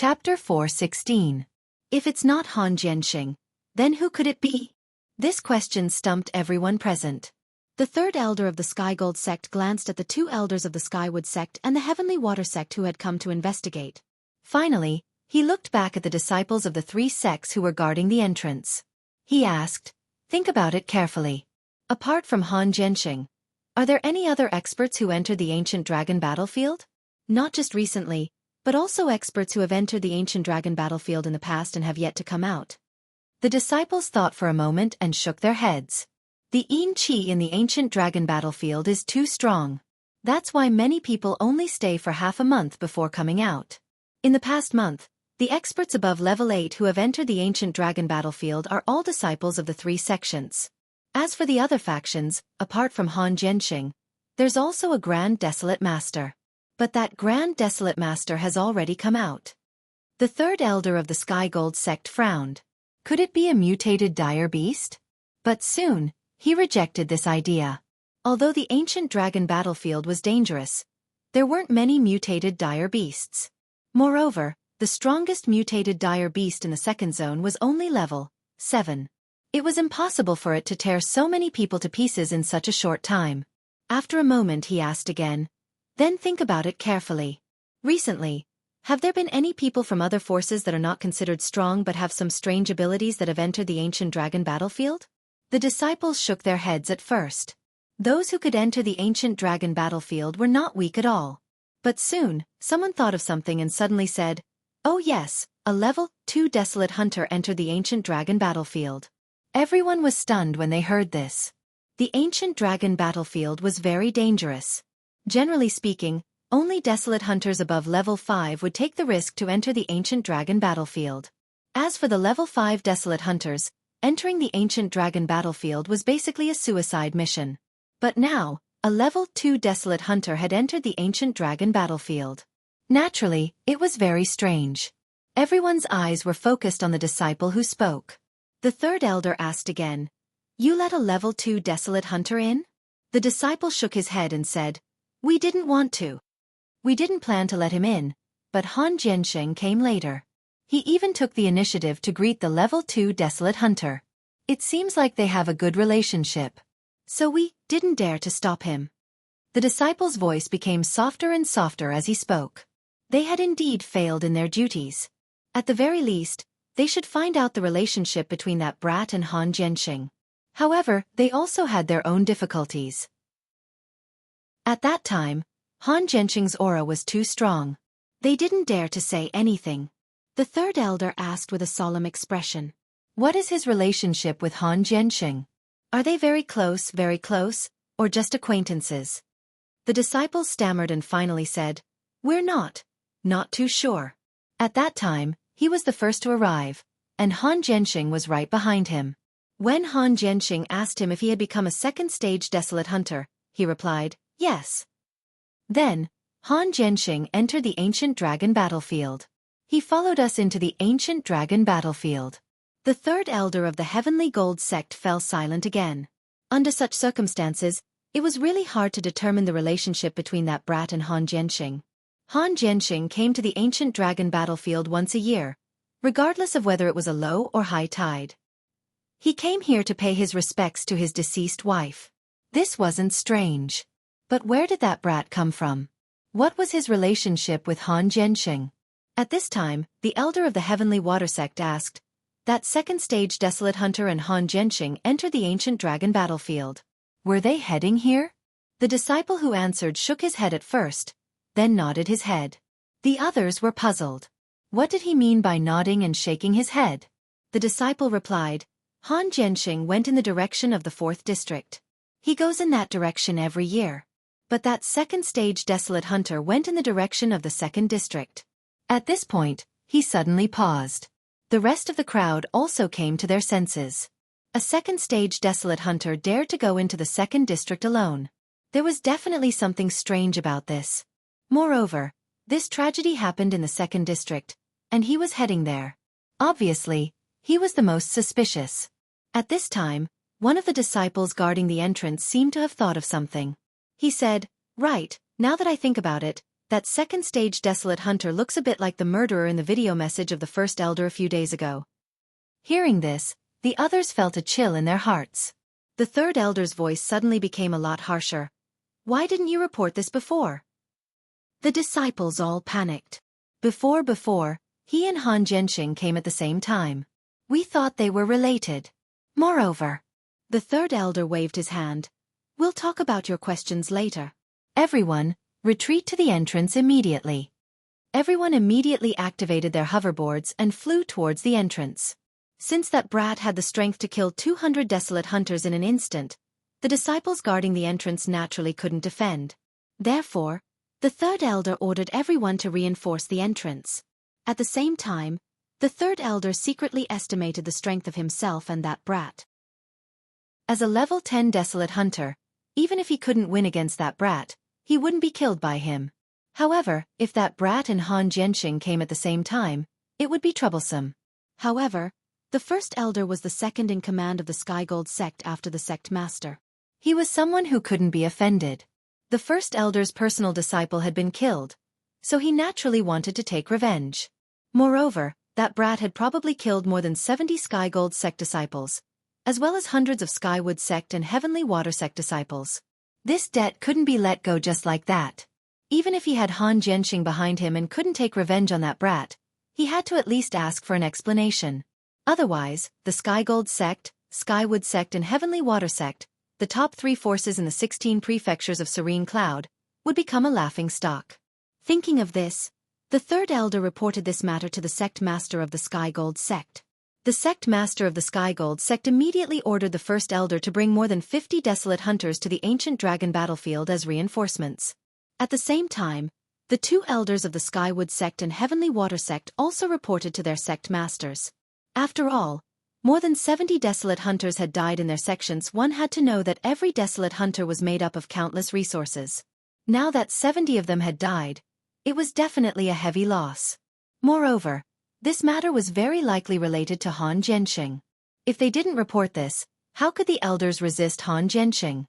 Chapter 4:16. If it's not Han Jianxing, then who could it be? This question stumped everyone present. The third elder of the Sky Gold sect glanced at the two elders of the Skywood sect and the Heavenly Water sect who had come to investigate. Finally, he looked back at the disciples of the three sects who were guarding the entrance. He asked, "Think about it carefully. Apart from Han Jianxing, are there any other experts who entered the ancient dragon battlefield? Not just recently, but also experts who have entered the ancient dragon battlefield in the past and have yet to come out." The disciples thought for a moment and shook their heads. The yin qi in the ancient dragon battlefield is too strong. That's why many people only stay for half a month before coming out. In the past month, the experts above level 8 who have entered the ancient dragon battlefield are all disciples of the three sections. As for the other factions, apart from Han Jianxing, there's also a Grand Desolate Master. But that Grand Desolate Master has already come out. The third elder of the Sky Gold sect frowned. Could it be a mutated dire beast? But soon, he rejected this idea. Although the ancient dragon battlefield was dangerous, there weren't many mutated dire beasts. Moreover, the strongest mutated dire beast in the second zone was only level 7. It was impossible for it to tear so many people to pieces in such a short time. After a moment he asked again, "Then think about it carefully. Recently, have there been any people from other forces that are not considered strong but have some strange abilities that have entered the ancient dragon battlefield?" The disciples shook their heads at first. Those who could enter the ancient dragon battlefield were not weak at all. But soon, someone thought of something and suddenly said, "Oh yes, a level 2 Desolate Hunter entered the ancient dragon battlefield." Everyone was stunned when they heard this. The ancient dragon battlefield was very dangerous. Generally speaking, only Desolate Hunters above level 5 would take the risk to enter the ancient dragon battlefield. As for the level 5 Desolate Hunters, entering the ancient dragon battlefield was basically a suicide mission. But now, a level 2 Desolate Hunter had entered the ancient dragon battlefield. Naturally, it was very strange. Everyone's eyes were focused on the disciple who spoke. The third elder asked again, "You let a level 2 Desolate Hunter in?" The disciple shook his head and said, "We didn't want to. We didn't plan to let him in, but Han Jianxing came later. He even took the initiative to greet the level 2 Desolate Hunter. It seems like they have a good relationship. So we didn't dare to stop him." The disciple's voice became softer and softer as he spoke. They had indeed failed in their duties. At the very least, they should find out the relationship between that brat and Han Jianxing. However, they also had their own difficulties. At that time, Han Jianxing's aura was too strong. They didn't dare to say anything. The third elder asked with a solemn expression, "What is his relationship with Han Jianxing? Are they very close, or just acquaintances?" The disciples stammered and finally said, "We're not too sure." At that time, he was the first to arrive, and Han Jianxing was right behind him. When Han Jianxing asked him if he had become a second-stage Desolate Hunter, he replied, "Yes." Then, Han Jianxing entered the ancient dragon battlefield. He followed us into the ancient dragon battlefield. The third elder of the Heavenly Gold sect fell silent again. Under such circumstances, it was really hard to determine the relationship between that brat and Han Jianxing. Han Jianxing came to the ancient dragon battlefield once a year, regardless of whether it was a low or high tide. He came here to pay his respects to his deceased wife. This wasn't strange. But where did that brat come from? What was his relationship with Han Jianxing? At this time, the elder of the Heavenly Water sect asked, "That second-stage Desolate Hunter and Han Jianxing entered the ancient dragon battlefield. Were they heading here?" The disciple who answered shook his head at first, then nodded his head. The others were puzzled. What did he mean by nodding and shaking his head? The disciple replied, "Han Jianxing went in the direction of the 4th district. He goes in that direction every year. But that second-stage Desolate Hunter went in the direction of the 2nd district." At this point, he suddenly paused. The rest of the crowd also came to their senses. A second-stage Desolate Hunter dared to go into the 2nd district alone. There was definitely something strange about this. Moreover, this tragedy happened in the 2nd district, and he was heading there. Obviously, he was the most suspicious. At this time, one of the disciples guarding the entrance seemed to have thought of something. He said, "Right, now that I think about it, That second-stage desolate hunter looks a bit like the murderer in the video message of the first elder a few days ago. Hearing this, the others felt a chill in their hearts. The third elder's voice suddenly became a lot harsher. Why didn't you report this before? The disciples all panicked. Before, he and Han Jianxing came at the same time. We thought they were related. Moreover, the third elder waved his hand. We'll talk about your questions later. Everyone, retreat to the entrance immediately. Everyone immediately activated their hoverboards and flew towards the entrance. Since that brat had the strength to kill 200 desolate hunters in an instant, the disciples guarding the entrance naturally couldn't defend. Therefore, the third elder ordered everyone to reinforce the entrance. At the same time, the third elder secretly estimated the strength of himself and that brat. As a level 10 desolate hunter, even if he couldn't win against that brat, he wouldn't be killed by him. However, if that brat and Han Jianxing came at the same time, it would be troublesome. However, the first elder was the second in command of the Sky Gold sect after the sect master. He was someone who couldn't be offended. The first elder's personal disciple had been killed, so he naturally wanted to take revenge. Moreover, that brat had probably killed more than 70 Sky Gold sect disciples, as well as hundreds of Skywood sect and Heavenly Water sect disciples. This debt couldn't be let go just like that. Even if he had Han Jianxing behind him and couldn't take revenge on that brat, he had to at least ask for an explanation. Otherwise, the Sky Gold sect, Skywood sect and Heavenly Water sect, the top 3 forces in the 16 prefectures of Serene Cloud, would become a laughing stock. Thinking of this, the third elder reported this matter to the sect master of the Sky Gold sect. The sect master of the Sky Gold sect immediately ordered the first elder to bring more than 50 desolate hunters to the ancient dragon battlefield as reinforcements. At the same time, the 2 elders of the Skywood sect and Heavenly Water sect also reported to their sect masters. After all, more than 70 desolate hunters had died in their sections. One had to know that every desolate hunter was made up of countless resources. Now that 70 of them had died, it was definitely a heavy loss. Moreover, this matter was very likely related to Han Jianxing. If they didn't report this, how could the elders resist Han Jianxing?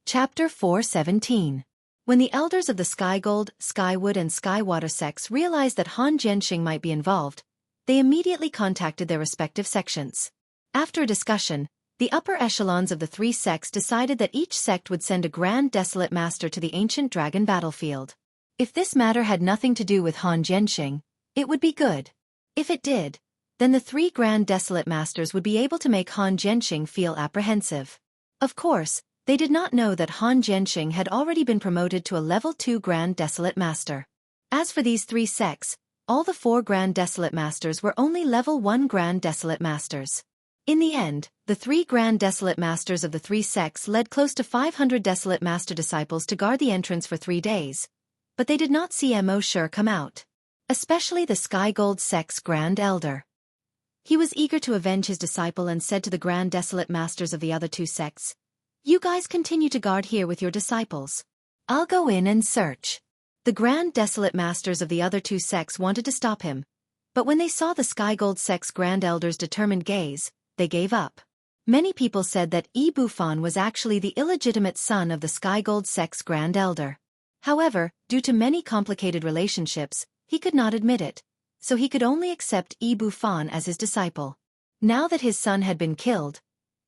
Chapter 4:17. When the elders of the Sky Gold, Skywood and Skywater sects realized that Han Jianxing might be involved, they immediately contacted their respective sections. After a discussion, the upper echelons of the 3 sects decided that each sect would send a Grand Desolate Master to the ancient dragon battlefield. If this matter had nothing to do with Han Jianxing, it would be good. If it did, then the 3 Grand Desolate Masters would be able to make Han Jianxing feel apprehensive. Of course, they did not know that Han Jianxing had already been promoted to a level 2 Grand Desolate Master. As for these 3 sects, all the 4 Grand Desolate Masters were only level 1 Grand Desolate Masters. In the end, the 3 Grand Desolate Masters of the 3 sects led close to 500 Desolate Master disciples to guard the entrance for 3 days, but they did not see Mo Sure come out. Especially the Sky Gold sect's Grand Elder. He was eager to avenge his disciple and said to the Grand Desolate Masters of the other 2 sects, "You guys continue to guard here with your disciples. I'll go in and search." The Grand Desolate Masters of the other 2 sects wanted to stop him, but when they saw the Sky Gold sect's Grand Elder's determined gaze, they gave up. Many people said that Bufan was actually the illegitimate son of the Sky Gold sect's Grand Elder. However, due to many complicated relationships, he could not admit it, so he could only accept Bufan as his disciple. Now that his son had been killed,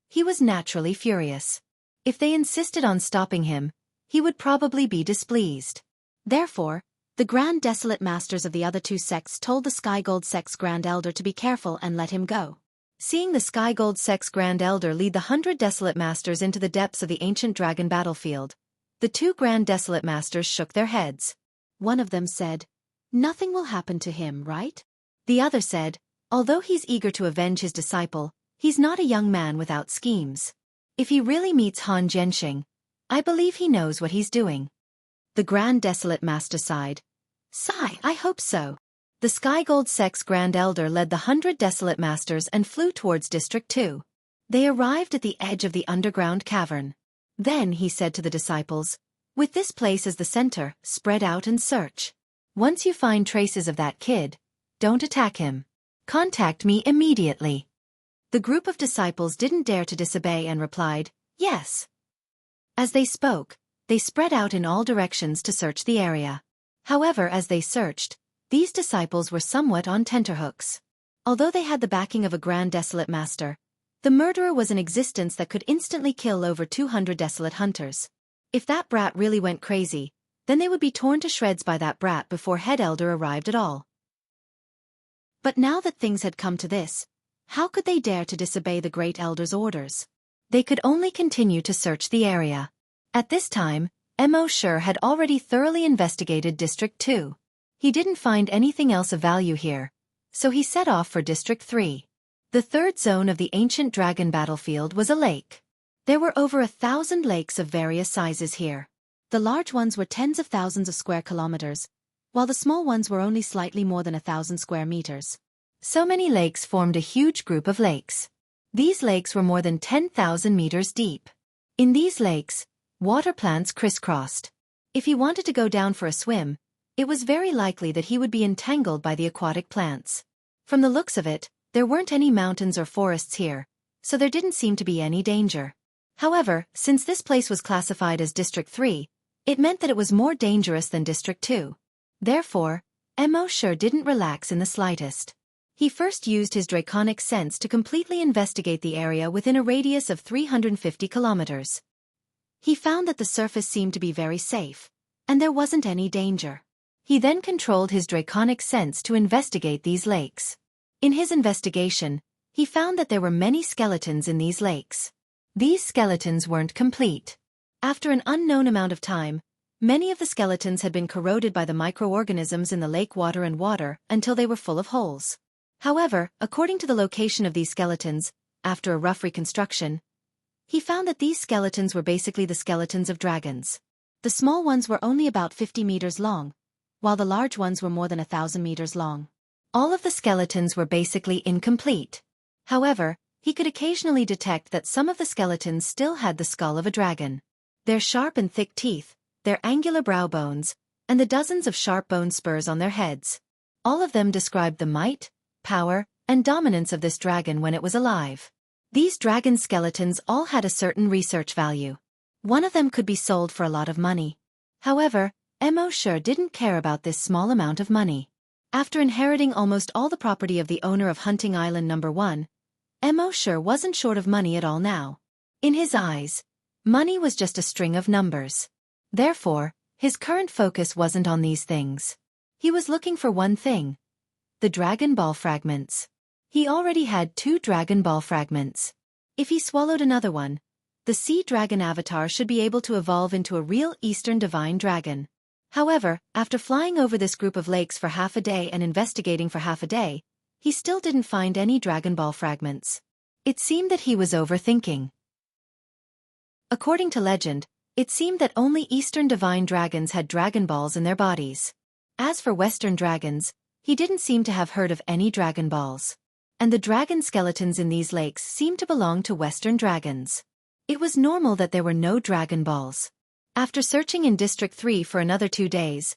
he was naturally furious. If they insisted on stopping him, he would probably be displeased. Therefore, the Grand Desolate Masters of the other 2 sects told the Sky Gold sect's Grand Elder to be careful and let him go. Seeing the Sky Gold sect's Grand Elder lead the 100 Desolate Masters into the depths of the ancient dragon battlefield, the 2 Grand Desolate Masters shook their heads. One of them said, "Nothing will happen to him, right?" The other said, "Although he's eager to avenge his disciple, he's not a young man without schemes. If he really meets Han Jianxing, I believe he knows what he's doing." The Grand Desolate Master sighed. "Sigh, I hope so." The Sky Gold sect's Grand Elder led the 100 Desolate Masters and flew towards District 2. They arrived at the edge of the underground cavern. Then he said to the disciples, "With this place as the center, spread out and search. Once you find traces of that kid, don't attack him. Contact me immediately." The group of disciples didn't dare to disobey and replied, "Yes." As they spoke, They spread out in all directions to search the area. However, as they searched, these disciples were somewhat on tenterhooks. Although they had the backing of a grand desolate master, the murderer was in existence that could instantly kill over 200 desolate hunters. If that brat really went crazy, then they would be torn to shreds by that brat before Head Elder arrived at all. But now that things had come to this, how could they dare to disobey the Great Elder's orders? They could only continue to search the area. At this time, Mo Sure had already thoroughly investigated District 2. He didn't find anything else of value here, so he set off for District 3. The third zone of the ancient dragon battlefield was a lake. There were over 1,000 lakes of various sizes here. The large ones were tens of thousands of square kilometers, while the small ones were only slightly more than 1,000 square meters. So many lakes formed a huge group of lakes. These lakes were more than 10,000 meters deep. In these lakes, water plants crisscrossed. If he wanted to go down for a swim, it was very likely that he would be entangled by the aquatic plants. From the looks of it, there weren't any mountains or forests here, so there didn't seem to be any danger. However, since this place was classified as District 3, it meant that it was more dangerous than District 2. Therefore, Mo Sure didn't relax in the slightest. He first used his draconic sense to completely investigate the area within a radius of 350 kilometers. He found that the surface seemed to be very safe, and there wasn't any danger. He then controlled his draconic sense to investigate these lakes. In his investigation, he found that there were many skeletons in these lakes. These skeletons weren't complete. After an unknown amount of time, many of the skeletons had been corroded by the microorganisms in the lake water and water until they were full of holes. However, according to the location of these skeletons, after a rough reconstruction, he found that these skeletons were basically the skeletons of dragons. The small ones were only about 50 meters long, while the large ones were more than 1,000 meters long. All of the skeletons were basically incomplete. However, he could occasionally detect that some of the skeletons still had the skull of a dragon. Their sharp and thick teeth, their angular brow bones, and the dozens of sharp bone spurs on their heads. All of them described the might, power, and dominance of this dragon when it was alive. These dragon skeletons all had a certain research value. One of them could be sold for a lot of money. However, Mo Sure didn't care about this small amount of money. After inheriting almost all the property of the owner of Hunting Island No. 1, Mo Sure wasn't short of money at all now. In his eyes, money was just a string of numbers. Therefore, his current focus wasn't on these things. He was looking for one thing: the Dragon Ball fragments. He already had 2 Dragon Ball fragments. If he swallowed another one, the Sea Dragon avatar should be able to evolve into a real Eastern Divine Dragon. However, after flying over this group of lakes for half a day and investigating for half a day, he still didn't find any Dragon Ball fragments. It seemed that he was overthinking. According to legend, it seemed that only Eastern Divine Dragons had Dragon Balls in their bodies. As for Western dragons, he didn't seem to have heard of any Dragon Balls. And the dragon skeletons in these lakes seemed to belong to Western dragons. It was normal that there were no Dragon Balls. After searching in District 3 for another 2 days,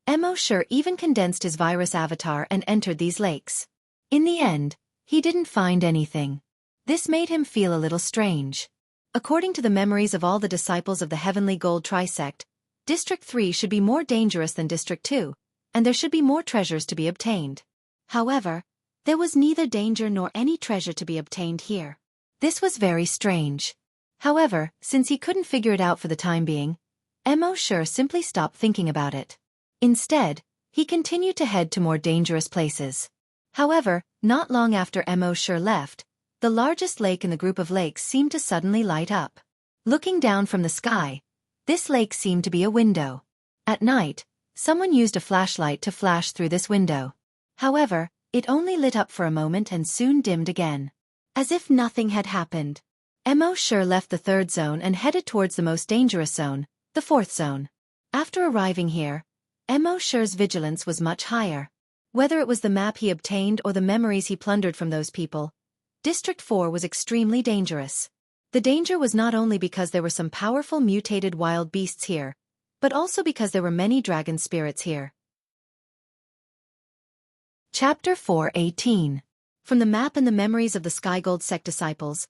Mo Sure even condensed his virus avatar and entered these lakes. In the end, he didn't find anything. This made him feel a little strange. According to the memories of all the disciples of the Heavenly Gold Trisect, District 3 should be more dangerous than District 2, and there should be more treasures to be obtained. However, there was neither danger nor any treasure to be obtained here. This was very strange. However, since he couldn't figure it out for the time being, Mo Sure simply stopped thinking about it. Instead, he continued to head to more dangerous places. However, not long after Mo Sure left, the largest lake in the group of lakes seemed to suddenly light up. Looking down from the sky, this lake seemed to be a window. At night, someone used a flashlight to flash through this window. However, it only lit up for a moment and soon dimmed again. As if nothing had happened. Mo Sure left the 3rd zone and headed towards the most dangerous zone, the 4th zone. After arriving here, Mo Sure's vigilance was much higher. Whether it was the map he obtained or the memories he plundered from those people, District 4 was extremely dangerous. The danger was not only because there were some powerful mutated wild beasts here, but also because there were many dragon spirits here. Chapter 4:18. From the map and the memories of the Skygold sect disciples,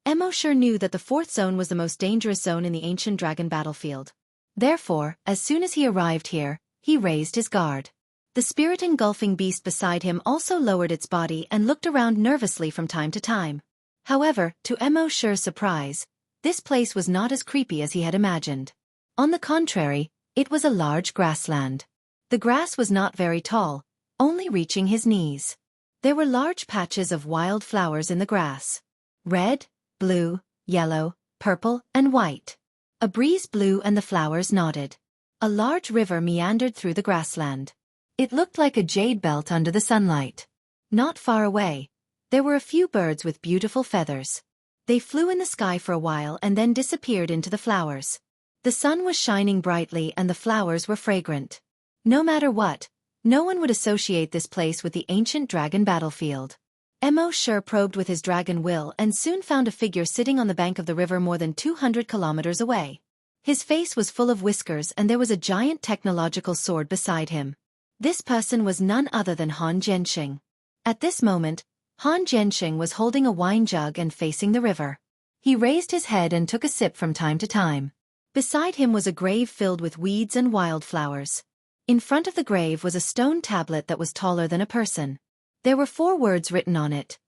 Mo Sure knew that the 4th zone was the most dangerous zone in the ancient dragon battlefield. Therefore, as soon as he arrived here, he raised his guard. The spirit-engulfing beast beside him also lowered its body and looked around nervously from time to time. However, to Mo Shi's surprise, this place was not as creepy as he had imagined. On the contrary, it was a large grassland. The grass was not very tall, only reaching his knees. There were large patches of wild flowers in the grass. Red, blue, yellow, purple, and white. A breeze blew and the flowers nodded. A large river meandered through the grassland. It looked like a jade belt under the sunlight. Not far away, there were a few birds with beautiful feathers. They flew in the sky for a while and then disappeared into the flowers. The sun was shining brightly and the flowers were fragrant. No matter what, no one would associate this place with the ancient dragon battlefield. Mo Shi probed with his dragon will and soon found a figure sitting on the bank of the river more than 200 kilometers away. His face was full of whiskers and there was a giant technological sword beside him. This person was none other than Han Jianxing. At this moment, Han Jianxing was holding a wine jug and facing the river. He raised his head and took a sip from time to time. Beside him was a grave filled with weeds and wildflowers. In front of the grave was a stone tablet that was taller than a person. There were 4 words written on it.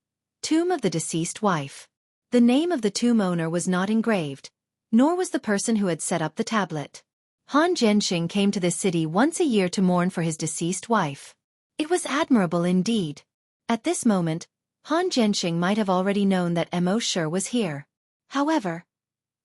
Tomb of the deceased wife. The name of the tomb owner was not engraved, nor was the person who had set up the tablet. Han Jianxing came to this city once a year to mourn for his deceased wife. It was admirable indeed. At this moment, Han Jianxing might have already known that Mo Shi was here. However,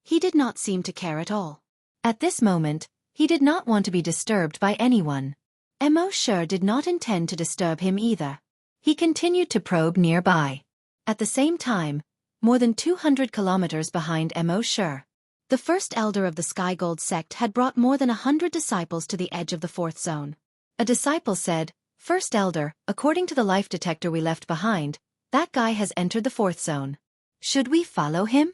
he did not seem to care at all. At this moment, he did not want to be disturbed by anyone. Mo Shi did not intend to disturb him either. He continued to probe nearby. At the same time, more than 200 kilometers behind Mo Shi, the first elder of the Sky Gold sect had brought more than 100 disciples to the edge of the 4th zone. A disciple said, "First elder, according to the life detector we left behind, that guy has entered the 4th zone. Should we follow him?"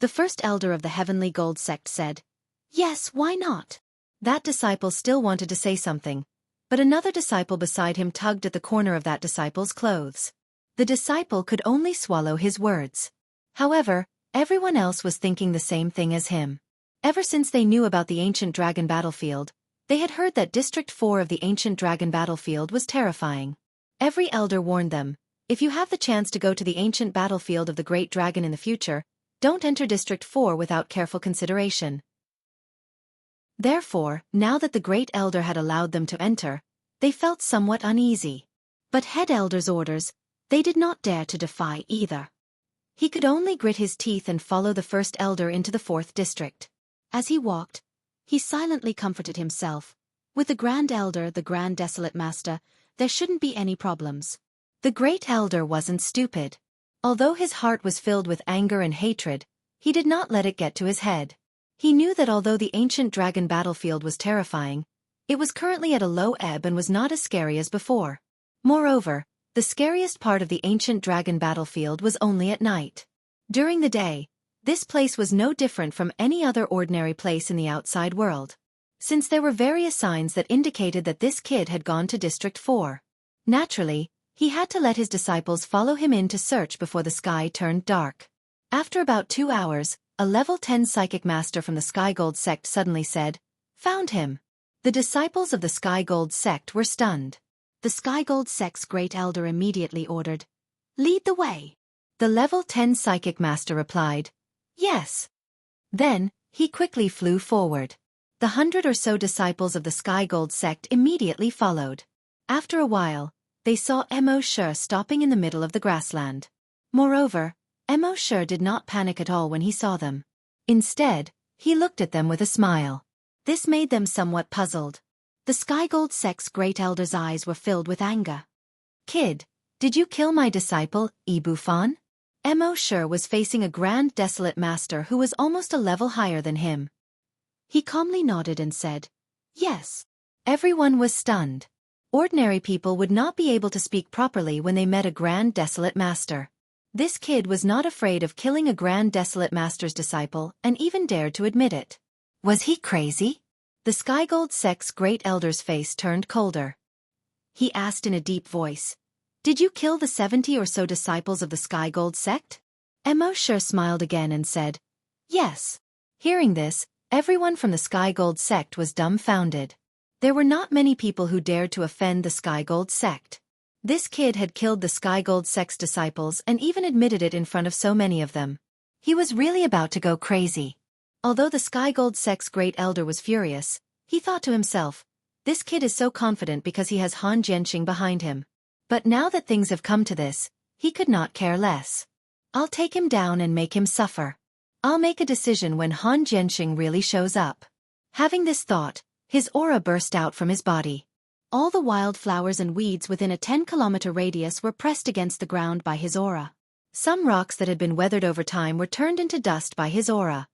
The first elder of the Heavenly Gold sect said, "Yes, why not?" That disciple still wanted to say something, but another disciple beside him tugged at the corner of that disciple's clothes. The disciple could only swallow his words. However, everyone else was thinking the same thing as him. Ever since they knew about the ancient dragon battlefield, they had heard that District 4 of the ancient dragon battlefield was terrifying. Every elder warned them, if you have the chance to go to the ancient battlefield of the great dragon in the future, don't enter District 4 without careful consideration. Therefore, now that the Great Elder had allowed them to enter, they felt somewhat uneasy. But Head Elder's orders, they did not dare to defy either. He could only grit his teeth and follow the First Elder into the 4th district. As he walked, he silently comforted himself. With the Grand Elder, the Grand Desolate Master, there shouldn't be any problems. The Great Elder wasn't stupid. Although his heart was filled with anger and hatred, he did not let it get to his head. He knew that although the ancient dragon battlefield was terrifying, it was currently at a low ebb and was not as scary as before. Moreover, the scariest part of the ancient dragon battlefield was only at night. During the day, this place was no different from any other ordinary place in the outside world. Since there were various signs that indicated that this kid had gone to District 4. Naturally, he had to let his disciples follow him in to search before the sky turned dark. After about 2 hours, a level 10 psychic master from the Sky Gold sect suddenly said, "Found him." The disciples of the Sky Gold sect were stunned. The Sky Gold sect's Great Elder immediately ordered, "Lead the way." The level 10 psychic master replied, "Yes." Then, he quickly flew forward. The 100 or so disciples of the Sky Gold sect immediately followed. After a while, they saw Mo Shi stopping in the middle of the grassland. Moreover, Mo Shi did not panic at all when he saw them. Instead, he looked at them with a smile. This made them somewhat puzzled. The Sky Gold sect's Great Elder's eyes were filled with anger. "Kid, did you kill my disciple, Ibufan?" Mo Shi was facing a Grand Desolate Master who was almost a level higher than him. He calmly nodded and said, "Yes." Everyone was stunned. Ordinary people would not be able to speak properly when they met a Grand Desolate Master. This kid was not afraid of killing a Grand Desolate Master's disciple and even dared to admit it. Was he crazy? The Sky Gold sect's Great Elder's face turned colder. He asked in a deep voice, "Did you kill the 70 or so disciples of the Sky Gold sect?" Mo Shi smiled again and said, "Yes." Hearing this, Everyone from the Sky Gold sect was dumbfounded. There were not many people who dared to offend the Sky Gold sect. This kid had killed the Sky Gold sect's disciples and even admitted it in front of so many of them. He was really about to go crazy. Although the Sky Gold sect's great elder was furious, he thought to himself, this kid is so confident because he has Han Jianxing behind him. But now that things have come to this, he could not care less. I'll take him down and make him suffer. I'll make a decision when Han Jianxing really shows up. Having this thought, his aura burst out from his body. All the wildflowers and weeds within a 10-kilometer radius were pressed against the ground by his aura. Some rocks that had been weathered over time were turned into dust by his aura.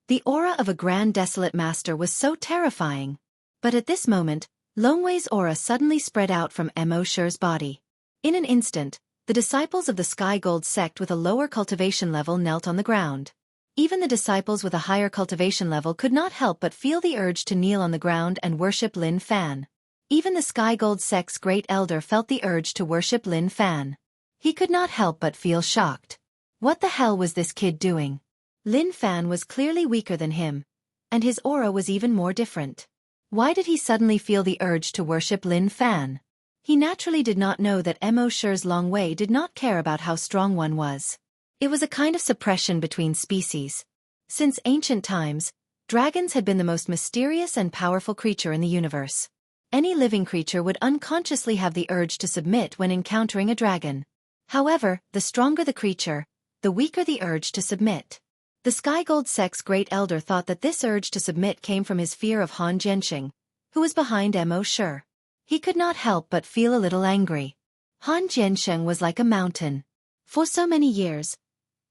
The aura of a grand desolate master was so terrifying. But at this moment, Longwei's aura suddenly spread out from Mo Shi's body. In an instant, the disciples of the Sky Gold sect with a lower cultivation level knelt on the ground. Even the disciples with a higher cultivation level could not help but feel the urge to kneel on the ground and worship Lin Fan. Even the Sky Gold sect's great elder felt the urge to worship Lin Fan. He could not help but feel shocked. What the hell was this kid doing? Lin Fan was clearly weaker than him, and his aura was even more different. Why did he suddenly feel the urge to worship Lin Fan? He naturally did not know that Mo Shi's Long Wei did not care about how strong one was. It was a kind of suppression between species. Since ancient times, dragons had been the most mysterious and powerful creature in the universe. Any living creature would unconsciously have the urge to submit when encountering a dragon. However, the stronger the creature, the weaker the urge to submit. The Sky Gold sect's great elder thought that this urge to submit came from his fear of Han Jianxing, who was behind Mo Shi. He could not help but feel a little angry. Han Jianxing was like a mountain. For so many years,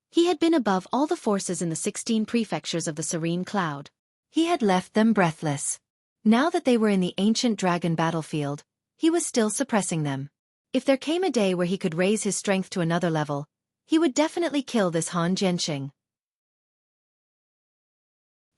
he had been above all the forces in the 16 prefectures of the Serene Cloud. He had left them breathless. Now that they were in the ancient dragon battlefield, he was still suppressing them. If there came a day where he could raise his strength to another level, he would definitely kill this Han Jianxing.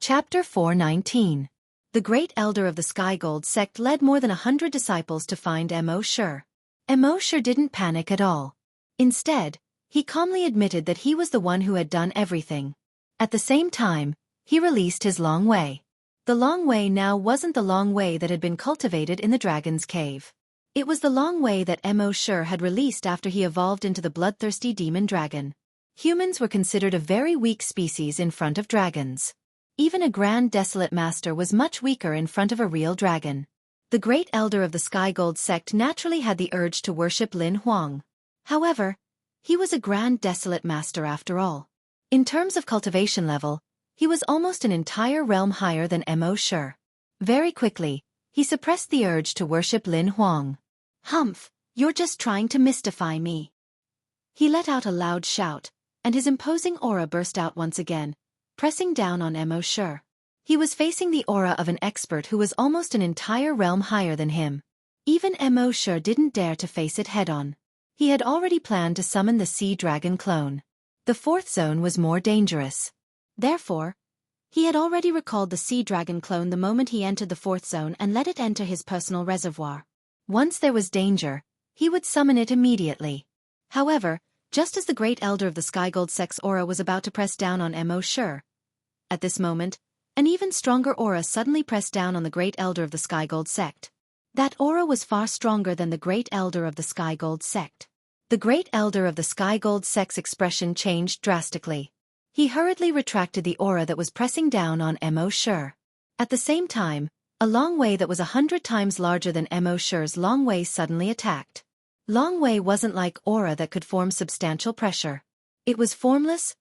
Chapter 419. The Great Elder of the Sky Gold sect led more than 100 disciples to find Mo Shi. Mo Shi didn't panic at all. Instead, he calmly admitted that he was the one who had done everything. At the same time, he released his Long Wei. The Long Wei now wasn't the Long Wei that had been cultivated in the Dragon's Cave. It was the Long Wei that Mo Shi had released after he evolved into the bloodthirsty demon dragon. Humans were considered a very weak species in front of dragons. Even a grand desolate master was much weaker in front of a real dragon. The great elder of the Sky Gold sect naturally had the urge to worship Lin Huang. However, he was a grand desolate master after all. In terms of cultivation level, he was almost an entire realm higher than Mo Shi. Very quickly, he suppressed the urge to worship Lin Huang. Humph, you're just trying to mystify me. He let out a loud shout, and his imposing aura burst out once again, pressing down on Mo Shi. He was facing the aura of an expert who was almost an entire realm higher than him. Even Mo Shi didn't dare to face it head-on. He had already planned to summon the Sea Dragon clone. The fourth zone was more dangerous. Therefore, he had already recalled the Sea Dragon clone the moment he entered the fourth zone and let it enter his personal reservoir. Once there was danger, he would summon it immediately. However, just as the great elder of the Sky Gold sect's aura was about to press down on Mo Shi, at this moment, an even stronger aura suddenly pressed down on the great elder of the Sky Gold sect. That aura was far stronger than the great elder of the Sky Gold sect. The great elder of the Sky Gold sect's expression changed drastically. He hurriedly retracted the aura that was pressing down on Mo Shi. At the same time, a Long Wei that was 100 times larger than Mo Shi's Long Wei suddenly attacked. Long Wei wasn't like aura that could form substantial pressure. It was formless,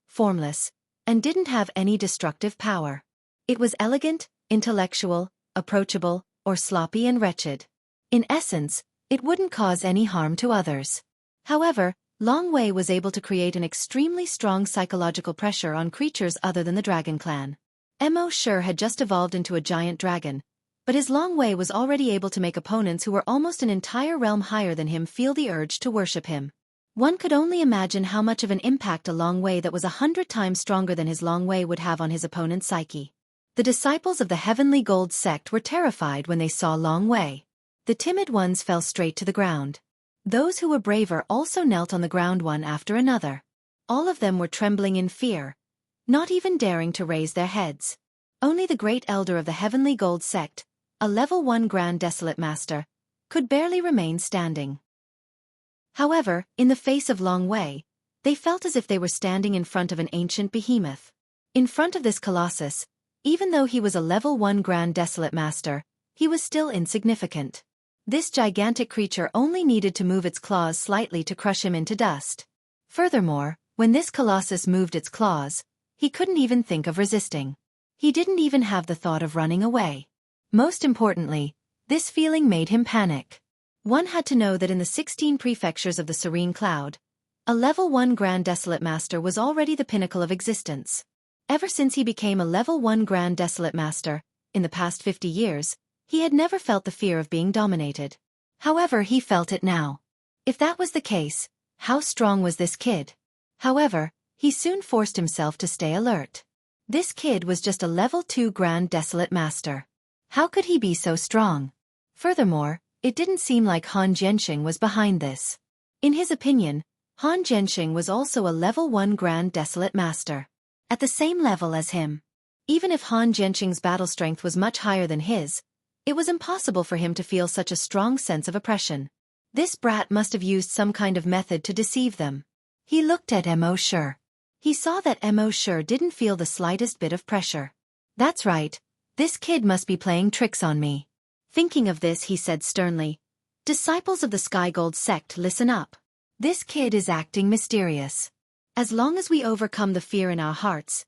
and didn't have any destructive power. It was elegant, intellectual, approachable, or sloppy and wretched. In essence, it wouldn't cause any harm to others. However, Long Wei was able to create an extremely strong psychological pressure on creatures other than the Dragon Clan. Mo Shi had just evolved into a giant dragon, but his Long Wei was already able to make opponents who were almost an entire realm higher than him feel the urge to worship him. One could only imagine how much of an impact a Long Wei that was 100 times stronger than his Long Wei would have on his opponent's psyche. The disciples of the Heavenly Gold sect were terrified when they saw Long Wei. The timid ones fell straight to the ground. Those who were braver also knelt on the ground one after another. All of them were trembling in fear, not even daring to raise their heads. Only the great elder of the Heavenly Gold sect, a level 1 Grand Desolate Master, could barely remain standing. However, in the face of Long Wei, they felt as if they were standing in front of an ancient behemoth. In front of this colossus, even though he was a level 1 Grand Desolate Master, he was still insignificant. This gigantic creature only needed to move its claws slightly to crush him into dust. Furthermore, when this colossus moved its claws, he couldn't even think of resisting. He didn't even have the thought of running away. Most importantly, this feeling made him panic. One had to know that in the 16 prefectures of the Serene Cloud, a level 1 Grand Desolate Master was already the pinnacle of existence. Ever since he became a level 1 Grand Desolate Master, in the past 50 years, he had never felt the fear of being dominated. However, he felt it now. If that was the case, how strong was this kid? However, he soon forced himself to stay alert. This kid was just a level 2 Grand Desolate Master. How could he be so strong? Furthermore, it didn't seem like Han Jianxing was behind this. In his opinion, Han Jianxing was also a level 1 Grand Desolate Master. At the same level as him. Even if Han Jianxing's battle strength was much higher than his, it was impossible for him to feel such a strong sense of oppression. This brat must have used some kind of method to deceive them. He looked at Mo Shi. He saw that Mo Shi didn't feel the slightest bit of pressure. That's right, this kid must be playing tricks on me. Thinking of this, he said sternly, "Disciples of the Sky Gold sect, listen up. This kid is acting mysterious. As long as we overcome the fear in our hearts,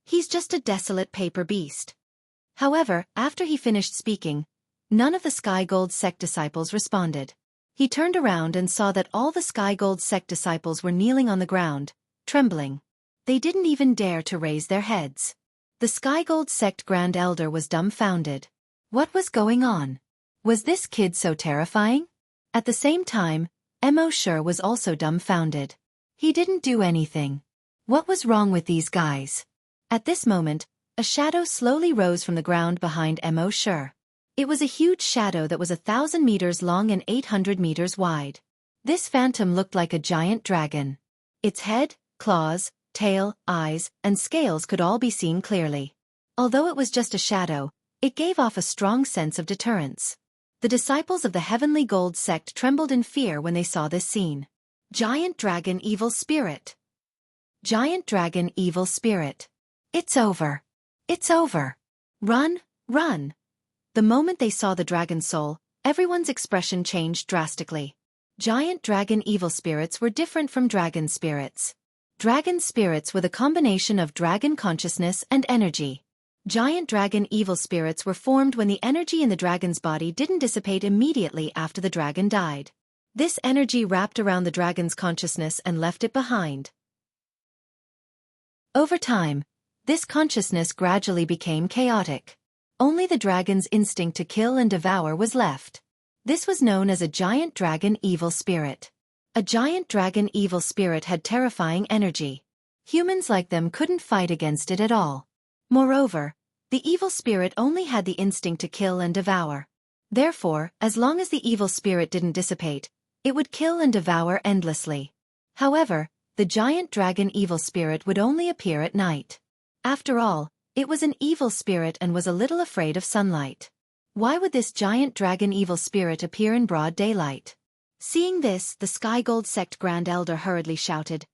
he's just a desolate paper beast." However, after he finished speaking, none of the Sky Gold sect disciples responded. He turned around and saw that all the Sky Gold sect disciples were kneeling on the ground, trembling. They didn't even dare to raise their heads. The Sky Gold sect Grand Elder was dumbfounded. What was going on? Was this kid so terrifying? At the same time, Mo Shi was also dumbfounded. He didn't do anything. What was wrong with these guys? At this moment, a shadow slowly rose from the ground behind Mo Shi. It was a huge shadow that was 1,000 meters long and 800 meters wide. This phantom looked like a giant dragon. Its head, claws, tail, eyes, and scales could all be seen clearly. Although it was just a shadow, it gave off a strong sense of deterrence. The disciples of the Heavenly Gold sect trembled in fear when they saw this scene. Giant Dragon Evil Spirit. Giant Dragon Evil Spirit. It's over. It's over. Run, run. The moment they saw the dragon soul, everyone's expression changed drastically. Giant Dragon Evil Spirits were different from dragon spirits. Dragon spirits were the combination of dragon consciousness and energy. Giant Dragon Evil Spirits were formed when the energy in the dragon's body didn't dissipate immediately after the dragon died. This energy wrapped around the dragon's consciousness and left it behind. Over time, this consciousness gradually became chaotic. Only the dragon's instinct to kill and devour was left. This was known as a Giant Dragon Evil Spirit. A Giant Dragon Evil Spirit had terrifying energy. Humans like them couldn't fight against it at all. Moreover, the evil spirit only had the instinct to kill and devour. Therefore, as long as the evil spirit didn't dissipate, it would kill and devour endlessly. However, the Giant Dragon Evil Spirit would only appear at night. After all, it was an evil spirit and was a little afraid of sunlight. Why would this Giant Dragon Evil Spirit appear in broad daylight? Seeing this, the Sky Gold Sect Grand Elder hurriedly shouted,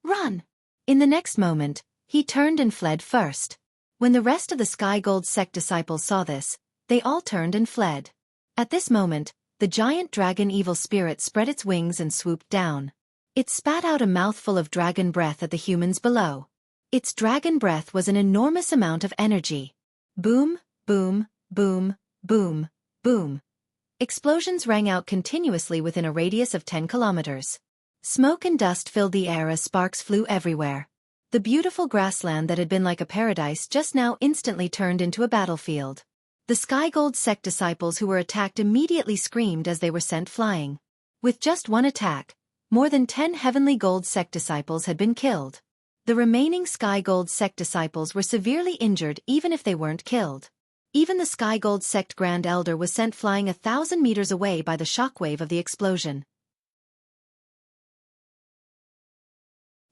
"Run!" In the next moment, he turned and fled first. When the rest of the Sky Gold Sect disciples saw this, they all turned and fled. At this moment, the Giant Dragon Evil Spirit spread its wings and swooped down. It spat out a mouthful of dragon breath at the humans below. Its dragon breath was an enormous amount of energy. Boom, boom, boom, boom, boom. Explosions rang out continuously within a radius of 10 kilometers. Smoke and dust filled the air as sparks flew everywhere. The beautiful grassland that had been like a paradise just now instantly turned into a battlefield. The Sky Gold Sect disciples who were attacked immediately screamed as they were sent flying. With just one attack, more than 10 Heavenly Gold Sect disciples had been killed. The remaining Sky Gold Sect disciples were severely injured even if they weren't killed. Even the Sky Gold Sect Grand Elder was sent flying 1,000 meters away by the shockwave of the explosion.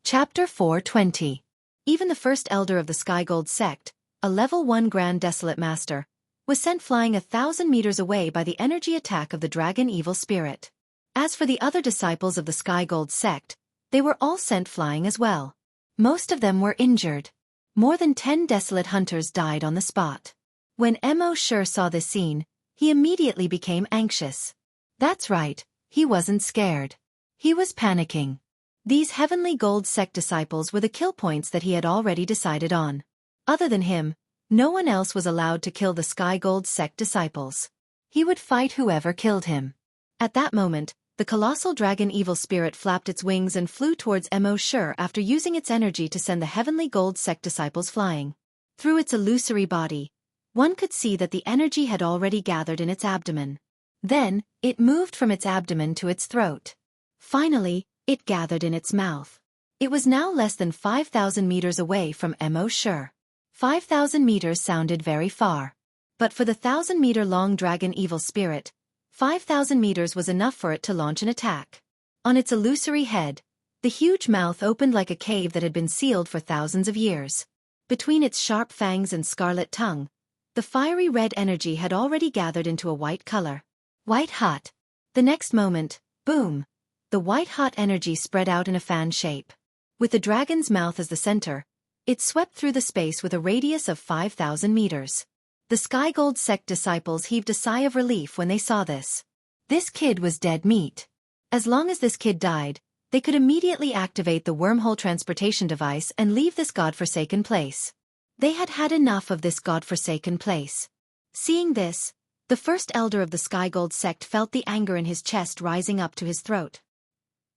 Chapter 420. Even the first elder of the Sky Gold sect, a level 1 Grand Desolate Master, was sent flying 1,000 meters away by the energy attack of the dragon evil spirit. As for the other disciples of the Sky Gold sect, they were all sent flying as well. Most of them were injured. More than 10 desolate hunters died on the spot. When Mo Shi saw this scene, he immediately became anxious. That's right, he wasn't scared. He was panicking. These Heavenly Gold sect disciples were the kill points that he had already decided on. Other than him, no one else was allowed to kill the Sky Gold sect disciples. He would fight whoever killed him. At that moment, the colossal dragon evil spirit flapped its wings and flew towards Mo Shi after using its energy to send the Heavenly Gold sect disciples flying. Through its illusory body, one could see that the energy had already gathered in its abdomen. Then, it moved from its abdomen to its throat. Finally, it gathered in its mouth. It was now less than 5,000 meters away from Mo Shi. 5,000 meters sounded very far. But for the 1,000-meter-long dragon evil spirit, 5,000 meters was enough for it to launch an attack. On its illusory head, the huge mouth opened like a cave that had been sealed for thousands of years. Between its sharp fangs and scarlet tongue, the fiery red energy had already gathered into a white color. White hot. The next moment, boom! The white-hot energy spread out in a fan shape. With the dragon's mouth as the center, it swept through the space with a radius of 5,000 meters. The Sky Gold sect disciples heaved a sigh of relief when they saw this. This kid was dead meat. As long as this kid died, they could immediately activate the wormhole transportation device and leave this godforsaken place. They had had enough of this godforsaken place. Seeing this, the first elder of the Sky Gold sect felt the anger in his chest rising up to his throat.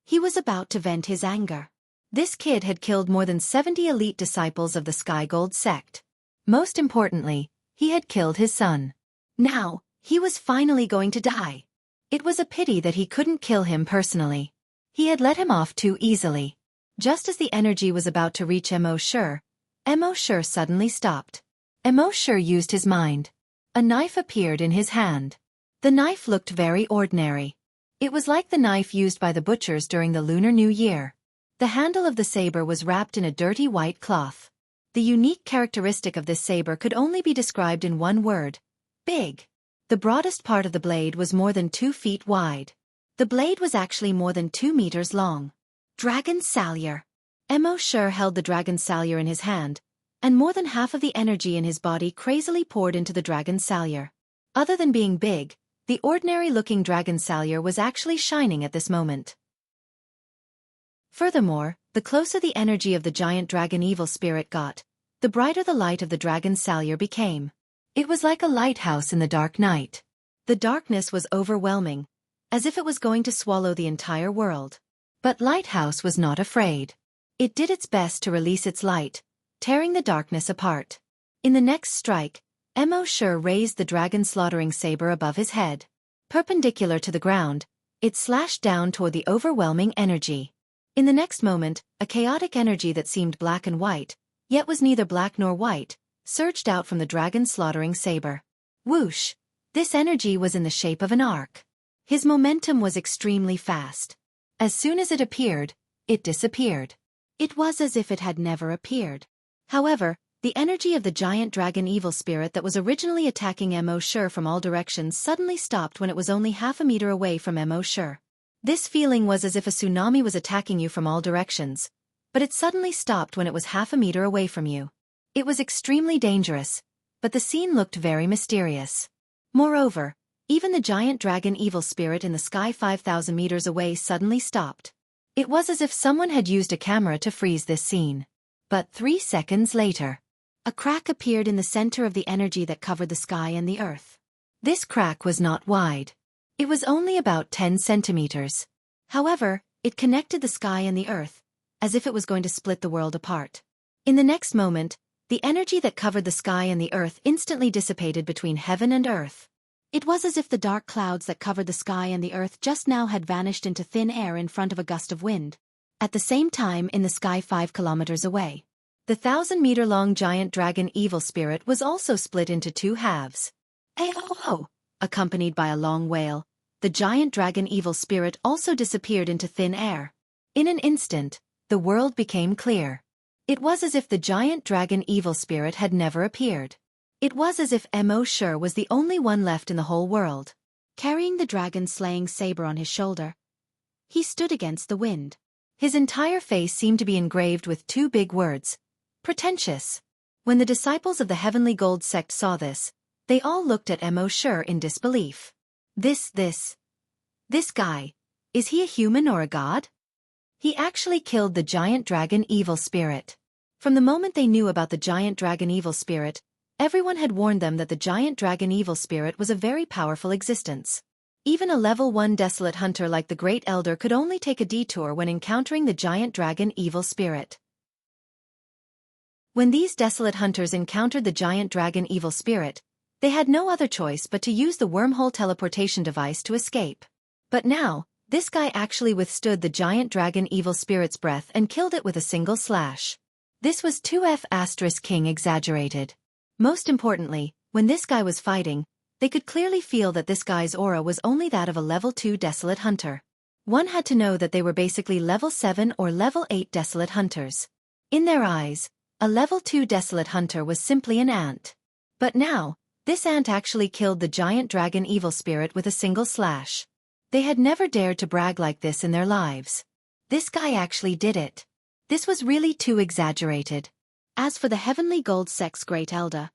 He was about to vent his anger. This kid had killed more than 70 elite disciples of the Sky Gold sect. Most importantly, he had killed his son. Now, he was finally going to die. It was a pity that he couldn't kill him personally. He had let him off too easily. Just as the energy was about to reach Mo Shi suddenly stopped. Mo Shi used his mind. A knife appeared in his hand. The knife looked very ordinary. It was like the knife used by the butchers during the Lunar New Year. The handle of the saber was wrapped in a dirty white cloth. The unique characteristic of this saber could only be described in one word: big. The broadest part of the blade was more than 2 feet wide. The blade was actually more than 2 meters long. Dragon Salyer. Mo Shi held the dragon salyer in his hand, and more than half of the energy in his body crazily poured into the dragon salyer. Other than being big, the ordinary-looking dragon salyer was actually shining at this moment. Furthermore, the closer the energy of the giant dragon evil spirit got, the brighter the light of the dragon salyer became. It was like a lighthouse in the dark night. The darkness was overwhelming, as if it was going to swallow the entire world. But Lighthouse was not afraid. It did its best to release its light, tearing the darkness apart. In the next strike, Mo Shi raised the dragon-slaughtering saber above his head. Perpendicular to the ground, it slashed down toward the overwhelming energy. In the next moment, a chaotic energy that seemed black and white, yet was neither black nor white, surged out from the dragon-slaughtering saber. Whoosh! This energy was in the shape of an arc. His momentum was extremely fast. As soon as it appeared, it disappeared. It was as if it had never appeared. However, the energy of the giant dragon evil spirit that was originally attacking Mo Shi from all directions suddenly stopped when it was only half a meter away from Mo Shi. This feeling was as if a tsunami was attacking you from all directions, but it suddenly stopped when it was half a meter away from you. It was extremely dangerous, but the scene looked very mysterious. Moreover, even the giant dragon evil spirit in the sky 5,000 meters away suddenly stopped. It was as if someone had used a camera to freeze this scene. But 3 seconds later, a crack appeared in the center of the energy that covered the sky and the earth. This crack was not wide. It was only about 10 centimeters. However, it connected the sky and the earth, as if it was going to split the world apart. In the next moment, the energy that covered the sky and the earth instantly dissipated between heaven and earth. It was as if the dark clouds that covered the sky and the earth just now had vanished into thin air in front of a gust of wind. At the same time, in the sky 5 kilometers away, the 1,000-meter-long giant dragon evil spirit was also split into 2 halves. Ayo! Accompanied by a long wail, the giant dragon evil spirit also disappeared into thin air. In an instant, the world became clear. It was as if the giant dragon evil spirit had never appeared. It was as if Mo Shi was the only one left in the whole world. Carrying the dragon-slaying saber on his shoulder, he stood against the wind. His entire face seemed to be engraved with two big words: pretentious. When the disciples of the Heavenly Gold sect saw this, they all looked at Mo Shi in disbelief. This guy, is he a human or a god? He actually killed the giant dragon evil spirit. From the moment they knew about the giant dragon evil spirit, everyone had warned them that the giant dragon evil spirit was a very powerful existence. Even a level 1 desolate hunter like the Great Elder could only take a detour when encountering the giant dragon evil spirit. When these desolate hunters encountered the giant dragon evil spirit, they had no other choice but to use the wormhole teleportation device to escape. But now, this guy actually withstood the giant dragon evil spirit's breath and killed it with a single slash. This was 2F** king exaggerated. Most importantly, when this guy was fighting, they could clearly feel that this guy's aura was only that of a level 2 desolate hunter. One had to know that they were basically level 7 or level 8 desolate hunters. In their eyes, a level 2 desolate hunter was simply an ant. But now, this ant actually killed the giant dragon evil spirit with a single slash. They had never dared to brag like this in their lives. This guy actually did it. This was really too exaggerated. As for the Heavenly Gold sect's Great Elder,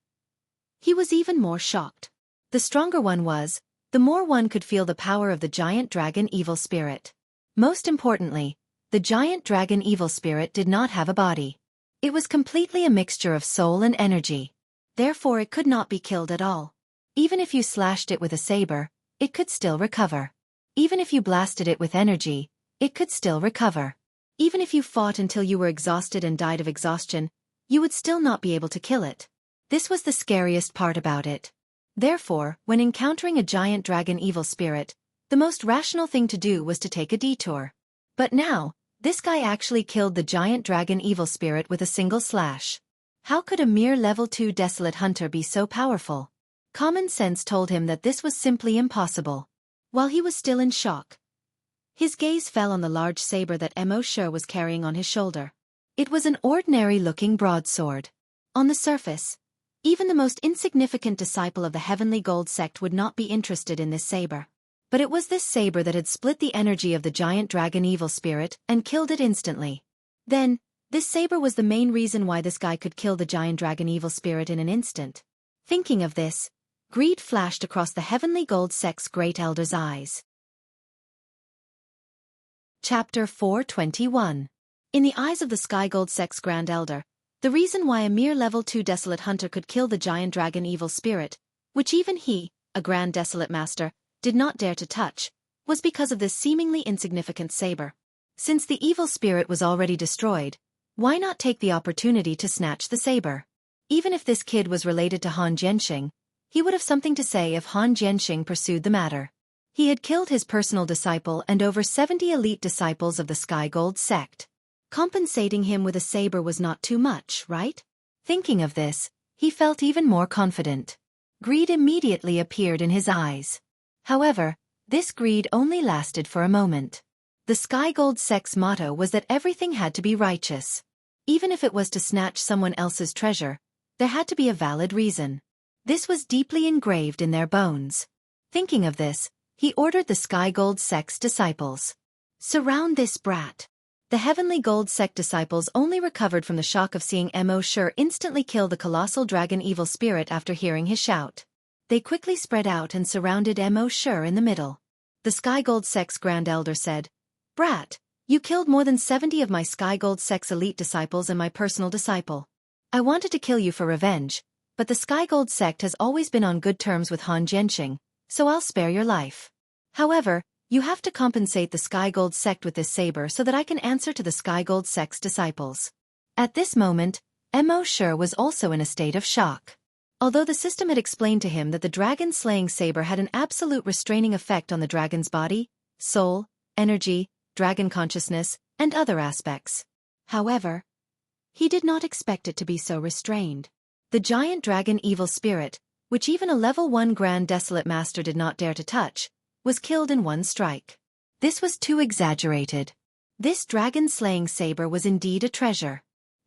he was even more shocked. The stronger one was, the more one could feel the power of the giant dragon evil spirit. Most importantly, the giant dragon evil spirit did not have a body. It was completely a mixture of soul and energy. Therefore it could not be killed at all. Even if you slashed it with a saber, it could still recover. Even if you blasted it with energy, it could still recover. Even if you fought until you were exhausted and died of exhaustion, you would still not be able to kill it. This was the scariest part about it. Therefore, when encountering a giant dragon evil spirit, the most rational thing to do was to take a detour. But now, this guy actually killed the giant dragon evil spirit with a single slash. How could a mere level 2 desolate hunter be so powerful? Common sense told him that this was simply impossible. While he was still in shock, his gaze fell on the large saber that Mo Shi was carrying on his shoulder. It was an ordinary-looking broadsword. On the surface, even the most insignificant disciple of the Heavenly Gold sect would not be interested in this saber. But it was this saber that had split the energy of the giant dragon evil spirit and killed it instantly. Then, this saber was the main reason why this guy could kill the giant dragon evil spirit in an instant. Thinking of this, greed flashed across the Heavenly Gold sect's Great Elder's eyes. Chapter 421. In the eyes of the Sky Gold sect's Grand Elder, the reason why a mere level 2 desolate hunter could kill the giant dragon evil spirit, which even he, a grand desolate master, did not dare to touch, was because of this seemingly insignificant saber. Since the evil spirit was already destroyed, why not take the opportunity to snatch the saber? Even if this kid was related to Han Jianxing, he would have something to say if Han Jianxing pursued the matter. He had killed his personal disciple and over 70 elite disciples of the Sky Gold sect. Compensating him with a saber was not too much, right? Thinking of this, he felt even more confident. Greed immediately appeared in his eyes. However, this greed only lasted for a moment. The Sky Gold sect's motto was that everything had to be righteous. Even if it was to snatch someone else's treasure, there had to be a valid reason. This was deeply engraved in their bones. Thinking of this, he ordered the Sky Gold sect's disciples. Surround this brat. The Heavenly Gold sect disciples only recovered from the shock of seeing Mo Shi instantly kill the colossal dragon evil spirit after hearing his shout. They quickly spread out and surrounded Mo Shi in the middle. The Sky Gold sect's Grand Elder said, "Brat, you killed more than 70 of my Sky Gold sect's elite disciples and my personal disciple. I wanted to kill you for revenge, but the Sky Gold sect has always been on good terms with Han Jianxing, so I'll spare your life. However, you have to compensate the Sky Gold sect with this saber so that I can answer to the Sky Gold sect's disciples." At this moment, Mo Shi was also in a state of shock. Although the system had explained to him that the dragon-slaying saber had an absolute restraining effect on the dragon's body, soul, energy, dragon consciousness, and other aspects. However, he did not expect it to be so restrained. The giant dragon evil spirit, which even a level 1 Grand Desolate Master did not dare to touch, was killed in one strike. This was too exaggerated. This dragon-slaying saber was indeed a treasure.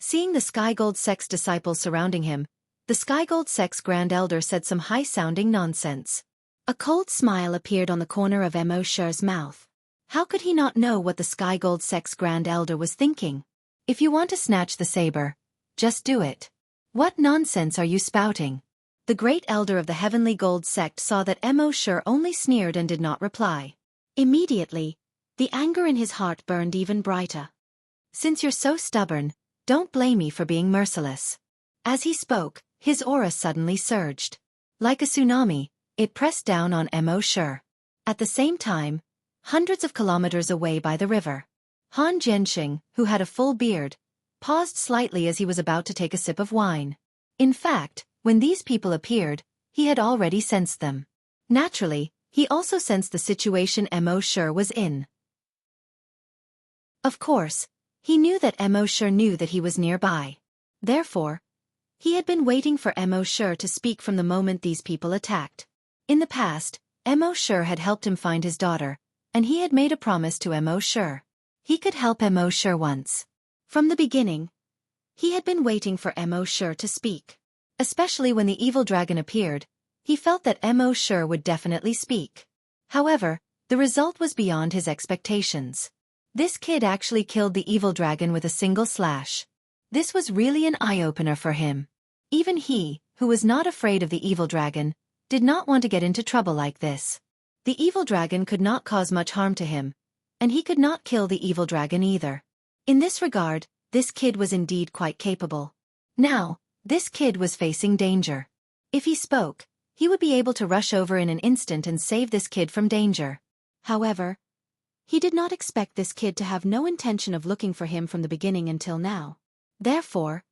Seeing the Sky Gold sect's disciples surrounding him, the Sky Gold sect's Grand Elder said some high-sounding nonsense. A cold smile appeared on the corner of Mo Shi's mouth. How could he not know what the Sky Gold sect's Grand Elder was thinking? If you want to snatch the saber, just do it. What nonsense are you spouting? The Great Elder of the Heavenly Gold sect saw that Mo Shi only sneered and did not reply. Immediately, the anger in his heart burned even brighter. Since you're so stubborn, don't blame me for being merciless. As he spoke, his aura suddenly surged. Like a tsunami, it pressed down on Mo Shi. At the same time, hundreds of kilometers away by the river, Han Jianxing, who had a full beard, paused slightly as he was about to take a sip of wine. In fact, when these people appeared, he had already sensed them. Naturally, he also sensed the situation Mo Shi was in. Of course, he knew that Mo Shi knew that he was nearby. Therefore, he had been waiting for Mo Shi to speak from the moment these people attacked. In the past, Mo Shi had helped him find his daughter, and he had made a promise to Mo Shi. He could help Mo Shi once. From the beginning, he had been waiting for Mo Shi to speak. Especially when the evil dragon appeared, he felt that Mo Shi would definitely speak. However, the result was beyond his expectations. This kid actually killed the evil dragon with a single slash. This was really an eye-opener for him. Even he, who was not afraid of the evil dragon, did not want to get into trouble like this. The evil dragon could not cause much harm to him, and he could not kill the evil dragon either. In this regard, this kid was indeed quite capable. Now, this kid was facing danger. If he spoke, he would be able to rush over in an instant and save this kid from danger. However, he did not expect this kid to have no intention of looking for him from the beginning until now. Therefore,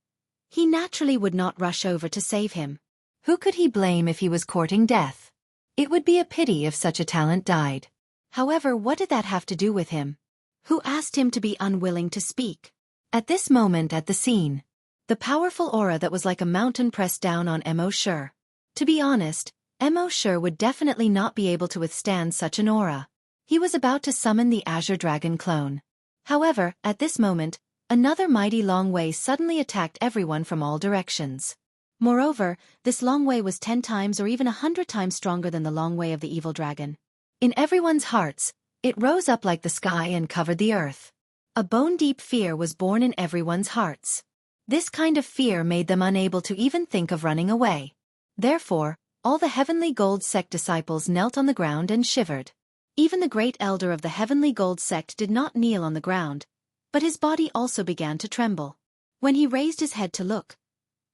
he naturally would not rush over to save him. Who could he blame if he was courting death? It would be a pity if such a talent died. However, what did that have to do with him? Who asked him to be unwilling to speak? At this moment at the scene, the powerful aura that was like a mountain pressed down on Mo Shi. To be honest, Mo Shi would definitely not be able to withstand such an aura. He was about to summon the Azure Dragon clone. However, at this moment, another mighty Long Wei suddenly attacked everyone from all directions. Moreover, this Long Wei was 10 times or even 100 times stronger than the Long Wei of the evil dragon. In everyone's hearts, it rose up like the sky and covered the earth. A bone-deep fear was born in everyone's hearts. This kind of fear made them unable to even think of running away. Therefore, all the Heavenly Gold sect disciples knelt on the ground and shivered. Even the Great Elder of the Heavenly Gold sect did not kneel on the ground, but his body also began to tremble. When he raised his head to look,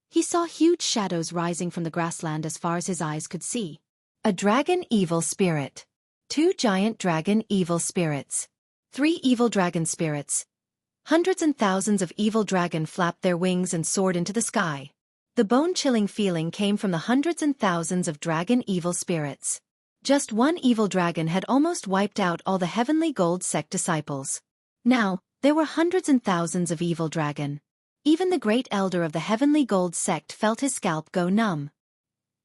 he saw huge shadows rising from the grassland as far as his eyes could see. A dragon evil spirit. 2 giant dragon evil spirits. 3 evil dragon spirits. Hundreds and thousands of evil dragon flapped their wings and soared into the sky. The bone-chilling feeling came from the hundreds and thousands of dragon evil spirits. Just one evil dragon had almost wiped out all the Heavenly Gold sect disciples. Now, there were hundreds and thousands of evil dragon. Even the Great Elder of the Heavenly Gold sect felt his scalp go numb.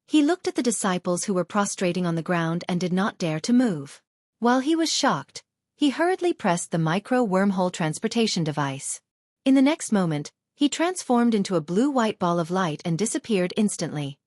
He looked at the disciples who were prostrating on the ground and did not dare to move. While he was shocked, he hurriedly pressed the micro-wormhole transportation device. In the next moment, he transformed into a blue-white ball of light and disappeared instantly.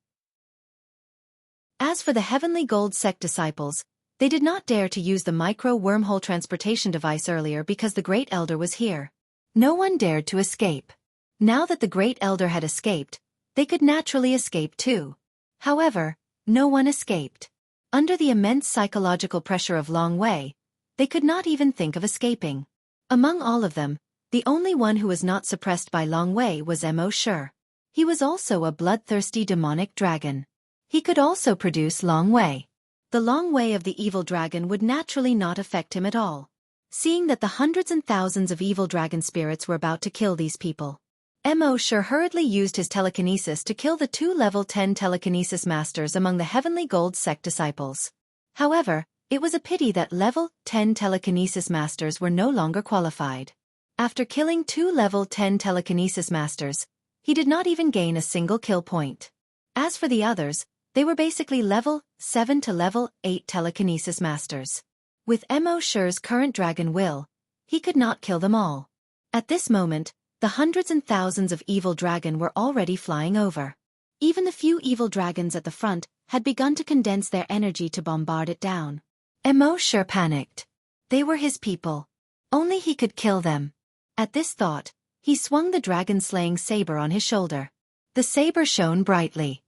As for the Heavenly Gold sect disciples, they did not dare to use the micro-wormhole transportation device earlier because the Great Elder was here. No one dared to escape. Now that the Great Elder had escaped, they could naturally escape too. However, no one escaped. Under the immense psychological pressure of Long Wei, they could not even think of escaping. Among all of them, the only one who was not suppressed by Long Wei was Mo Shi. He was also a bloodthirsty demonic dragon. He could also produce Long Wei. The Long Wei of the evil dragon would naturally not affect him at all. Seeing that the hundreds and thousands of evil dragon spirits were about to kill these people, Mo Shi hurriedly used his telekinesis to kill the 2 level 10 telekinesis masters among the Heavenly Gold sect disciples. However, it was a pity that level 10 telekinesis masters were no longer qualified. After killing 2 level 10 telekinesis masters, he did not even gain a single kill point. As for the others, they were basically level 7 to level 8 telekinesis masters. With Mo Shi's current dragon will, he could not kill them all. At this moment, the hundreds and thousands of evil dragon were already flying over. Even the few evil dragons at the front had begun to condense their energy to bombard it down. Emo sure panicked. They were his people. Only he could kill them. At this thought, he swung the dragon-slaying saber on his shoulder. The saber shone brightly.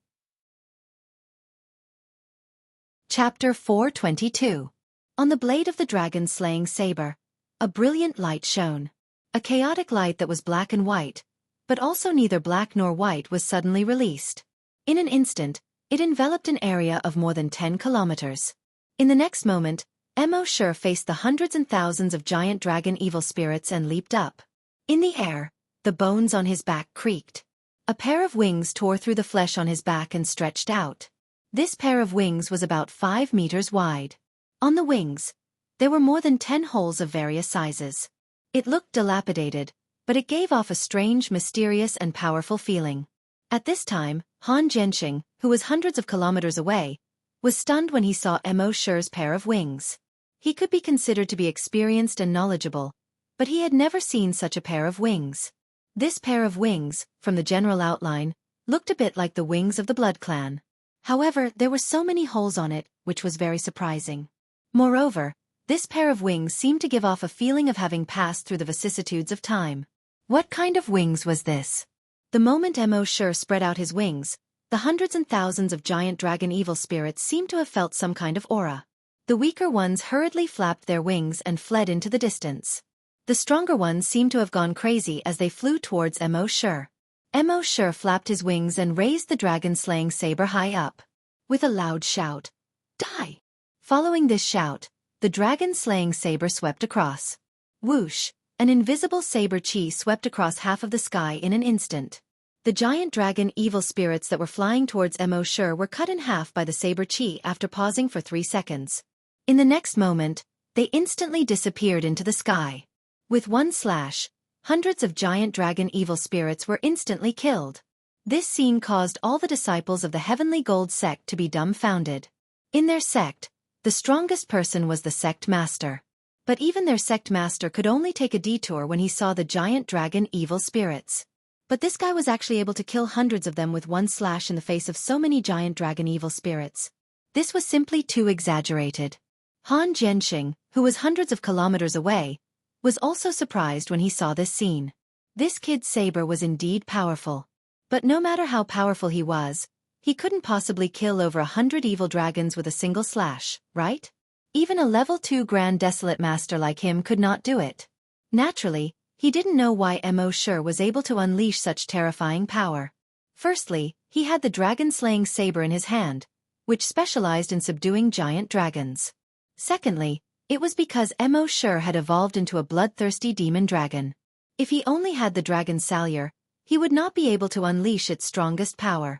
Chapter 422. On the blade of the dragon-slaying saber, a brilliant light shone. A chaotic light that was black and white, but also neither black nor white, was suddenly released. In an instant, it enveloped an area of more than 10 kilometers. In the next moment, Emo sure faced the hundreds and thousands of giant dragon evil spirits and leaped up. In the air, the bones on his back creaked. A pair of wings tore through the flesh on his back and stretched out. This pair of wings was about 5 meters wide. On the wings, there were more than 10 holes of various sizes. It looked dilapidated, but it gave off a strange, mysterious and powerful feeling. At this time, Han Jianxing, who was hundreds of kilometers away, was stunned when he saw Emo sure's pair of wings. He could be considered to be experienced and knowledgeable, but he had never seen such a pair of wings. This pair of wings, from the general outline, looked a bit like the wings of the Blood Clan. However, there were so many holes on it, which was very surprising. Moreover, this pair of wings seemed to give off a feeling of having passed through the vicissitudes of time. What kind of wings was this? The moment Emo sure spread out his wings, the hundreds and thousands of giant dragon evil spirits seemed to have felt some kind of aura. The weaker ones hurriedly flapped their wings and fled into the distance. The stronger ones seemed to have gone crazy as they flew towards Emo sure. Emo sure flapped his wings and raised the dragon-slaying saber high up. With a loud shout, "Die!" Following this shout, the dragon-slaying saber swept across. Whoosh! An invisible saber chi swept across half of the sky in an instant. The giant dragon evil spirits that were flying towards Emo sure were cut in half by the saber chi after pausing for 3 seconds. In the next moment, they instantly disappeared into the sky. With one slash, hundreds of giant dragon evil spirits were instantly killed. This scene caused all the disciples of the Heavenly Gold sect to be dumbfounded. In their sect, the strongest person was the sect master. But even their sect master could only take a detour when he saw the giant dragon evil spirits. But this guy was actually able to kill hundreds of them with one slash in the face of so many giant dragon evil spirits. This was simply too exaggerated. Han Jianxing, who was hundreds of kilometers away, was also surprised when he saw this scene. This kid's saber was indeed powerful. But no matter how powerful he was, he couldn't possibly kill over 100 evil dragons with a single slash, right? Even a level 2 Grand Desolate Master like him could not do it. Naturally, he didn't know why Emo sure was able to unleash such terrifying power. Firstly, he had the dragon-slaying saber in his hand, which specialized in subduing giant dragons. Secondly, it was because Emo sure had evolved into a bloodthirsty demon dragon. If he only had the dragon salure, he would not be able to unleash its strongest power.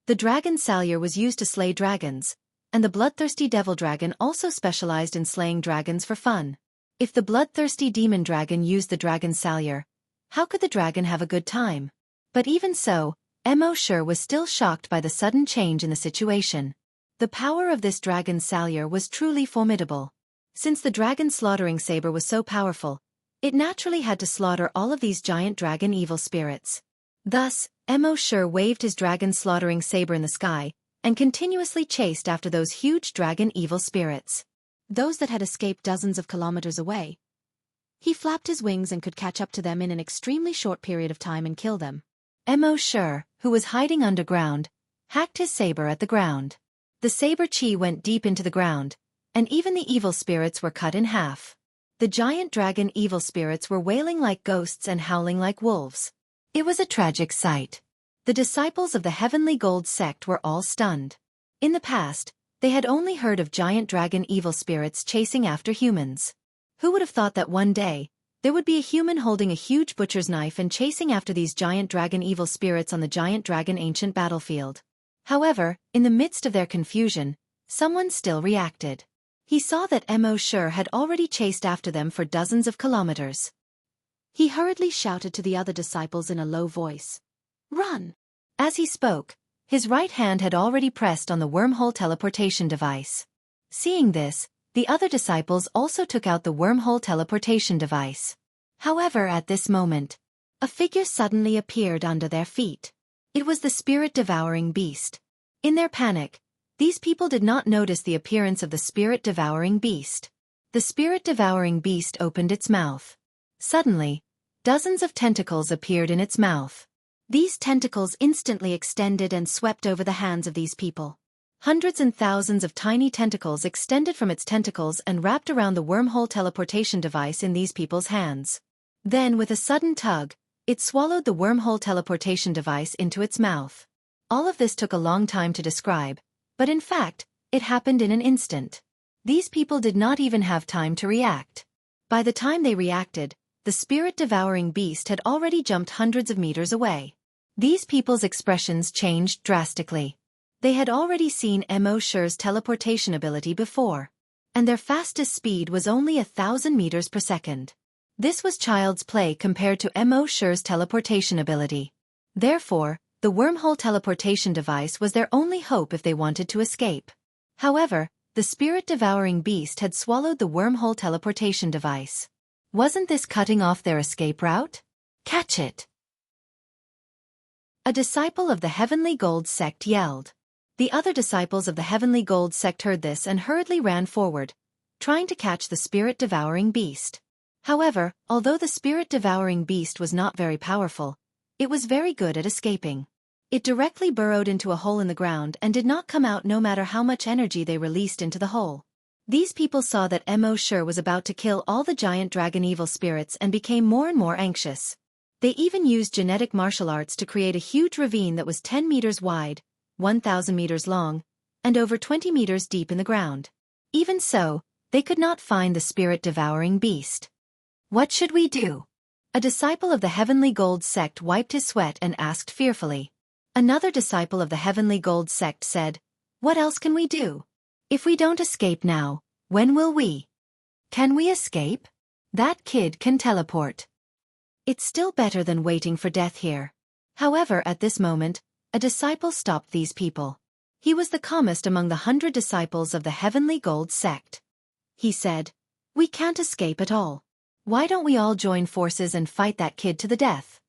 The dragon salure was used to slay dragons, and the bloodthirsty devil dragon also specialized in slaying dragons for fun. If the bloodthirsty demon dragon used the dragon salure, how could the dragon have a good time? But even so, Emo sure was still shocked by the sudden change in the situation. The power of this dragon salure was truly formidable. Since the dragon slaughtering saber was so powerful, it naturally had to slaughter all of these giant dragon evil spirits. Thus, Emo sure waved his dragon slaughtering saber in the sky, and continuously chased after those huge dragon evil spirits. Those that had escaped dozens of kilometers away. He flapped his wings and could catch up to them in an extremely short period of time and kill them. Emo sure, who was hiding underground, hacked his saber at the ground. The saber chi went deep into the ground, and even the evil spirits were cut in half. The giant dragon evil spirits were wailing like ghosts and howling like wolves. It was a tragic sight. The disciples of the Heavenly Gold sect were all stunned. In the past, they had only heard of giant dragon evil spirits chasing after humans. Who would have thought that one day, there would be a human holding a huge butcher's knife and chasing after these giant dragon evil spirits on the giant dragon ancient battlefield? However, in the midst of their confusion, someone still reacted. He saw that Emo sure had already chased after them for dozens of kilometers. He hurriedly shouted to the other disciples in a low voice, "Run!" As he spoke, his right hand had already pressed on the wormhole teleportation device. Seeing this, the other disciples also took out the wormhole teleportation device. However, at this moment, a figure suddenly appeared under their feet. It was the spirit-devouring beast. In their panic, these people did not notice the appearance of the spirit-devouring beast. The spirit-devouring beast opened its mouth. Suddenly, dozens of tentacles appeared in its mouth. These tentacles instantly extended and swept over the hands of these people. Hundreds and thousands of tiny tentacles extended from its tentacles and wrapped around the wormhole teleportation device in these people's hands. Then, with a sudden tug, it swallowed the wormhole teleportation device into its mouth. All of this took a long time to describe, but in fact, it happened in an instant. These people did not even have time to react. By the time they reacted, the spirit-devouring beast had already jumped hundreds of meters away. These people's expressions changed drastically. They had already seen Mo Shi's teleportation ability before, and their fastest speed was only 1,000 meters per second. This was child's play compared to Mo Shi's teleportation ability. Therefore, the wormhole teleportation device was their only hope if they wanted to escape. However, the spirit-devouring beast had swallowed the wormhole teleportation device. Wasn't this cutting off their escape route? Catch it! A disciple of the Heavenly Gold sect yelled. The other disciples of the Heavenly Gold sect heard this and hurriedly ran forward, trying to catch the spirit-devouring beast. However, although the spirit-devouring beast was not very powerful, it was very good at escaping. It directly burrowed into a hole in the ground and did not come out no matter how much energy they released into the hole. These people saw that Mo Shi was about to kill all the giant dragon evil spirits and became more and more anxious. They even used genetic martial arts to create a huge ravine that was 10 meters wide, 1,000 meters long, and over 20 meters deep in the ground. Even so, they could not find the spirit-devouring beast. What should we do? A disciple of the Heavenly Gold sect wiped his sweat and asked fearfully. Another disciple of the Heavenly Gold sect said, "What else can we do? If we don't escape now, when will we? Can we escape? That kid can teleport. It's still better than waiting for death here." However, at this moment, a disciple stopped these people. He was the calmest among the 100 disciples of the Heavenly Gold sect. He said, "We can't escape at all. Why don't we all join forces and fight that kid to the death?"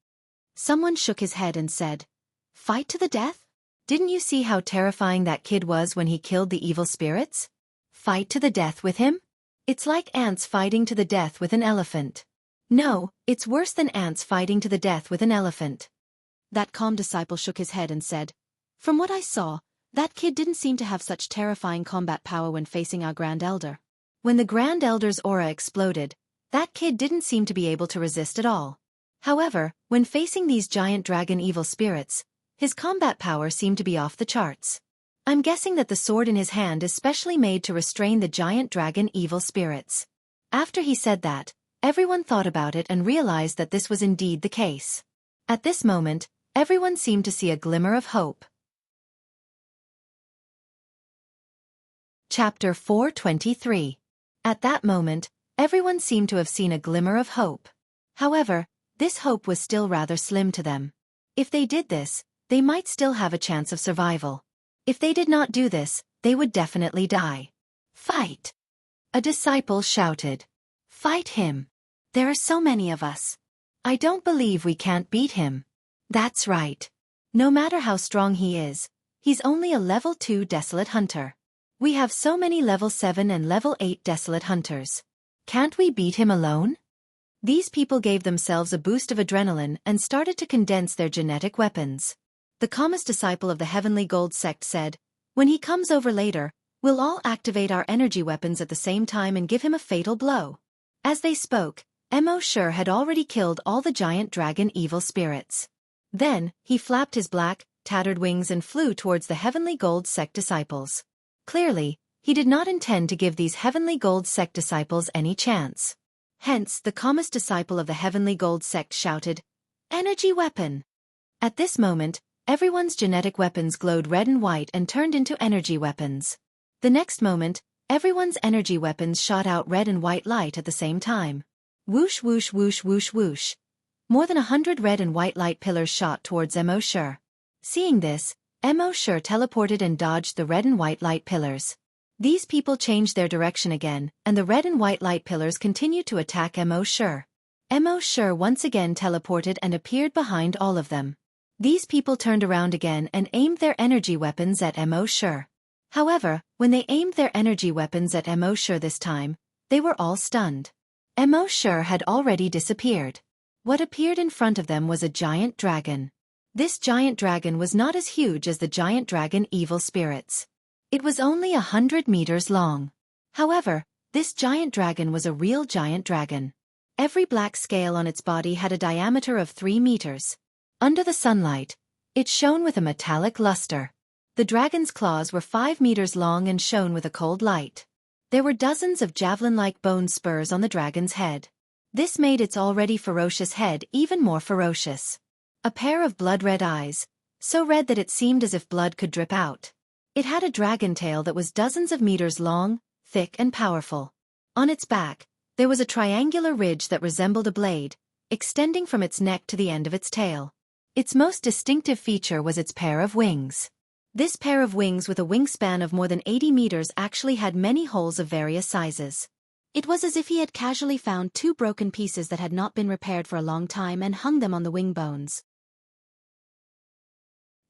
Someone shook his head and said, "Fight to the death? Didn't you see how terrifying that kid was when he killed the evil spirits? Fight to the death with him? It's like ants fighting to the death with an elephant." No, it's worse than ants fighting to the death with an elephant. That calm disciple shook his head and said, "From what I saw, that kid didn't seem to have such terrifying combat power when facing our Grand Elder. When the Grand Elder's aura exploded, that kid didn't seem to be able to resist at all. However, when facing these giant dragon evil spirits, his combat power seemed to be off the charts. I'm guessing that the sword in his hand is specially made to restrain the giant dragon evil spirits." After he said that, everyone thought about it and realized that this was indeed the case. At this moment, everyone seemed to see a glimmer of hope. Chapter 423. At that moment, everyone seemed to have seen a glimmer of hope. However, this hope was still rather slim to them. If they did this, they might still have a chance of survival. If they did not do this, they would definitely die. "Fight!" A disciple shouted. "Fight him! There are so many of us. I don't believe we can't beat him." That's right. No matter how strong he is, he's only a level 2 desolate hunter. We have so many level 7 and level 8 desolate hunters. Can't we beat him alone? These people gave themselves a boost of adrenaline and started to condense their genetic weapons. The calmest disciple of the Heavenly Gold sect said, "When he comes over later, we'll all activate our energy weapons at the same time and give him a fatal blow." As they spoke, Mo Shi had already killed all the giant dragon evil spirits. Then, he flapped his black, tattered wings and flew towards the Heavenly Gold sect disciples. Clearly, he did not intend to give these Heavenly Gold sect disciples any chance. Hence, the calmest disciple of the Heavenly Gold sect shouted, "Energy weapon!" At this moment, everyone's genetic weapons glowed red and white and turned into energy weapons. The next moment, everyone's energy weapons shot out red and white light at the same time. Whoosh whoosh whoosh whoosh whoosh. More than 100 red and white light pillars shot towards Mo Shi. Seeing this, Mo Shi teleported and dodged the red and white light pillars. These people changed their direction again, and the red and white light pillars continued to attack Mo Shi. Mo Shi once again teleported and appeared behind all of them. These people turned around again and aimed their energy weapons at Mo Shi. However, when they aimed their energy weapons at Mo Shi this time, they were all stunned. Mo Shi had already disappeared. What appeared in front of them was a giant dragon. This giant dragon was not as huge as the giant dragon evil spirits. It was only 100 meters long. However, this giant dragon was a real giant dragon. Every black scale on its body had a diameter of 3 meters. Under the sunlight, it shone with a metallic luster. The dragon's claws were 5 meters long and shone with a cold light. There were dozens of javelin-like bone spurs on the dragon's head. This made its already ferocious head even more ferocious. A pair of blood-red eyes, so red that it seemed as if blood could drip out. It had a dragon tail that was dozens of meters long, thick and powerful. On its back, there was a triangular ridge that resembled a blade, extending from its neck to the end of its tail. Its most distinctive feature was its pair of wings. This pair of wings with a wingspan of more than 80 meters actually had many holes of various sizes. It was as if he had casually found 2 broken pieces that had not been repaired for a long time and hung them on the wing bones.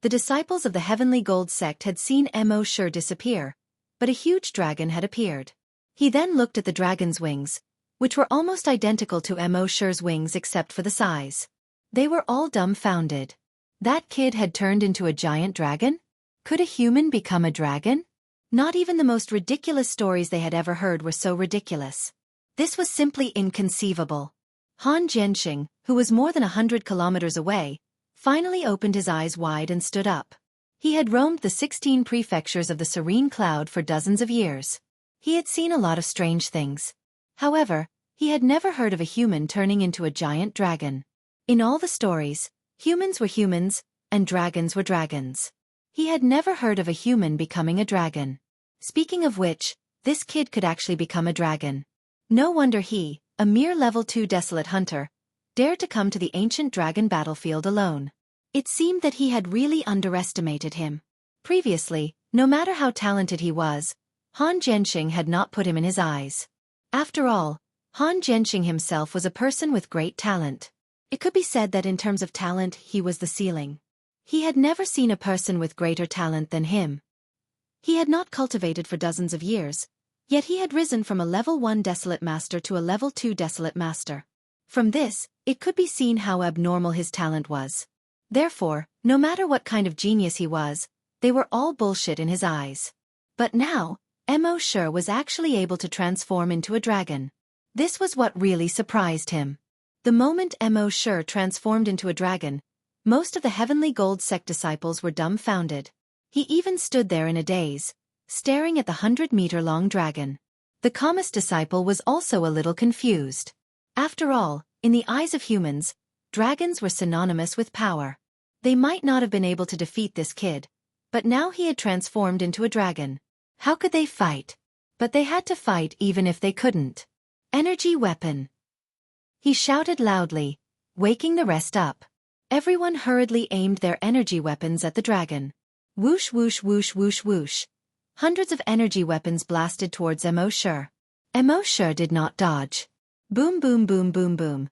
The disciples of the Heavenly Gold sect had seen Mo Shi disappear, but a huge dragon had appeared. He then looked at the dragon's wings, which were almost identical to Mo Shi's wings except for the size. They were all dumbfounded. That kid had turned into a giant dragon? Could a human become a dragon? Not even the most ridiculous stories they had ever heard were so ridiculous. This was simply inconceivable. Han Jianxing, who was more than 100 kilometers away, finally opened his eyes wide and stood up. He had roamed the 16 prefectures of the Serene Cloud for dozens of years. He had seen a lot of strange things. However, he had never heard of a human turning into a giant dragon. In all the stories, humans were humans, and dragons were dragons. He had never heard of a human becoming a dragon. Speaking of which, this kid could actually become a dragon. No wonder he, a mere level 2 desolate hunter, dared to come to the ancient dragon battlefield alone. It seemed that he had really underestimated him. Previously, no matter how talented he was, Han Jianxing had not put him in his eyes. After all, Han Jianxing himself was a person with great talent. It could be said that in terms of talent he was the ceiling. He had never seen a person with greater talent than him. He had not cultivated for dozens of years, yet he had risen from a level 1 desolate master to a level 2 desolate master. From this, it could be seen how abnormal his talent was. Therefore, no matter what kind of genius he was, they were all bullshit in his eyes. But now, Mo Shi was actually able to transform into a dragon. This was what really surprised him. The moment Mo Shi transformed into a dragon, most of the Heavenly Gold sect disciples were dumbfounded. He even stood there in a daze, staring at the 100-meter-long dragon. The calmest disciple was also a little confused. After all, in the eyes of humans, dragons were synonymous with power. They might not have been able to defeat this kid, but now he had transformed into a dragon. How could they fight? But they had to fight even if they couldn't. Energy weapon! He shouted loudly, waking the rest up. Everyone hurriedly aimed their energy weapons at the dragon. Whoosh whoosh whoosh whoosh whoosh. Hundreds of energy weapons blasted towards Mo Shi. Mo Shi did not dodge. Boom boom boom boom boom.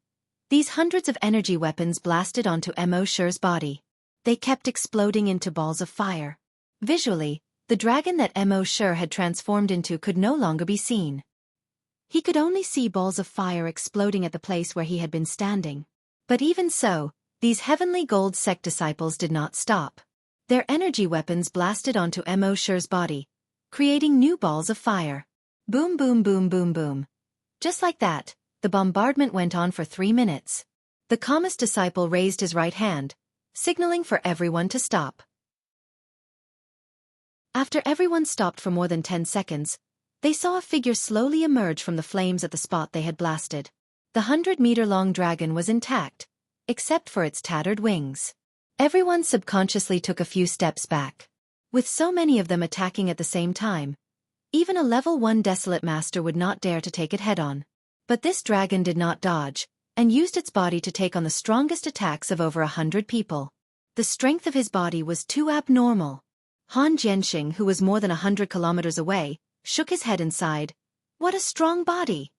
These hundreds of energy weapons blasted onto Mo Shi's body. They kept exploding into balls of fire. Visually, the dragon that Mo Shi had transformed into could no longer be seen. He could only see balls of fire exploding at the place where he had been standing. But even so, these Heavenly Gold sect disciples did not stop. Their energy weapons blasted onto Mo Shi's body, creating new balls of fire. Boom boom boom boom boom. Just like that, the bombardment went on for 3 minutes. The calmest disciple raised his right hand, signaling for everyone to stop. After everyone stopped for more than 10 seconds, they saw a figure slowly emerge from the flames at the spot they had blasted. The 100-meter-long dragon was intact, except for its tattered wings. Everyone subconsciously took a few steps back. With so many of them attacking at the same time, even a level 1 desolate master would not dare to take it head-on. But this dragon did not dodge, and used its body to take on the strongest attacks of over 100 people. The strength of his body was too abnormal. Han Jianxing, who was more than 100 kilometers away, shook his head and sighed. What a strong body!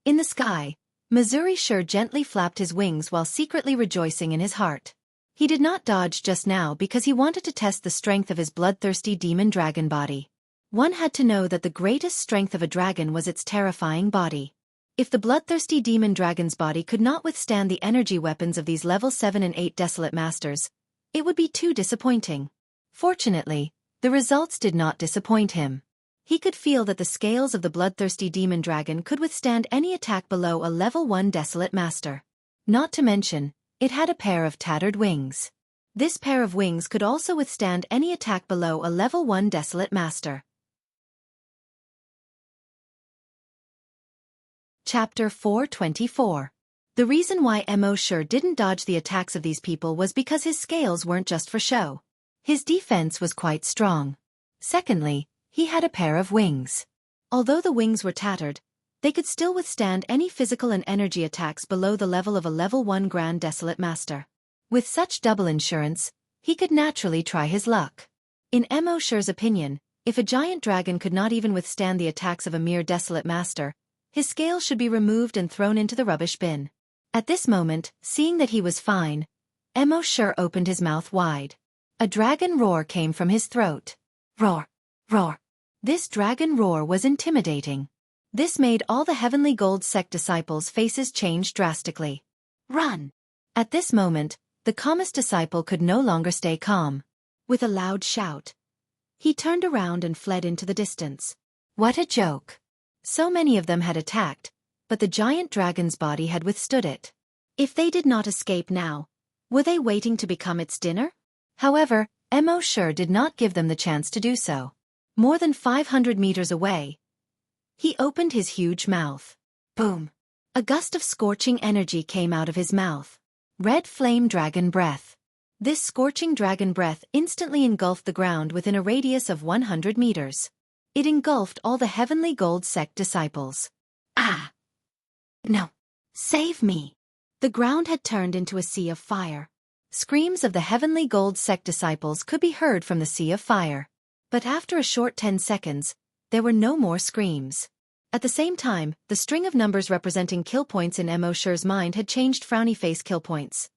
In the sky, Missouri sure gently flapped his wings while secretly rejoicing in his heart. He did not dodge just now because he wanted to test the strength of his bloodthirsty demon dragon body. One had to know that the greatest strength of a dragon was its terrifying body. If the bloodthirsty demon dragon's body could not withstand the energy weapons of these level 7 and 8 desolate masters, it would be too disappointing. Fortunately, the results did not disappoint him. He could feel that the scales of the bloodthirsty demon dragon could withstand any attack below a level 1 desolate master. Not to mention, it had a pair of tattered wings. This pair of wings could also withstand any attack below a level 1 desolate master. Chapter 424. The reason why Mo sure didn't dodge the attacks of these people was because his scales weren't just for show. His defense was quite strong. Secondly, he had a pair of wings. Although the wings were tattered, they could still withstand any physical and energy attacks below the level of a level 1 Grand Desolate Master. With such double insurance, he could naturally try his luck. In Mo sure's opinion, if a giant dragon could not even withstand the attacks of a mere Desolate Master, his scales should be removed and thrown into the rubbish bin. At this moment, seeing that he was fine, Mo sure opened his mouth wide. A dragon roar came from his throat. Roar! Roar! This dragon roar was intimidating. This made all the Heavenly Gold Sect disciples' faces change drastically. Run! At this moment, the calmest disciple could no longer stay calm. With a loud shout, he turned around and fled into the distance. What a joke! So many of them had attacked, but the giant dragon's body had withstood it. If they did not escape now, were they waiting to become its dinner? However, Mo sure did not give them the chance to do so. More than 500 meters away, he opened his huge mouth. Boom! A gust of scorching energy came out of his mouth. Red flame dragon breath. This scorching dragon breath instantly engulfed the ground within a radius of 100 meters. It engulfed all the Heavenly Gold Sect disciples. Ah! No! Save me! The ground had turned into a sea of fire. Screams of the Heavenly Gold Sect disciples could be heard from the sea of fire. But after a short 10 seconds, there were no more screams. At the same time, the string of numbers representing kill points in Mo sure's mind had changed frowny face kill points.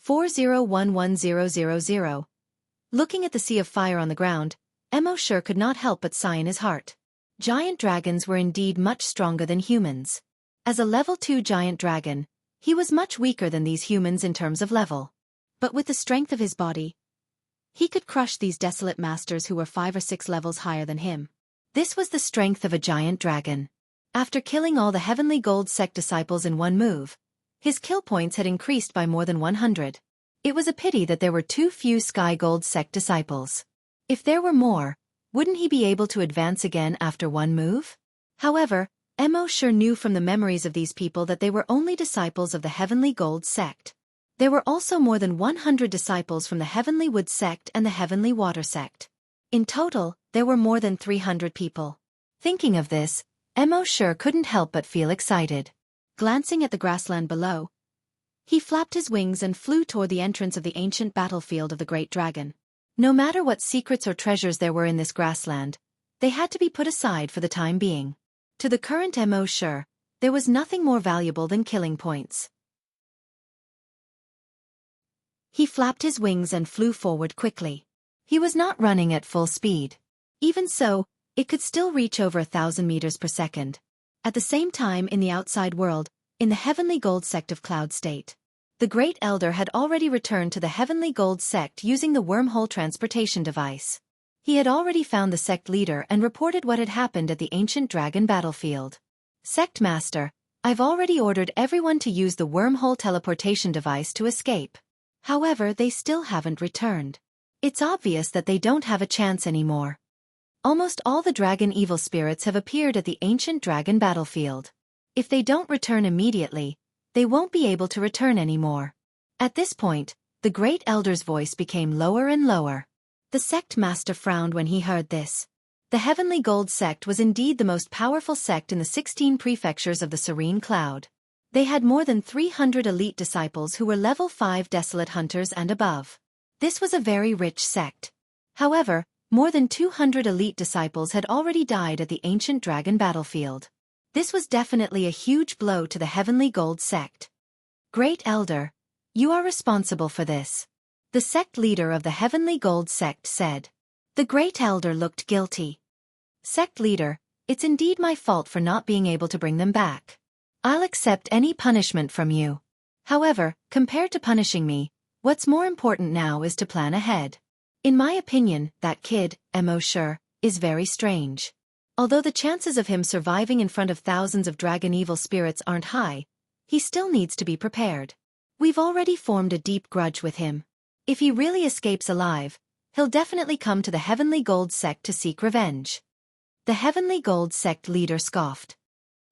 4011000. Looking at the sea of fire on the ground, Mo sure could not help but sigh in his heart. Giant dragons were indeed much stronger than humans. As a level 2 giant dragon, he was much weaker than these humans in terms of level. But with the strength of his body, he could crush these desolate masters who were 5 or 6 levels higher than him. This was the strength of a giant dragon. After killing all the Heavenly Gold Sect disciples in one move, his kill points had increased by more than 100. It was a pity that there were too few Sky Gold Sect disciples. If there were more, wouldn't he be able to advance again after one move? However, Mo sure knew from the memories of these people that they were only disciples of the Heavenly Gold Sect. There were also more than 100 disciples from the Heavenly Wood Sect and the Heavenly Water Sect. In total, there were more than 300 people. Thinking of this, Mo sure couldn't help but feel excited. Glancing at the grassland below, he flapped his wings and flew toward the entrance of the ancient battlefield of the Great Dragon. No matter what secrets or treasures there were in this grassland, they had to be put aside for the time being. To the current Mo sure, there was nothing more valuable than killing points. He flapped his wings and flew forward quickly. He was not running at full speed. Even so, it could still reach over 1,000 meters per second. At the same time in the outside world, in the Heavenly Gold Sect of Cloud State, the Great Elder had already returned to the Heavenly Gold Sect using the wormhole transportation device. He had already found the sect leader and reported what had happened at the ancient dragon battlefield. Sect Master, I've already ordered everyone to use the wormhole teleportation device to escape. However, they still haven't returned. It's obvious that they don't have a chance anymore. Almost all the dragon evil spirits have appeared at the ancient dragon battlefield. If they don't return immediately, they won't be able to return anymore. At this point, the Great Elder's voice became lower and lower. The sect master frowned when he heard this. The Heavenly Gold Sect was indeed the most powerful sect in the 16 prefectures of the Serene Cloud. They had more than 300 elite disciples who were level 5 desolate hunters and above. This was a very rich sect. However, more than 200 elite disciples had already died at the ancient dragon battlefield. This was definitely a huge blow to the Heavenly Gold sect. Great Elder, you are responsible for this, the sect leader of the Heavenly Gold sect said. The Great Elder looked guilty. Sect leader, it's indeed my fault for not being able to bring them back. I'll accept any punishment from you. However, compared to punishing me, what's more important now is to plan ahead. In my opinion, that kid, Mo is very strange. Although the chances of him surviving in front of thousands of dragon evil spirits aren't high, he still needs to be prepared. We've already formed a deep grudge with him. If he really escapes alive, he'll definitely come to the Heavenly Gold sect to seek revenge. The Heavenly Gold sect leader scoffed.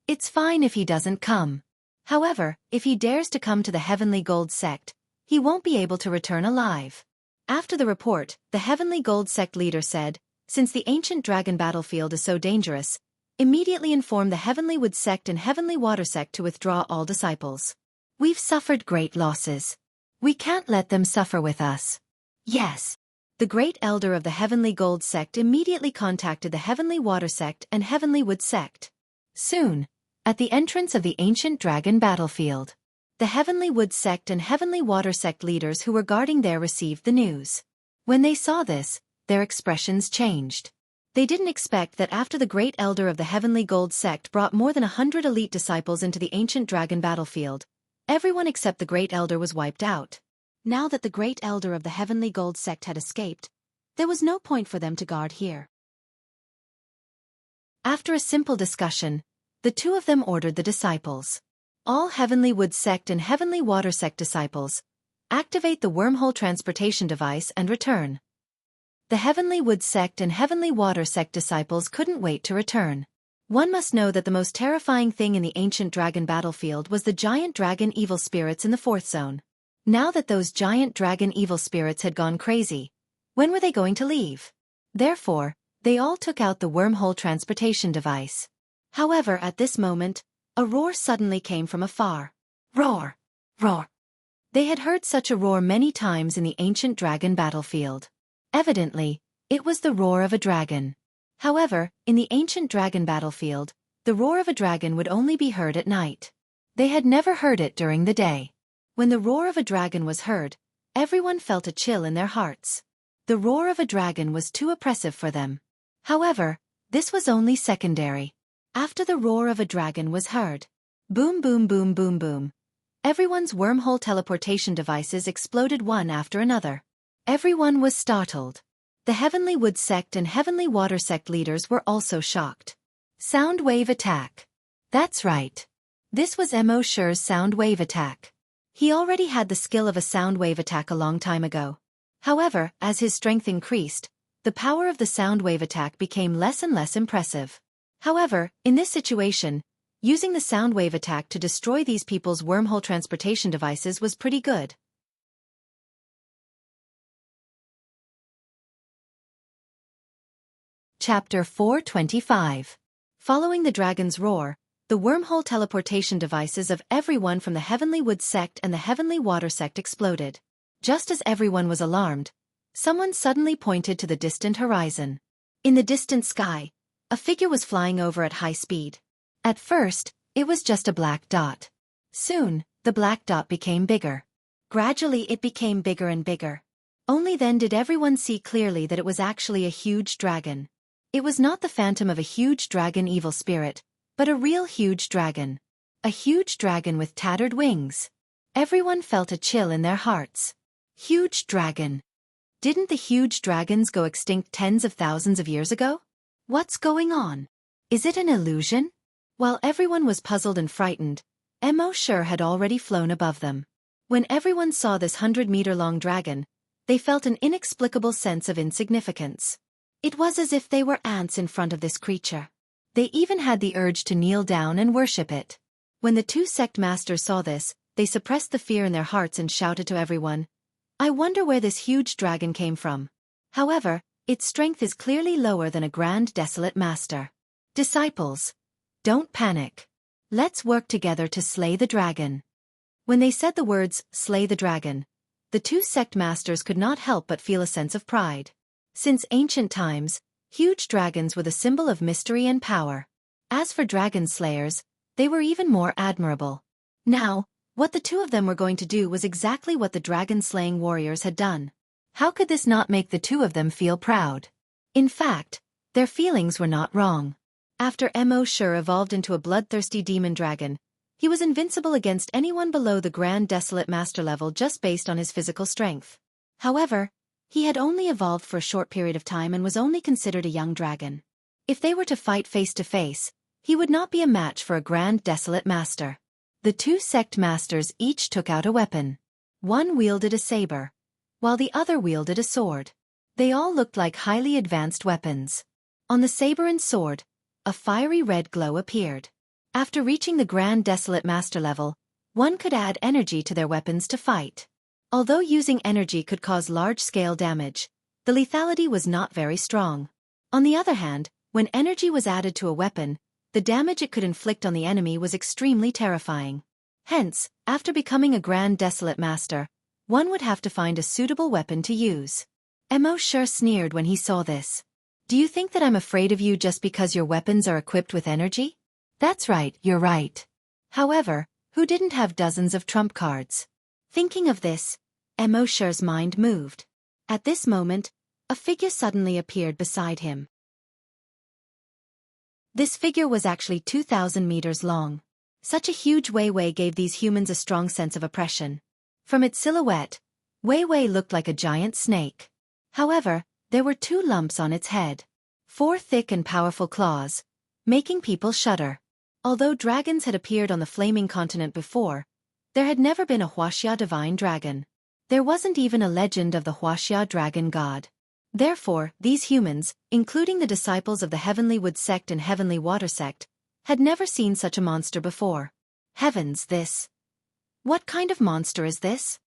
It's fine if he doesn't come. However, if he dares to come to the Heavenly Gold sect, he won't be able to return alive. After the report, the Heavenly Gold sect leader said, since the ancient dragon battlefield is so dangerous, immediately inform the Heavenly Wood sect and Heavenly Water sect to withdraw all disciples. We've suffered great losses. We can't let them suffer with us. Yes. The Great Elder of the Heavenly Gold sect immediately contacted the Heavenly Water sect and Heavenly Wood sect. Soon, at the entrance of the ancient dragon battlefield, the Heavenly Wood sect and Heavenly Water sect leaders who were guarding there received the news. When they saw this, their expressions changed. They didn't expect that after the Great Elder of the Heavenly Gold sect brought more than 100 elite disciples into the ancient dragon battlefield, everyone except the Great Elder was wiped out. Now that the Great Elder of the Heavenly Gold sect had escaped, there was no point for them to guard here. After a simple discussion, the two of them ordered the disciples. All Heavenly Wood sect and Heavenly Water sect disciples, activate the wormhole transportation device and return. The Heavenly Wood sect and Heavenly Water sect disciples couldn't wait to return. One must know that the most terrifying thing in the ancient dragon battlefield was the giant dragon evil spirits in the fourth zone. Now that those giant dragon evil spirits had gone crazy, when were they going to leave? Therefore, they all took out the wormhole transportation device. However, at this moment, a roar suddenly came from afar. Roar! Roar! They had heard such a roar many times in the ancient dragon battlefield. Evidently, it was the roar of a dragon. However, in the ancient dragon battlefield, the roar of a dragon would only be heard at night. They had never heard it during the day. When the roar of a dragon was heard, everyone felt a chill in their hearts. The roar of a dragon was too oppressive for them. However, this was only secondary. After the roar of a dragon was heard, boom boom boom boom boom, everyone's wormhole teleportation devices exploded one after another. Everyone was startled. The Heavenly Wood sect and Heavenly Water sect leaders were also shocked. Sound wave attack. That's right. This was Mo's sound wave attack. He already had the skill of a sound wave attack a long time ago. However, as his strength increased, the power of the sound wave attack became less and less impressive. However, in this situation, using the sound wave attack to destroy these people's wormhole transportation devices was pretty good. Chapter 425. Following the dragon's roar, the wormhole teleportation devices of everyone from the Heavenly Wood sect and the Heavenly Water sect exploded. Just as everyone was alarmed, someone suddenly pointed to the distant horizon. In the distant sky, a figure was flying over at high speed. At first, it was just a black dot. Soon, the black dot became bigger. Gradually it became bigger and bigger. Only then did everyone see clearly that it was actually a huge dragon. It was not the phantom of a huge dragon evil spirit, but a real huge dragon. A huge dragon with tattered wings. Everyone felt a chill in their hearts. Huge dragon. Didn't the huge dragons go extinct tens of thousands of years ago? What's going on? Is it an illusion? While everyone was puzzled and frightened, Mo had already flown above them. When everyone saw this 100-meter-long dragon, they felt an inexplicable sense of insignificance. It was as if they were ants in front of this creature. They even had the urge to kneel down and worship it. When the two sect masters saw this, they suppressed the fear in their hearts and shouted to everyone, "I wonder where this huge dragon came from." However, its strength is clearly lower than a grand desolate master. Disciples, don't panic. Let's work together to slay the dragon. When they said the words, slay the dragon, the two sect masters could not help but feel a sense of pride. Since ancient times, huge dragons were the symbol of mystery and power. As for dragon slayers, they were even more admirable. Now, what the two of them were going to do was exactly what the dragon-slaying warriors had done. How could this not make the two of them feel proud? In fact, their feelings were not wrong. After Mo Shur evolved into a bloodthirsty demon dragon, he was invincible against anyone below the Grand Desolate Master level just based on his physical strength. However, he had only evolved for a short period of time and was only considered a young dragon. If they were to fight face to face, he would not be a match for a Grand Desolate Master. The two sect masters each took out a weapon. One wielded a saber, while the other wielded a sword. They all looked like highly advanced weapons. On the saber and sword, a fiery red glow appeared. After reaching the Grand Desolate Master level, one could add energy to their weapons to fight. Although using energy could cause large-scale damage, the lethality was not very strong. On the other hand, when energy was added to a weapon, the damage it could inflict on the enemy was extremely terrifying. Hence, after becoming a Grand Desolate Master, one would have to find a suitable weapon to use. Mo Shur sneered when he saw this. Do you think that I'm afraid of you just because your weapons are equipped with energy? That's right, you're right. However, who didn't have dozens of trump cards? Thinking of this, Mo Shur's mind moved. At this moment, a figure suddenly appeared beside him. This figure was actually 2,000 meters long. Such a huge Wei Wei gave these humans a strong sense of oppression. From its silhouette, Wei Wei looked like a giant snake. However, there were 2 lumps on its head. 4 thick and powerful claws, making people shudder. Although dragons had appeared on the flaming continent before, there had never been a Wuxia divine dragon. There wasn't even a legend of the Wuxia dragon god. Therefore, these humans, including the disciples of the Heavenly Wood sect and Heavenly Water sect, had never seen such a monster before. Heavens, this! What kind of monster is this?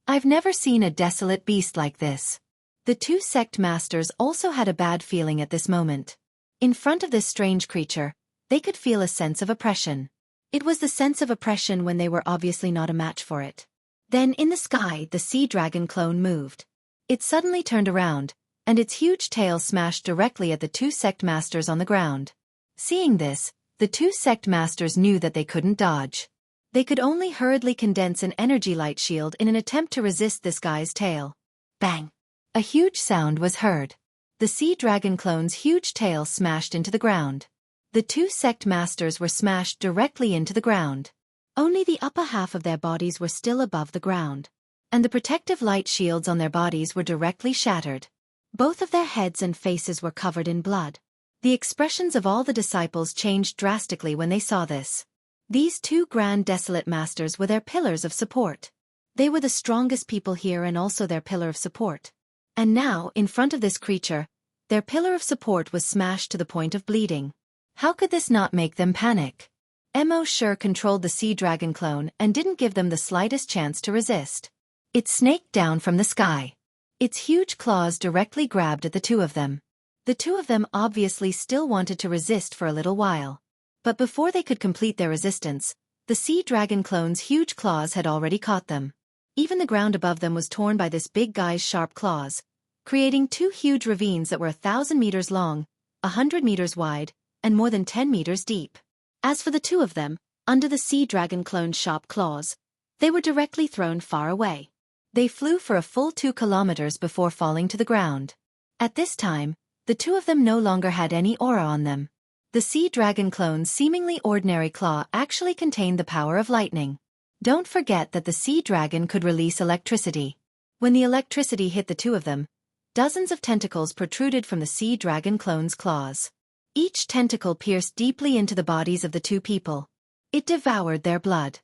I've never seen a desolate beast like this. The 2 sect masters also had a bad feeling at this moment. In front of this strange creature, they could feel a sense of oppression. It was the sense of oppression when they were obviously not a match for it. Then in the sky, the sea dragon clone moved. It suddenly turned around, and its huge tail smashed directly at the 2 sect masters on the ground. Seeing this, the 2 sect masters knew that they couldn't dodge. They could only hurriedly condense an energy light shield in an attempt to resist this guy's tail. Bang! A huge sound was heard. The sea dragon clone's huge tail smashed into the ground. The 2 sect masters were smashed directly into the ground. Only the upper half of their bodies were still above the ground, and the protective light shields on their bodies were directly shattered. Both of their heads and faces were covered in blood. The expressions of all the disciples changed drastically when they saw this. These 2 Grand Desolate Masters were their pillars of support. They were the strongest people here and also their pillar of support. And now, in front of this creature, their pillar of support was smashed to the point of bleeding. How could this not make them panic? Mo Shur controlled the sea dragon clone and didn't give them the slightest chance to resist. It snaked down from the sky. Its huge claws directly grabbed at the 2 of them. The 2 of them obviously still wanted to resist for a little while. But before they could complete their resistance, the sea dragon clone's huge claws had already caught them. Even the ground above them was torn by this big guy's sharp claws, creating 2 huge ravines that were 1,000 meters long, 100 meters wide, and more than 10 meters deep. As for the 2 of them, under the sea dragon clone's sharp claws, they were directly thrown far away. They flew for a full 2 kilometers before falling to the ground. At this time, the 2 of them no longer had any aura on them. The sea dragon clone's seemingly ordinary claw actually contained the power of lightning. Don't forget that the sea dragon could release electricity. When the electricity hit the 2 of them, dozens of tentacles protruded from the sea dragon clone's claws. Each tentacle pierced deeply into the bodies of the 2 people. It devoured their blood.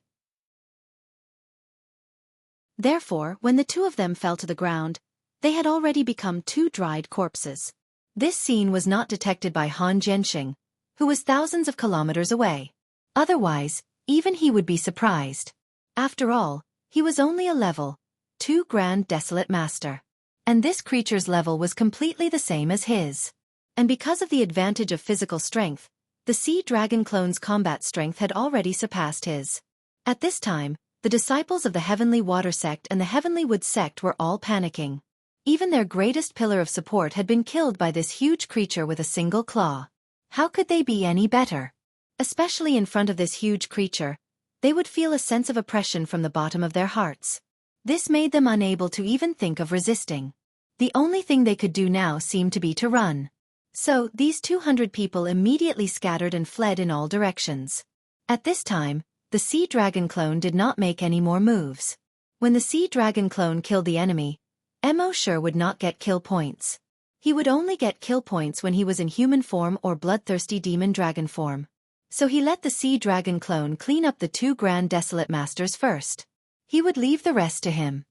Therefore, when the 2 of them fell to the ground, they had already become 2 dried corpses. This scene was not detected by Han Jianxing, who was thousands of kilometers away. Otherwise, even he would be surprised. After all, he was only a level 2 Grand Desolate Master. And this creature's level was completely the same as his. And because of the advantage of physical strength, the sea dragon clone's combat strength had already surpassed his. At this time, the disciples of the Heavenly Water sect and the Heavenly Wood sect were all panicking. Even their greatest pillar of support had been killed by this huge creature with a single claw. How could they be any better? Especially in front of this huge creature, they would feel a sense of oppression from the bottom of their hearts. This made them unable to even think of resisting. The only thing they could do now seemed to be to run. So, these 200 people immediately scattered and fled in all directions. At this time, the Sea Dragon clone did not make any more moves. When the Sea Dragon clone killed the enemy, Mo sure would not get kill points. He would only get kill points when he was in human form or bloodthirsty demon dragon form. So he let the Sea Dragon clone clean up the 2 Grand Desolate Masters first. He would leave the rest to him.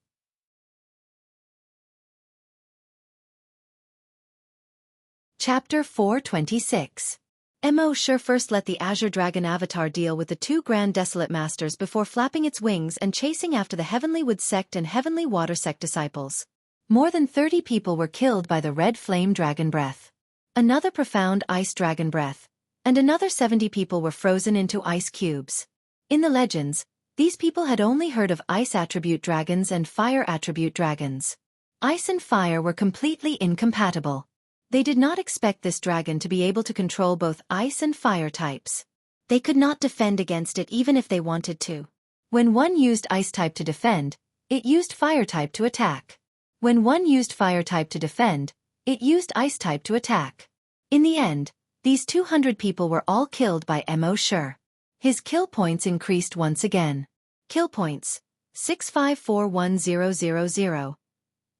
Chapter 426. Mo sure first let the Azure Dragon Avatar deal with the 2 Grand Desolate Masters before flapping its wings and chasing after the Heavenly Wood Sect and Heavenly Water Sect disciples. More than 30 people were killed by the Red Flame Dragon Breath. Another Profound Ice Dragon Breath. And another 70 people were frozen into ice cubes. In the legends, these people had only heard of ice attribute dragons and fire attribute dragons. Ice and fire were completely incompatible. They did not expect this dragon to be able to control both ice and fire types. They could not defend against it even if they wanted to. When one used ice type to defend, it used fire type to attack. When one used fire type to defend, it used ice type to attack. In the end, these 200 people were all killed by Mo sure. His kill points increased once again. Kill points, 6541000.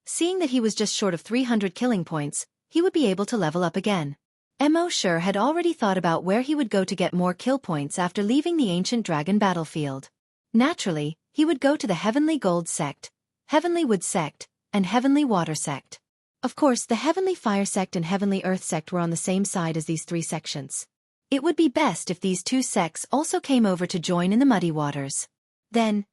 Seeing that he was just short of 300 killing points, he would be able to level up again. Mo sure had already thought about where he would go to get more kill points after leaving the Ancient Dragon battlefield. Naturally, he would go to the Heavenly Gold Sect, Heavenly Wood Sect, and Heavenly Water Sect. Of course, the Heavenly Fire Sect and Heavenly Earth Sect were on the same side as these 3 sections. It would be best if these 2 sects also came over to join in the Muddy Waters. Then,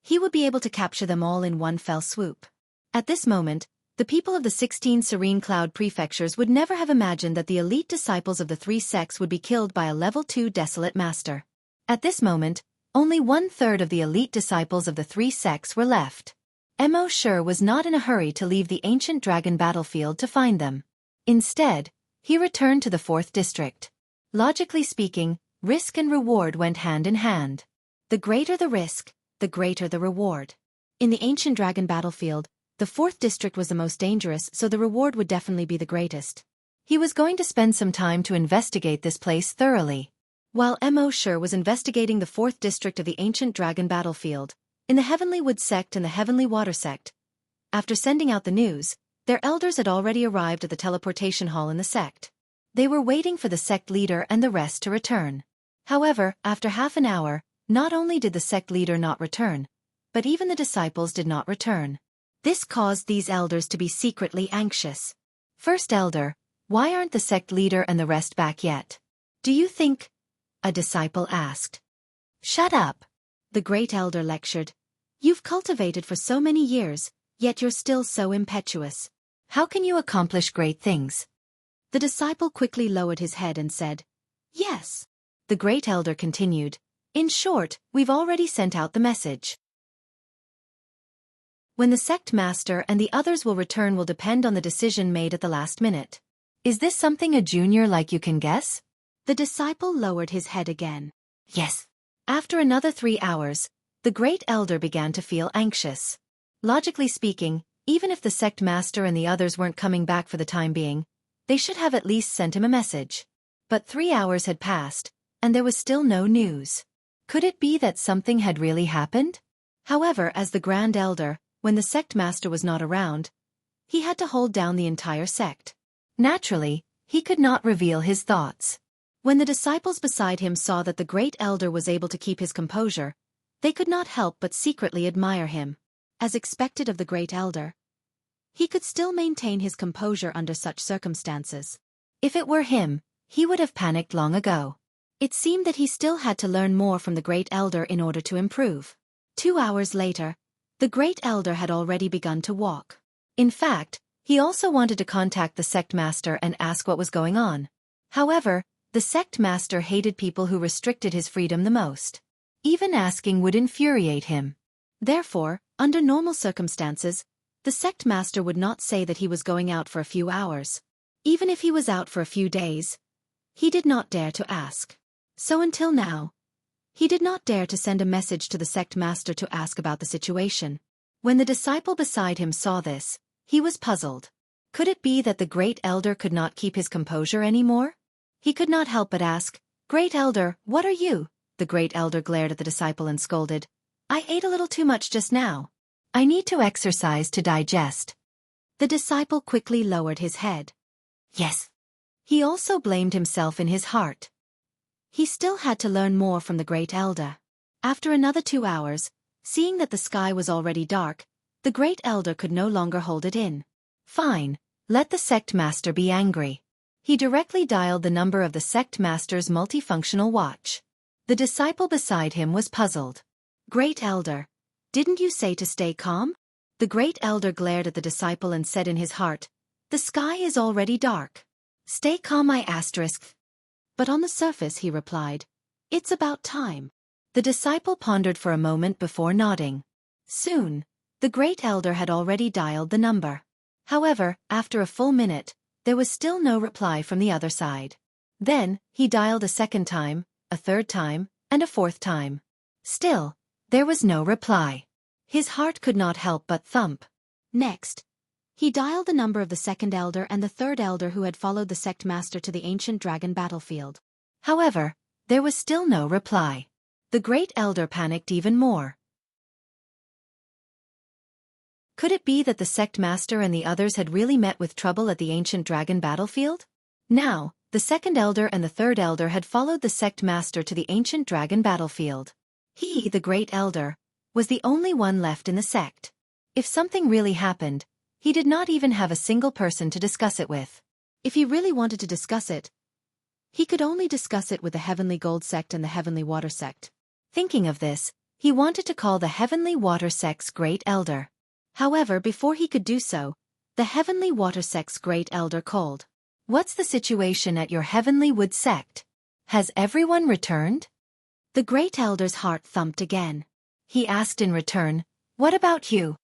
he would be able to capture them all in one fell swoop. At this moment, the people of the 16 Serene Cloud prefectures would never have imagined that the elite disciples of the 3 sects would be killed by a level 2 Desolate Master. At this moment, only 1/3 of the elite disciples of the 3 sects were left. Mo sure was not in a hurry to leave the Ancient Dragon battlefield to find them. Instead, he returned to the 4th district. Logically speaking, risk and reward went hand in hand. The greater the risk, the greater the reward. In the Ancient Dragon battlefield, the 4th district was the most dangerous, so the reward would definitely be the greatest. He was going to spend some time to investigate this place thoroughly. While Mo sure was investigating the 4th district of the Ancient Dragon battlefield, in the Heavenly Wood Sect and the Heavenly Water Sect, after sending out the news, their elders had already arrived at the teleportation hall in the sect. They were waiting for the sect leader and the rest to return. However, after half an hour, not only did the sect leader not return, but even the disciples did not return. This caused these elders to be secretly anxious. First elder, why aren't the sect leader and the rest back yet? Do you think? A disciple asked. Shut up. The great elder lectured. You've cultivated for so many years, yet you're still so impetuous. How can you accomplish great things? The disciple quickly lowered his head and said, Yes. The great elder continued. In short, we've already sent out the message. When the sect master and the others will return will depend on the decision made at the last minute. Is this something a junior like you can guess? The disciple lowered his head again. Yes. After another 3 hours, the great elder began to feel anxious. Logically speaking, even if the sect master and the others weren't coming back for the time being, they should have at least sent him a message. But 3 hours had passed, and there was still no news. Could it be that something had really happened? However, as the Grand Elder, when the sect master was not around, he had to hold down the entire sect. Naturally, he could not reveal his thoughts. When the disciples beside him saw that the great elder was able to keep his composure, they could not help but secretly admire him. As expected of the great elder, he could still maintain his composure under such circumstances. If it were him, he would have panicked long ago. It seemed that he still had to learn more from the great elder in order to improve. 2 hours later, the great elder had already begun to walk. In fact, he also wanted to contact the sect master and ask what was going on. However, the sect master hated people who restricted his freedom the most. Even asking would infuriate him. Therefore, under normal circumstances, the sect master would not say that he was going out for a few hours. Even if he was out for a few days, he did not dare to ask. So until now, he did not dare to send a message to the sect master to ask about the situation. When the disciple beside him saw this, he was puzzled. Could it be that the great elder could not keep his composure anymore? He could not help but ask, "Great elder, what are you?" The great elder glared at the disciple and scolded, "I ate a little too much just now. I need to exercise to digest." The disciple quickly lowered his head. Yes. He also blamed himself in his heart. He still had to learn more from the great elder. After another 2 hours, seeing that the sky was already dark, the great elder could no longer hold it in. Fine, let the sect master be angry. He directly dialed the number of the sect master's multifunctional watch. The disciple beside him was puzzled. "Great elder, didn't you say to stay calm?" The great elder glared at the disciple and said in his heart, "The sky is already dark. Stay calm, I asterisk." But on the surface he replied, "It's about time." The disciple pondered for a moment before nodding. Soon, the great elder had already dialed the number. However, after a full minute, there was still no reply from the other side. Then, he dialed a second time, a third time, and a fourth time. Still, there was no reply. His heart could not help but thump. Next, he dialed the number of the second elder and the third elder who had followed the sect master to the ancient dragon battlefield. However, there was still no reply. The great elder panicked even more. Could it be that the sect master and the others had really met with trouble at the ancient dragon battlefield? Now, the second elder and the third elder had followed the sect master to the ancient dragon battlefield. He, the great elder, was the only one left in the sect. If something really happened, he did not even have a single person to discuss it with. If he really wanted to discuss it, he could only discuss it with the Heavenly Gold sect and the Heavenly Water sect. Thinking of this, he wanted to call the Heavenly Water sect's great elder. However, before he could do so, the Heavenly Water sect's great elder called. "What's the situation at your Heavenly Wood sect? Has everyone returned?" The great elder's heart thumped again. He asked in return, "What about you?"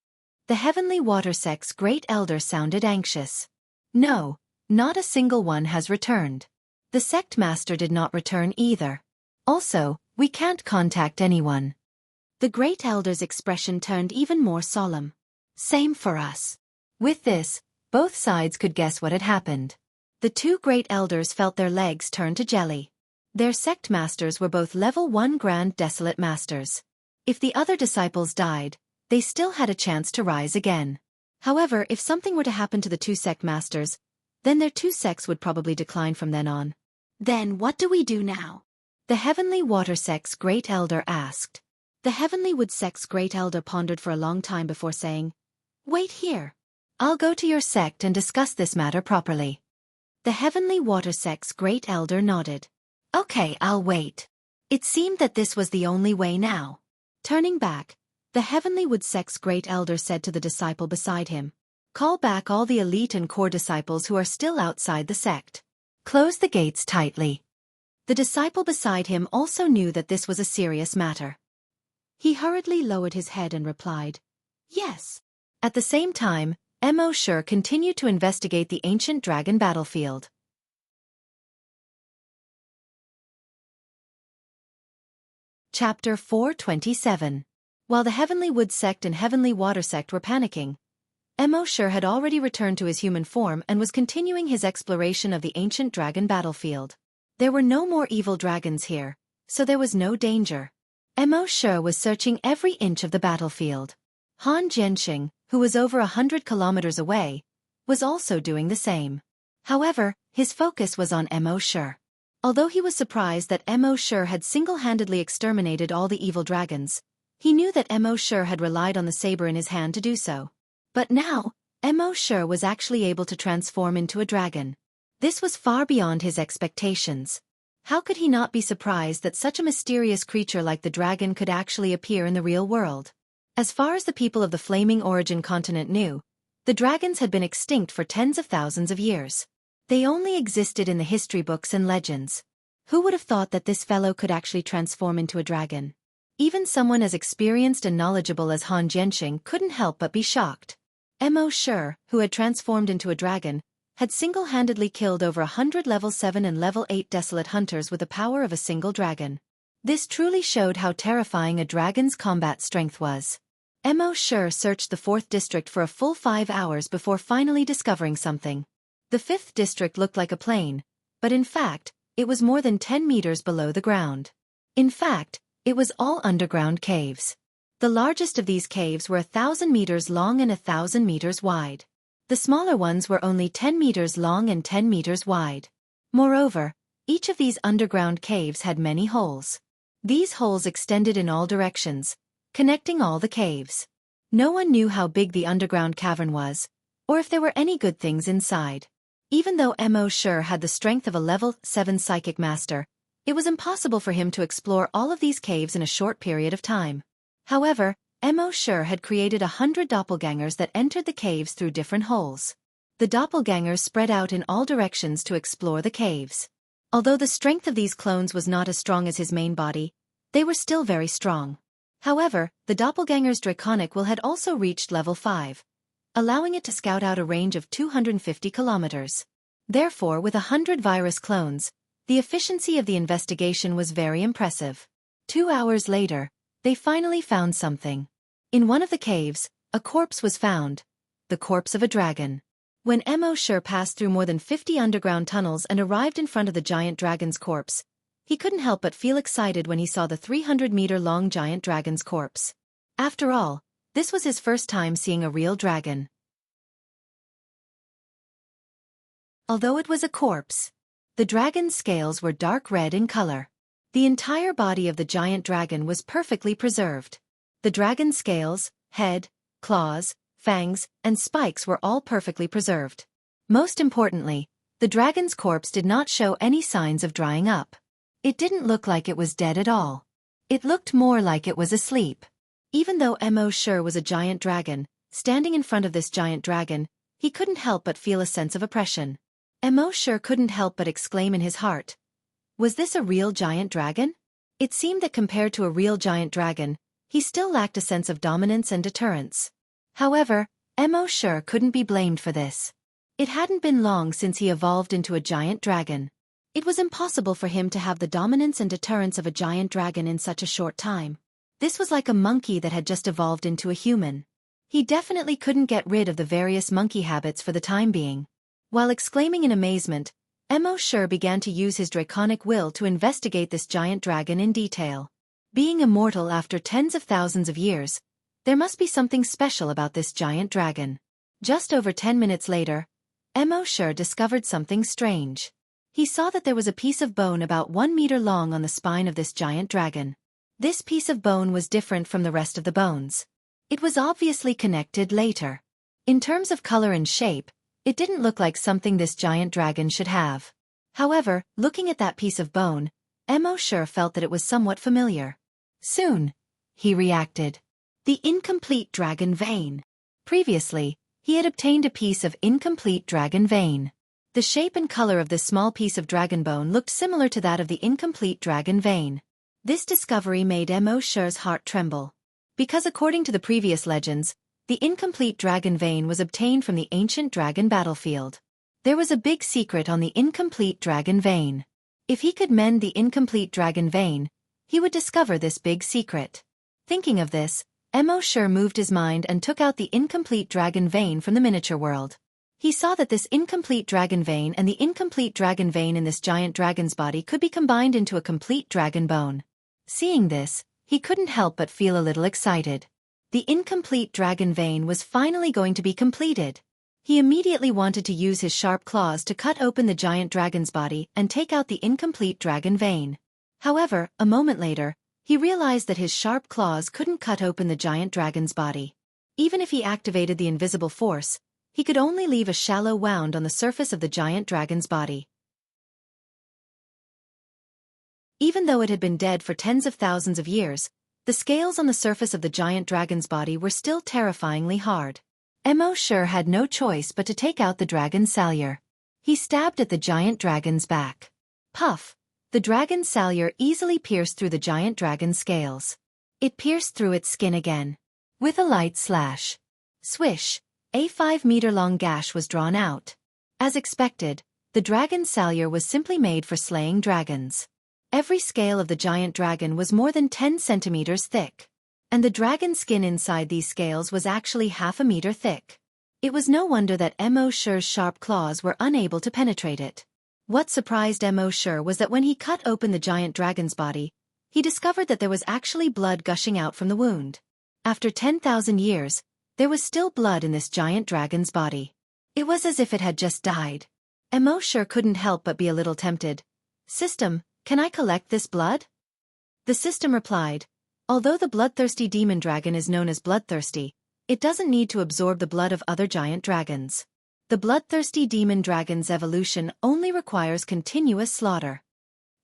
The Heavenly Water sect's great elder sounded anxious. "No, not a single one has returned. The sect master did not return either. Also, we can't contact anyone." The great elder's expression turned even more solemn. "Same for us." With this, both sides could guess what had happened. The two great elders felt their legs turn to jelly. Their sect masters were both level 1 Grand Desolate Masters. If the other disciples died, they still had a chance to rise again. However, if something were to happen to the two sect masters, then their two sects would probably decline from then on. "Then what do we do now?" the Heavenly Water sect's great elder asked. The Heavenly Wood sect's great elder pondered for a long time before saying, "Wait here. I'll go to your sect and discuss this matter properly." The Heavenly Water sect's great elder nodded. "Okay, I'll wait." It seemed that this was the only way now. Turning back, the Heavenly Wood sect's great elder said to the disciple beside him, "Call back all the elite and core disciples who are still outside the sect. Close the gates tightly." The disciple beside him also knew that this was a serious matter. He hurriedly lowered his head and replied, "Yes." At the same time, Mo Sure continued to investigate the ancient dragon battlefield. Chapter 427. While the Heavenly Wood sect and Heavenly Water sect were panicking, Mo Sure had already returned to his human form and was continuing his exploration of the ancient dragon battlefield. There were no more evil dragons here, so there was no danger. Mo Sure was searching every inch of the battlefield. Han Jianxing, who was over 100 kilometers away, was also doing the same. However, his focus was on Mo Sure. Although he was surprised that Mo Sure had single-handedly exterminated all the evil dragons, he knew that Mo Sure had relied on the saber in his hand to do so. But now, Mo Sure was actually able to transform into a dragon. This was far beyond his expectations. How could he not be surprised that such a mysterious creature like the dragon could actually appear in the real world? As far as the people of the Flaming Origin continent knew, the dragons had been extinct for tens of thousands of years. They only existed in the history books and legends. Who would have thought that this fellow could actually transform into a dragon? Even someone as experienced and knowledgeable as Han Jianxing couldn't help but be shocked. Mo Sure, who had transformed into a dragon, had single-handedly killed over 100 level 7 and level 8 desolate hunters with the power of a single dragon. This truly showed how terrifying a dragon's combat strength was. Mo Shi searched the 4th district for a full 5 hours before finally discovering something. The 5th district looked like a plain, but in fact, it was more than 10 meters below the ground. In fact, it was all underground caves. The largest of these caves were 1,000 meters long and 1,000 meters wide. The smaller ones were only 10 meters long and 10 meters wide. Moreover, each of these underground caves had many holes. These holes extended in all directions, connecting all the caves. No one knew how big the underground cavern was, or if there were any good things inside. Even though Mo Shi had the strength of a level 7 psychic master, it was impossible for him to explore all of these caves in a short period of time. However, Mo Shi had created 100 doppelgangers that entered the caves through different holes. The doppelgangers spread out in all directions to explore the caves. Although the strength of these clones was not as strong as his main body, they were still very strong. However, the doppelganger's draconic will had also reached level 5, allowing it to scout out a range of 250 kilometers. Therefore, with 100 virus clones, the efficiency of the investigation was very impressive. 2 hours later, they finally found something. In one of the caves, a corpse was found, the corpse of a dragon. When Mo Shi passed through more than 50 underground tunnels and arrived in front of the giant dragon's corpse, he couldn't help but feel excited when he saw the 300-meter-long giant dragon's corpse. After all, this was his first time seeing a real dragon. Although it was a corpse, the dragon's scales were dark red in color. The entire body of the giant dragon was perfectly preserved. The dragon's scales, head, claws, fangs, and spikes were all perfectly preserved. Most importantly, the dragon's corpse did not show any signs of drying up. It didn't look like it was dead at all. It looked more like it was asleep. Even though Mo Shi was a giant dragon, standing in front of this giant dragon, he couldn't help but feel a sense of oppression. Mo Shi couldn't help but exclaim in his heart, "Was this a real giant dragon?" It seemed that compared to a real giant dragon, he still lacked a sense of dominance and deterrence. However, Mo Shi couldn't be blamed for this. It hadn't been long since he evolved into a giant dragon. It was impossible for him to have the dominance and deterrence of a giant dragon in such a short time. This was like a monkey that had just evolved into a human. He definitely couldn't get rid of the various monkey habits for the time being. While exclaiming in amazement, Mo Shi began to use his draconic will to investigate this giant dragon in detail. Being immortal after tens of thousands of years, there must be something special about this giant dragon. Just over 10 minutes later, Mo Shi discovered something strange. He saw that there was a piece of bone about 1 meter long on the spine of this giant dragon. This piece of bone was different from the rest of the bones. It was obviously connected later. In terms of color and shape, it didn't look like something this giant dragon should have. However, looking at that piece of bone, Mo Shi felt that it was somewhat familiar. Soon, he reacted. The incomplete dragon vein. Previously, he had obtained a piece of incomplete dragon vein. The shape and color of this small piece of dragon bone looked similar to that of the incomplete dragon vein. This discovery made Mo Shi's heart tremble. Because according to the previous legends, the incomplete dragon vein was obtained from the ancient dragon battlefield. There was a big secret on the incomplete dragon vein. If he could mend the incomplete dragon vein, he would discover this big secret. Thinking of this, Mo Shi moved his mind and took out the incomplete dragon vein from the miniature world. He saw that this incomplete dragon vein and the incomplete dragon vein in this giant dragon's body could be combined into a complete dragon bone. Seeing this, he couldn't help but feel a little excited. The incomplete dragon vein was finally going to be completed. He immediately wanted to use his sharp claws to cut open the giant dragon's body and take out the incomplete dragon vein. However, a moment later, he realized that his sharp claws couldn't cut open the giant dragon's body. Even if he activated the invisible force, he could only leave a shallow wound on the surface of the giant dragon's body. Even though it had been dead for tens of thousands of years, the scales on the surface of the giant dragon's body were still terrifyingly hard. Mo Shi had no choice but to take out the dragon's salyer. He stabbed at the giant dragon's back. Puff! The dragon's salyer easily pierced through the giant dragon's scales. It pierced through its skin again. With a light slash. Swish! A 5-meter-long gash was drawn out. As expected, the dragon salure was simply made for slaying dragons. Every scale of the giant dragon was more than 10 centimeters thick. And the dragon skin inside these scales was actually half a meter thick. It was no wonder that Mo Shi's sharp claws were unable to penetrate it. What surprised Mo Shi was that when he cut open the giant dragon's body, he discovered that there was actually blood gushing out from the wound. After 10,000 years, there was still blood in this giant dragon's body. It was as if it had just died. Mo Shi couldn't help but be a little tempted. "System, can I collect this blood?" The system replied, "Although the bloodthirsty demon dragon is known as bloodthirsty, it doesn't need to absorb the blood of other giant dragons. The bloodthirsty demon dragon's evolution only requires continuous slaughter."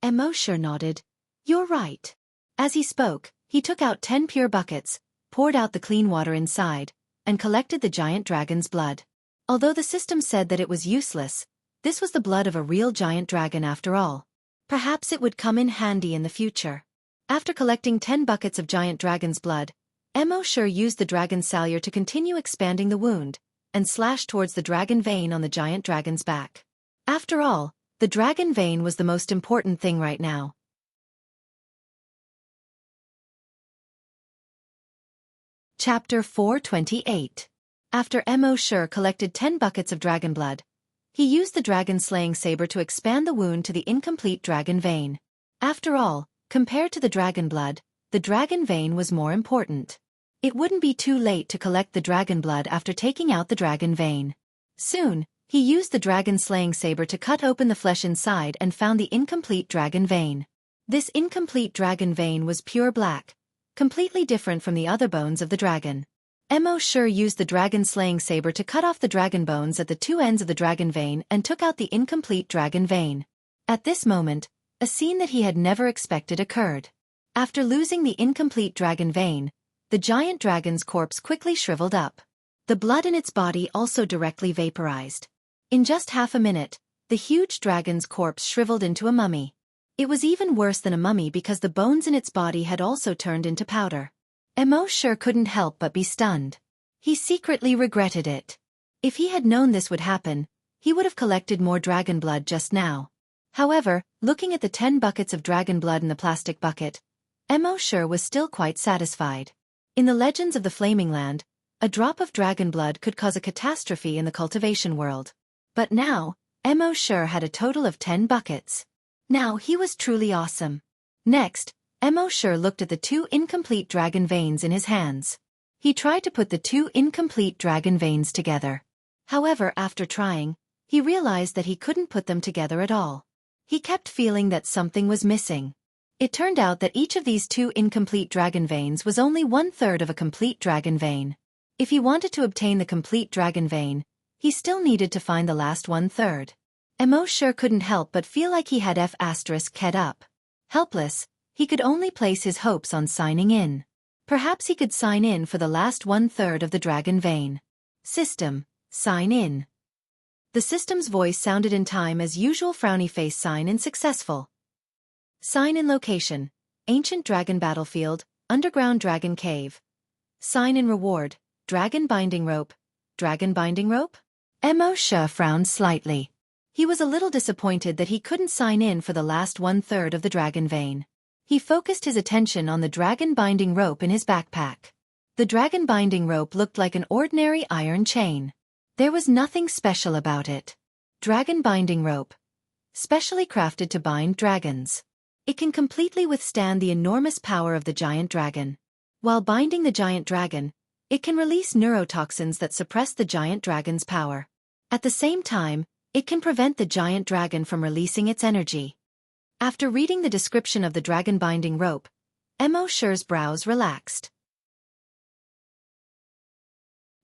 Mo Shi nodded. "You're right." As he spoke, he took out 10 pure buckets, poured out the clean water inside, and collected the giant dragon's blood. Although the system said that it was useless, this was the blood of a real giant dragon after all. Perhaps it would come in handy in the future. After collecting 10 buckets of giant dragon's blood, Mo Shi used the dragon salure to continue expanding the wound, and slashed towards the dragon vein on the giant dragon's back. After all, the dragon vein was the most important thing right now. Chapter 428. After Mo Shi collected 10 buckets of dragon blood, he used the dragon-slaying saber to expand the wound to the incomplete dragon vein. After all, compared to the dragon blood, the dragon vein was more important. It wouldn't be too late to collect the dragon blood after taking out the dragon vein. Soon, he used the dragon-slaying saber to cut open the flesh inside and found the incomplete dragon vein. This incomplete dragon vein was pure black, completely different from the other bones of the dragon. Mo Shi used the dragon-slaying saber to cut off the dragon bones at the two ends of the dragon vein and took out the incomplete dragon vein. At this moment, a scene that he had never expected occurred. After losing the incomplete dragon vein, the giant dragon's corpse quickly shriveled up. The blood in its body also directly vaporized. In just half a minute, the huge dragon's corpse shriveled into a mummy. It was even worse than a mummy because the bones in its body had also turned into powder. Mo Shi couldn't help but be stunned. He secretly regretted it. If he had known this would happen, he would have collected more dragon blood just now. However, looking at the 10 buckets of dragon blood in the plastic bucket, Mo Shi was still quite satisfied. In the legends of the Flaming Land, a drop of dragon blood could cause a catastrophe in the cultivation world. But now, Mo Shi had a total of 10 buckets. Now he was truly awesome. Next, Mo Shi looked at the 2 incomplete dragon veins in his hands. He tried to put the 2 incomplete dragon veins together. However, after trying, he realized that he couldn't put them together at all. He kept feeling that something was missing. It turned out that each of these 2 incomplete dragon veins was only 1/3 of a complete dragon vein. If he wanted to obtain the complete dragon vein, he still needed to find the last 1/3. Mo Shi couldn't help but feel like he had F***ed up. Helpless, he could only place his hopes on signing in. Perhaps he could sign in for the last 1/3 of the dragon vein. System, sign in. The system's voice sounded in time as usual. Frowny face. Sign in successful. Sign in location: Ancient Dragon Battlefield, Underground Dragon Cave. Sign in reward: Dragon Binding Rope. Dragon Binding Rope? Mo Shi frowned slightly. He was a little disappointed that he couldn't sign in for the last 1/3 of the dragon vein. He focused his attention on the dragon binding rope in his backpack. The dragon binding rope looked like an ordinary iron chain. There was nothing special about it. Dragon binding rope. Specially crafted to bind dragons. It can completely withstand the enormous power of the giant dragon. While binding the giant dragon, it can release neurotoxins that suppress the giant dragon's power. At the same time, it can prevent the giant dragon from releasing its energy. After reading the description of the dragon binding rope, Mo Shi's brows relaxed.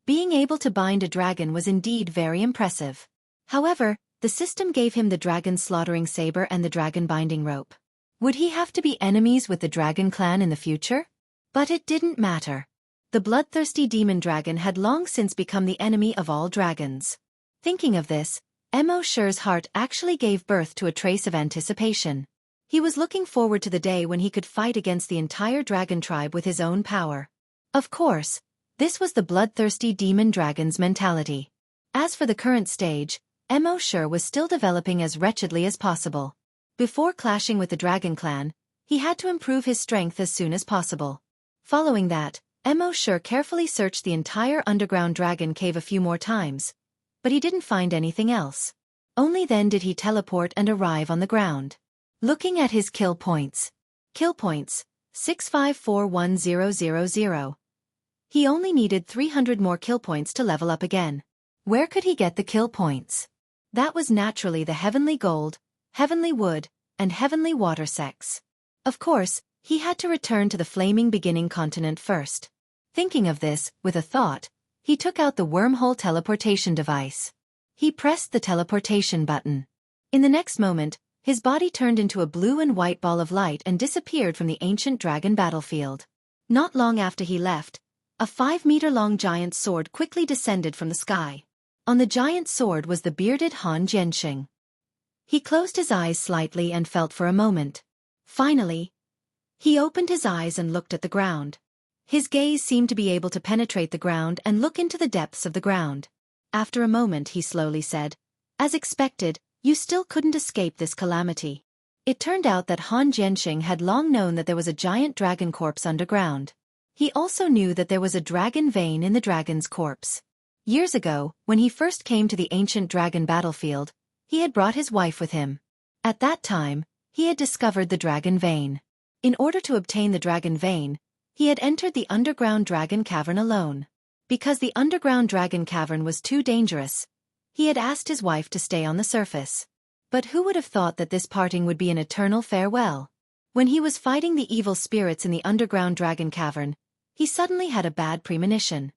Being able to bind a dragon was indeed very impressive. However, the system gave him the dragon slaughtering saber and the dragon binding rope. Would he have to be enemies with the dragon clan in the future? But it didn't matter. The bloodthirsty demon dragon had long since become the enemy of all dragons. Thinking of this, Mo Shi's heart actually gave birth to a trace of anticipation. He was looking forward to the day when he could fight against the entire dragon tribe with his own power. Of course, this was the bloodthirsty demon dragon's mentality. As for the current stage, Mo Shi was still developing as wretchedly as possible. Before clashing with the Dragon Clan, he had to improve his strength as soon as possible. Following that, Mo Shi carefully searched the entire underground dragon cave a few more times, but he didn't find anything else. Only then did he teleport and arrive on the ground. Looking at his kill points. Kill points, 6541000. He only needed 300 more kill points to level up again. Where could he get the kill points? That was naturally the Heavenly Gold, Heavenly Wood, and Heavenly Water sects. Of course, he had to return to the Flaming Beginning continent first. Thinking of this, with a thought, he took out the wormhole teleportation device. He pressed the teleportation button. In the next moment, his body turned into a blue and white ball of light and disappeared from the ancient dragon battlefield. Not long after he left, a 5-meter-long giant sword quickly descended from the sky. On the giant sword was the bearded Han Jianxing. He closed his eyes slightly and felt for a moment. Finally, he opened his eyes and looked at the ground. His gaze seemed to be able to penetrate the ground and look into the depths of the ground. After a moment he slowly said, "As expected, you still couldn't escape this calamity." It turned out that Han Jianxing had long known that there was a giant dragon corpse underground. He also knew that there was a dragon vein in the dragon's corpse. Years ago, when he first came to the ancient dragon battlefield, he had brought his wife with him. At that time, he had discovered the dragon vein. In order to obtain the dragon vein, he had entered the underground dragon cavern alone. Because the underground dragon cavern was too dangerous, he had asked his wife to stay on the surface. But who would have thought that this parting would be an eternal farewell? When he was fighting the evil spirits in the underground dragon cavern, he suddenly had a bad premonition.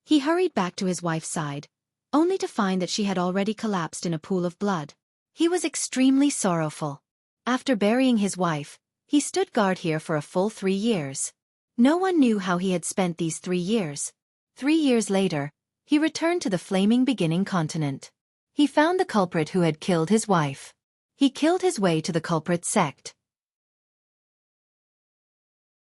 He hurried back to his wife's side, only to find that she had already collapsed in a pool of blood. He was extremely sorrowful. After burying his wife, he stood guard here for a full 3 years. No one knew how he had spent these 3 years. 3 years later, he returned to the Flaming Beginning continent. He found the culprit who had killed his wife. He killed his way to the culprit's sect.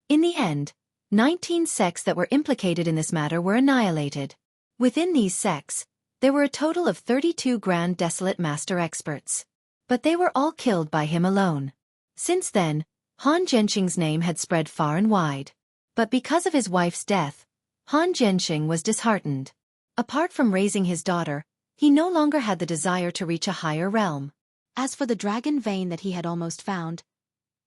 In the end, 19 sects that were implicated in this matter were annihilated. Within these sects, there were a total of 32 Grand Desolate Master experts. But they were all killed by him alone. Since then, Han Jianxing's name had spread far and wide. But because of his wife's death, Han Jianxing was disheartened. Apart from raising his daughter, he no longer had the desire to reach a higher realm. As for the dragon vein that he had almost found,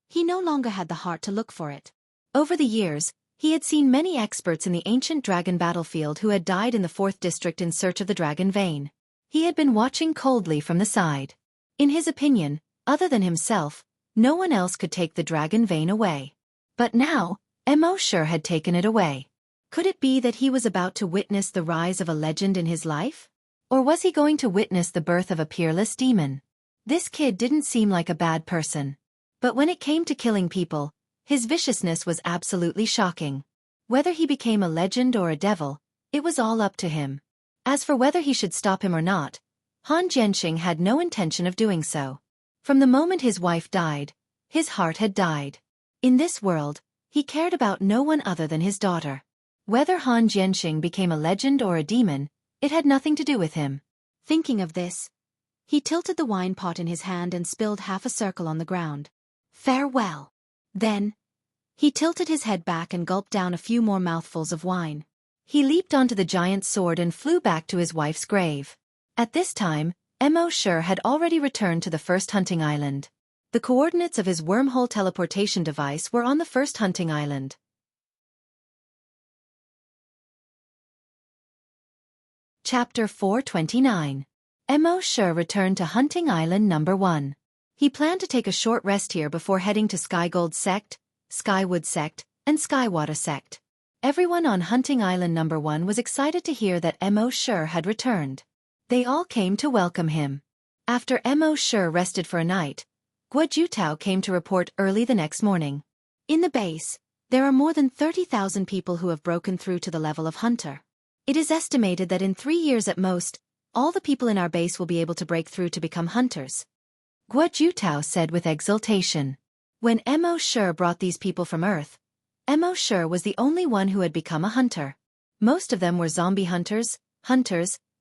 he no longer had the heart to look for it. Over the years, he had seen many experts in the ancient dragon battlefield who had died in the 4th district in search of the dragon vein. He had been watching coldly from the side. In his opinion, other than himself, no one else could take the dragon vein away. But now, Mo Shi had taken it away. Could it be that he was about to witness the rise of a legend in his life? Or was he going to witness the birth of a peerless demon? This kid didn't seem like a bad person. But when it came to killing people, his viciousness was absolutely shocking. Whether he became a legend or a devil, it was all up to him. As for whether he should stop him or not, Han Jianxing had no intention of doing so. From the moment his wife died, his heart had died. In this world, he cared about no one other than his daughter. Whether Han Jianxing became a legend or a demon, it had nothing to do with him. Thinking of this, he tilted the wine pot in his hand and spilled half a circle on the ground. Farewell. Then, he tilted his head back and gulped down a few more mouthfuls of wine. He leaped onto the giant sword and flew back to his wife's grave. At this time, Mo Shi had already returned to the first hunting island. The coordinates of his wormhole teleportation device were on the first hunting island. Chapter 429. Mo Shi returned to Hunting Island number 1. He planned to take a short rest here before heading to Skygold Sect, Skywood Sect, and Skywater Sect. Everyone on Hunting Island number 1 was excited to hear that Mo Shi had returned. They all came to welcome him. After Mo Shi rested for a night, Guo Jutao came to report early the next morning. In the base, there are more than 30,000 people who have broken through to the level of Hunter. It is estimated that in 3 years at most, all the people in our base will be able to break through to become hunters. Guo Jutao said with exultation. When Mo Shi brought these people from Earth, Mo Shi was the only one who had become a hunter. Most of them were zombie hunters,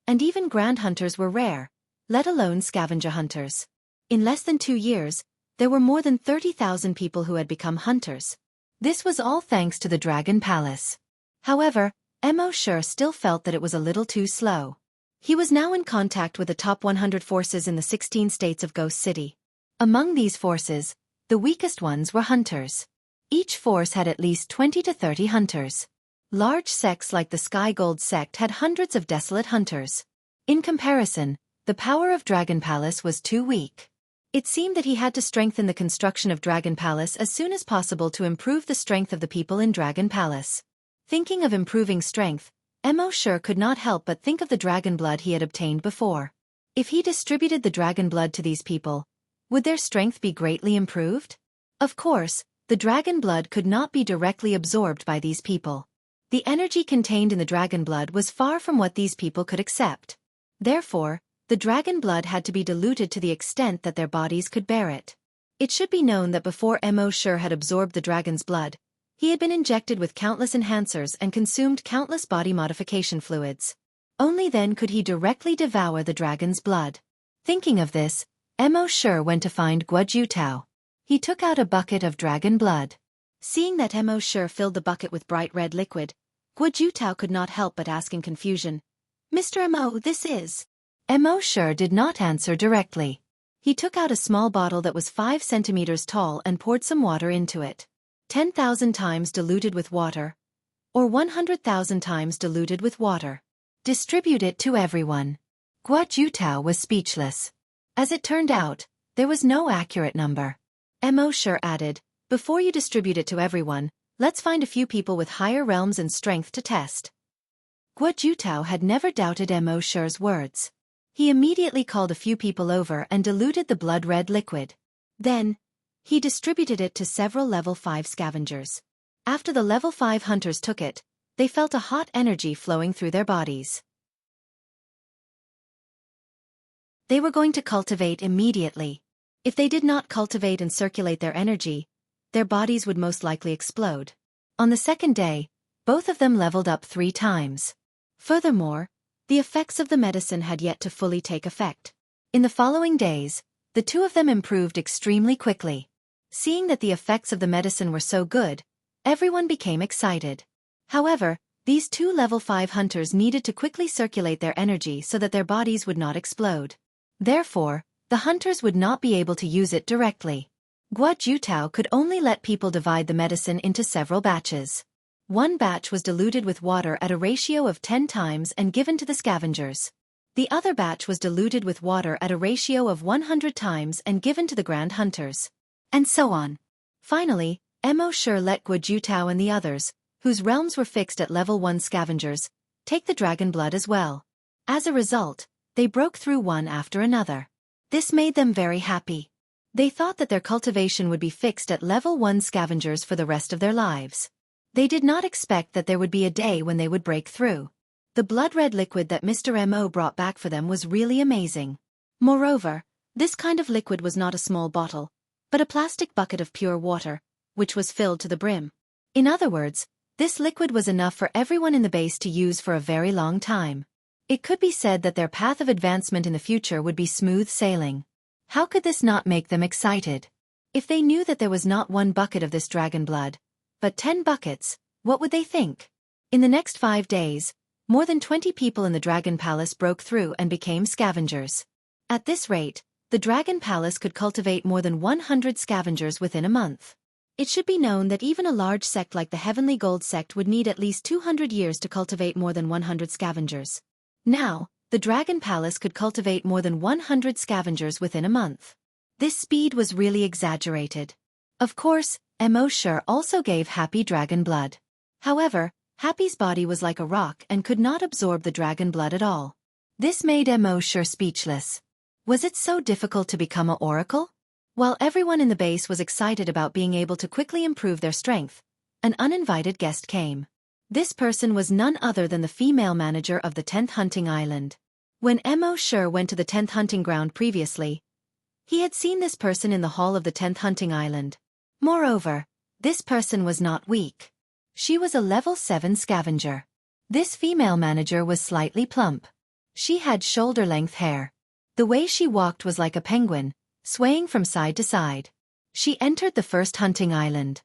and even grand hunters were rare, let alone scavenger hunters. In less than 2 years, there were more than 30,000 people who had become hunters. This was all thanks to the Dragon Palace. However, Mo Sure still felt that it was a little too slow. He was now in contact with the top 100 forces in the 16 states of Ghost City. Among these forces, the weakest ones were hunters. Each force had at least 20 to 30 hunters. Large sects like the Sky Gold sect had hundreds of desolate hunters. In comparison, the power of Dragon Palace was too weak. It seemed that he had to strengthen the construction of Dragon Palace as soon as possible to improve the strength of the people in Dragon Palace. Thinking of improving strength, Mo Sure could not help but think of the dragon blood he had obtained before. If he distributed the dragon blood to these people, would their strength be greatly improved? Of course, the dragon blood could not be directly absorbed by these people. The energy contained in the dragon blood was far from what these people could accept. Therefore, the dragon blood had to be diluted to the extent that their bodies could bear it. It should be known that before Mo Sure had absorbed the dragon's blood, he had been injected with countless enhancers and consumed countless body modification fluids. Only then could he directly devour the dragon's blood. Thinking of this, Mo Sure went to find Guojutao. He took out a bucket of dragon blood. Seeing that Mo Sure filled the bucket with bright red liquid, Guojutao could not help but ask in confusion, "Mr. Mo, this is..." Mo Sure did not answer directly. He took out a small bottle that was 5 centimeters tall and poured some water into it. 10,000 times diluted with water, or 100,000 times diluted with water. Distribute it to everyone. Guojutao was speechless. As it turned out, there was no accurate number. Mo Sure added, "Before you distribute it to everyone, let's find a few people with higher realms and strength to test." Guojutao had never doubted Mo Sure's words. He immediately called a few people over and diluted the blood-red liquid. Then, he distributed it to several level 5 scavengers. After the level 5 hunters took it, they felt a hot energy flowing through their bodies. They were going to cultivate immediately. If they did not cultivate and circulate their energy, their bodies would most likely explode. On the second day, both of them leveled up 3 times. Furthermore, the effects of the medicine had yet to fully take effect. In the following days, the 2 of them improved extremely quickly. Seeing that the effects of the medicine were so good, everyone became excited. However, these 2 level 5 hunters needed to quickly circulate their energy so that their bodies would not explode. Therefore, the hunters would not be able to use it directly. Guojutao could only let people divide the medicine into several batches. One batch was diluted with water at a ratio of 10 times and given to the scavengers. The other batch was diluted with water at a ratio of 100 times and given to the grand hunters. And so on. Finally, Mo Sure let Guojutao and the others, whose realms were fixed at level 1 scavengers, take the dragon blood as well. As a result, they broke through one after another. This made them very happy. They thought that their cultivation would be fixed at level 1 scavengers for the rest of their lives. They did not expect that there would be a day when they would break through. The blood-red liquid that Mr. Mo brought back for them was really amazing. Moreover, this kind of liquid was not a small bottle, but a plastic bucket of pure water, which was filled to the brim. In other words, this liquid was enough for everyone in the base to use for a very long time. It could be said that their path of advancement in the future would be smooth sailing. How could this not make them excited? If they knew that there was not 1 bucket of this dragon blood, but 10 buckets, what would they think? In the next 5 days, more than 20 people in the Dragon Palace broke through and became scavengers. At this rate, the Dragon Palace could cultivate more than 100 scavengers within a month. It should be known that even a large sect like the Heavenly Gold sect would need at least 200 years to cultivate more than 100 scavengers. Now, the Dragon Palace could cultivate more than 100 scavengers within a month. This speed was really exaggerated. Of course, Mo Sure also gave Happy dragon blood. However, Happy's body was like a rock and could not absorb the dragon blood at all. This made Mo Sure speechless. Was it so difficult to become an oracle? While everyone in the base was excited about being able to quickly improve their strength, an uninvited guest came. This person was none other than the female manager of the 10th hunting island. When Mo Sure went to the 10th hunting ground previously, he had seen this person in the hall of the 10th hunting island. Moreover, this person was not weak. She was a level 7 scavenger. This female manager was slightly plump. She had shoulder-length hair. The way she walked was like a penguin, swaying from side to side. She entered the first hunting island.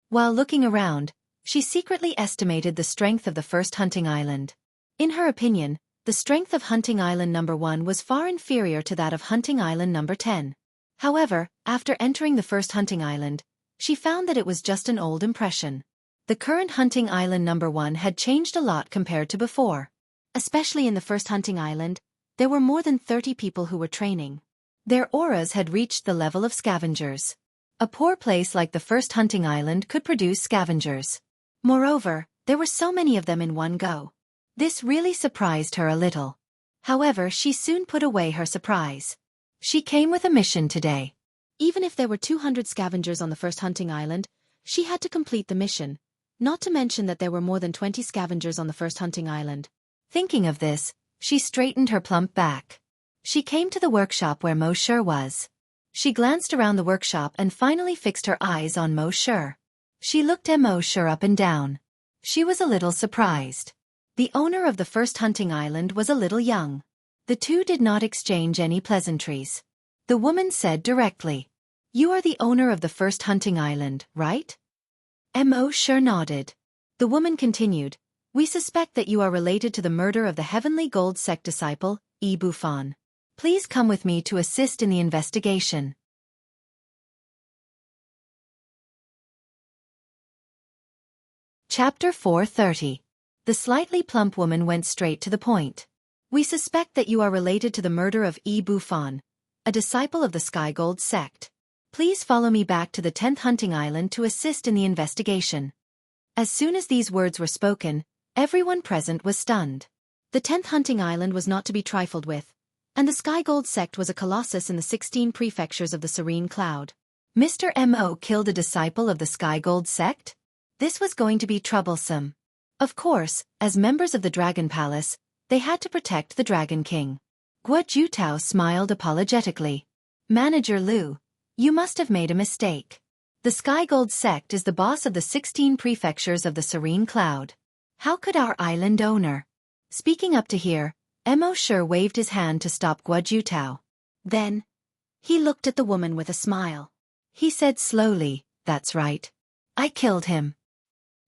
While looking around, she secretly estimated the strength of the first hunting island. In her opinion, the strength of Hunting Island number 1 was far inferior to that of Hunting Island number 10. However, after entering the first hunting island, she found that it was just an old impression. The current Hunting Island number 1 had changed a lot compared to before. Especially in the first hunting island, there were more than 30 people who were training. Their auras had reached the level of scavengers. A poor place like the first hunting island could produce scavengers. Moreover, there were so many of them in one go. This really surprised her a little. However, she soon put away her surprise. She came with a mission today. Even if there were 200 scavengers on the first hunting island, she had to complete the mission, not to mention that there were more than 20 scavengers on the first hunting island. Thinking of this, she straightened her plump back. She came to the workshop where Mo Sure was. She glanced around the workshop and finally fixed her eyes on Mo Sure. She looked at Mo Sure up and down. She was a little surprised. The owner of the first hunting island was a little young. The two did not exchange any pleasantries. The woman said directly, "You are the owner of the first hunting island, right?" Mo Sure nodded. The woman continued, "We suspect that you are related to the murder of the Heavenly Gold Sect disciple, Bufan. Please come with me to assist in the investigation." Chapter 430. The slightly plump woman went straight to the point. "We suspect that you are related to the murder of Bufan, a disciple of the Sky Gold Sect. Please follow me back to the 10th hunting island to assist in the investigation." As soon as these words were spoken, everyone present was stunned. The 10th hunting island was not to be trifled with, and the Sky Gold Sect was a colossus in the 16 prefectures of the Serene Cloud. Mr. Mo killed a disciple of the Sky Gold Sect? This was going to be troublesome. Of course, as members of the Dragon Palace, they had to protect the Dragon King. Guo Jutao smiled apologetically. "Manager Liu, you must have made a mistake. The Sky Gold Sect is the boss of the 16 prefectures of the Serene Cloud. How could our island owner?" Speaking up to here, Mo Sure waved his hand to stop Guo Jutao. Then, he looked at the woman with a smile. He said slowly, "That's right. I killed him."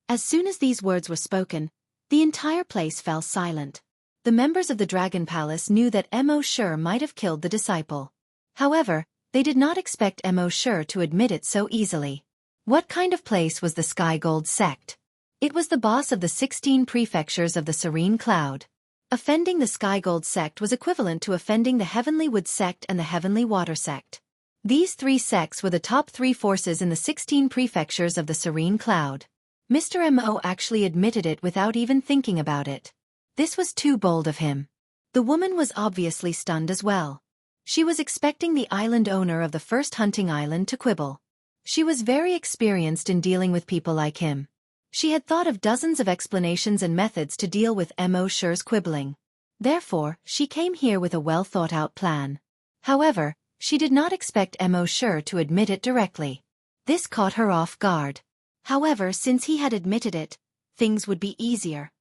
As soon as these words were spoken, the entire place fell silent. The members of the Dragon Palace knew that Mo Sure might have killed the disciple. However, they did not expect Mo Sure to admit it so easily. What kind of place was the Sky Gold Sect? It was the boss of the 16 prefectures of the Serene Cloud. Offending the Sky Gold Sect was equivalent to offending the Heavenly Wood Sect and the Heavenly Water Sect. These three sects were the top 3 forces in the 16 prefectures of the Serene Cloud. Mr. Mo actually admitted it without even thinking about it. This was too bold of him. The woman was obviously stunned as well. She was expecting the island owner of the first hunting island to quibble. She was very experienced in dealing with people like him. She had thought of dozens of explanations and methods to deal with Mo Sure's quibbling. Therefore, she came here with a well-thought-out plan. However, she did not expect Mo Sure to admit it directly. This caught her off guard. However, since he had admitted it, things would be easier.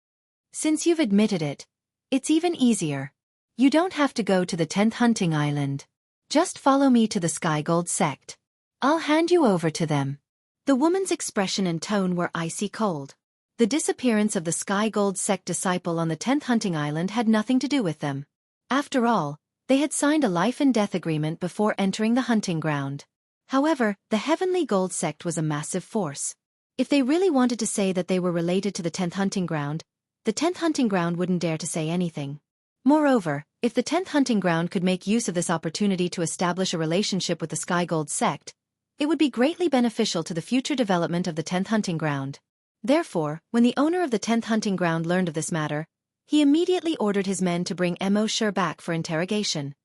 "Since you've admitted it, it's even easier. You don't have to go to the 10th hunting island. Just follow me to the Sky Gold Sect. I'll hand you over to them." The woman's expression and tone were icy cold. The disappearance of the Sky Gold Sect disciple on the 10th hunting island had nothing to do with them. After all, they had signed a life and death agreement before entering the hunting ground. However, the Heavenly Gold Sect was a massive force. If they really wanted to say that they were related to the 10th hunting ground, the 10th hunting ground wouldn't dare to say anything. Moreover, if the 10th hunting ground could make use of this opportunity to establish a relationship with the Sky Gold Sect, it would be greatly beneficial to the future development of the 10th hunting ground. Therefore, when the owner of the 10th hunting ground learned of this matter, he immediately ordered his men to bring Mo Sure back for interrogation.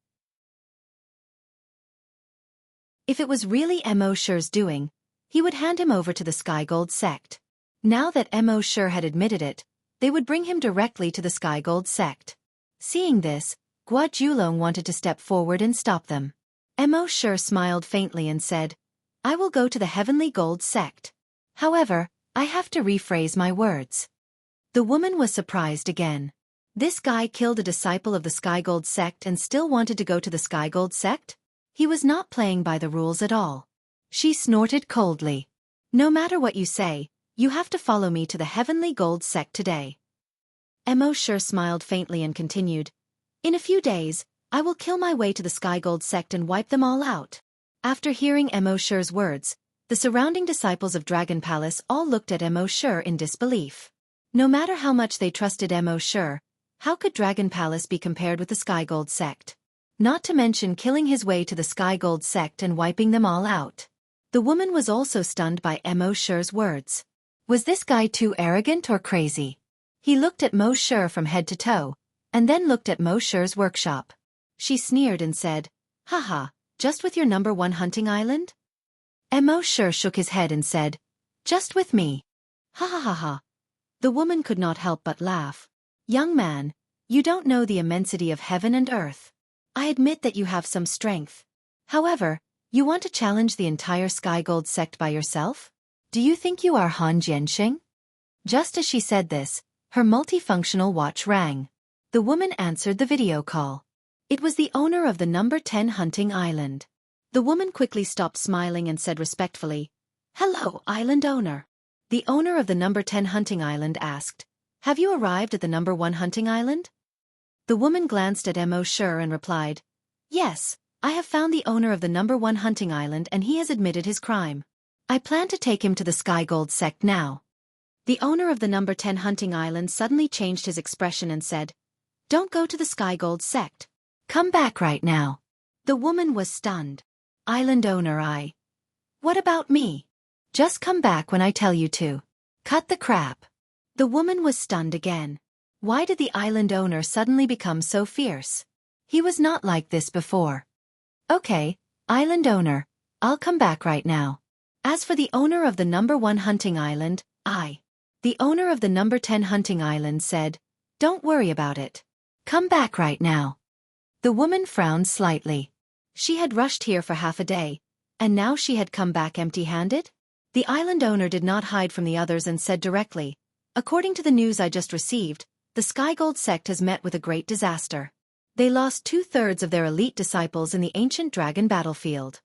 If it was really Mo Sure's doing, he would hand him over to the Sky Gold Sect. Now that Mo Sure had admitted it, they would bring him directly to the Sky Gold Sect. Seeing this, Guo Julong wanted to step forward and stop them. Mo Sure smiled faintly and said, "I will go to the Heavenly Gold Sect. However, I have to rephrase my words." The woman was surprised again. This guy killed a disciple of the Skygold sect and still wanted to go to the Skygold sect? He was not playing by the rules at all. She snorted coldly. No matter what you say, you have to follow me to the Heavenly Gold sect today. Mo Shi smiled faintly and continued. In a few days, I will kill my way to the Skygold sect and wipe them all out. After hearing Mo Shi's words, the surrounding disciples of Dragon Palace all looked at Mo Shi in disbelief. No matter how much they trusted Mo Shi, how could Dragon Palace be compared with the Skygold sect? Not to mention killing his way to the Skygold sect and wiping them all out. The woman was also stunned by Mo Shi's words. Was this guy too arrogant or crazy? He looked at Mo Shi from head to toe, and then looked at Mo Shi's workshop. She sneered and said, Haha, just with your number 1 hunting island? Mo Shi shook his head and said, Just with me. Ha ha ha ha. The woman could not help but laugh. Young man, you don't know the immensity of heaven and earth. I admit that you have some strength. However, you want to challenge the entire Skygold sect by yourself? Do you think you are Han Jianxing? Just as she said this, her multifunctional watch rang. The woman answered the video call. It was the owner of the number 10 hunting island. The woman quickly stopped smiling and said respectfully, Hello, island owner. The owner of the number 10 hunting island asked, Have you arrived at the number 1 hunting island? The woman glanced at Mo Shi and replied, Yes, I have found the owner of the number 1 hunting island and he has admitted his crime. I plan to take him to the Skygold sect now. The owner of the number 10 hunting island suddenly changed his expression and said, Don't go to the Skygold sect. Come back right now. The woman was stunned. Island owner, What about me? Just come back when I tell you to. Cut the crap. The woman was stunned again. Why did the island owner suddenly become so fierce? He was not like this before. Okay, island owner, I'll come back right now. As for the owner of the number 1 hunting island, The owner of the number 10 hunting island said, Don't worry about it. Come back right now. The woman frowned slightly. She had rushed here for half a day, and now she had come back empty-handed? The island owner did not hide from the others and said directly, According to the news I just received, the Skygold sect has met with a great disaster. They lost 2/3 of their elite disciples in the ancient dragon battlefield.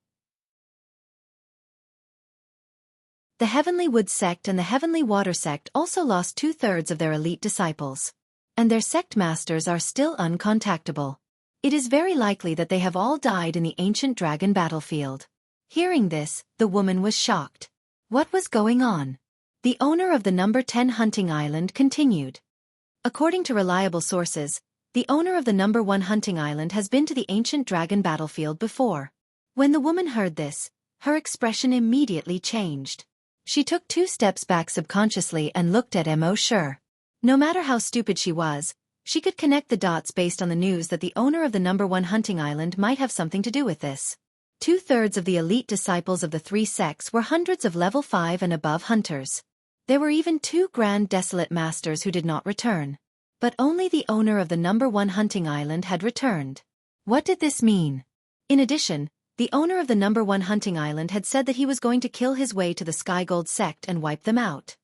The Heavenly Wood sect and the Heavenly Water sect also lost 2/3 of their elite disciples. And their sect masters are still uncontactable. It is very likely that they have all died in the ancient dragon battlefield. Hearing this, the woman was shocked. What was going on? The owner of the number 10 hunting island continued. According to reliable sources, the owner of the number 1 hunting island has been to the ancient dragon battlefield before. When the woman heard this, her expression immediately changed. She took 2 steps back subconsciously and looked at Mo Shi. No matter how stupid she was, she could connect the dots based on the news that the owner of the number 1 hunting island might have something to do with this. 2/3 of the elite disciples of the 3 sects were hundreds of level 5 and above hunters. There were even 2 grand desolate masters who did not return. But only the owner of the number 1 hunting island had returned. What did this mean? In addition, the owner of the number 1 hunting island had said that he was going to kill his way to the Skygold sect and wipe them out.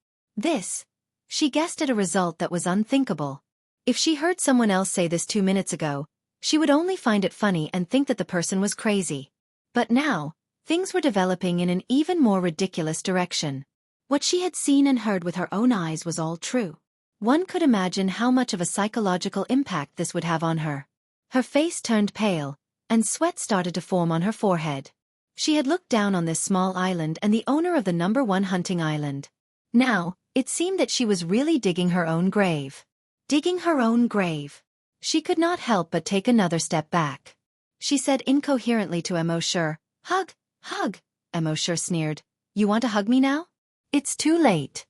She guessed at a result that was unthinkable. If she heard someone else say this 2 minutes ago, she would only find it funny and think that the person was crazy. But now, things were developing in an even more ridiculous direction. What she had seen and heard with her own eyes was all true. One could imagine how much of a psychological impact this would have on her. Her face turned pale, and sweat started to form on her forehead. She had looked down on this small island and the owner of the number 1 hunting island. Now, it seemed that she was really digging her own grave. Digging her own grave. She could not help but take another step back. She said incoherently to Mo Shi, Hug, hug. Mo Shi sneered. You want to hug me now? It's too late.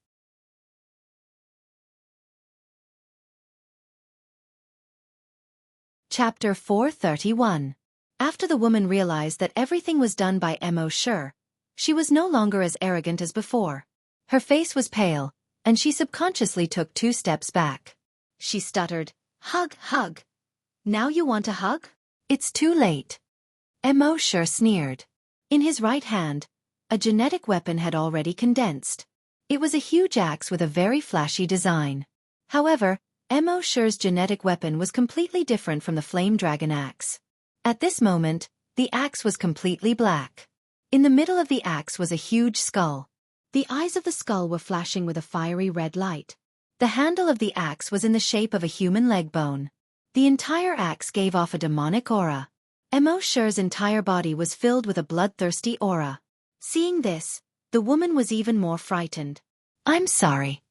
Chapter 431. After the woman realized that everything was done by Mo Shi, she was no longer as arrogant as before. Her face was pale, and she subconsciously took 2 steps back. She stuttered, Hug, hug. Now you want to hug? It's too late. Mo Shi sneered. In his right hand, a genetic weapon had already condensed. It was a huge axe with a very flashy design. However, Mo Shi's genetic weapon was completely different from the flame dragon axe. At this moment, the axe was completely black. In the middle of the axe was a huge skull. The eyes of the skull were flashing with a fiery red light. The handle of the axe was in the shape of a human leg bone. The entire axe gave off a demonic aura. Mo Shi's entire body was filled with a bloodthirsty aura. Seeing this, the woman was even more frightened. "I'm sorry."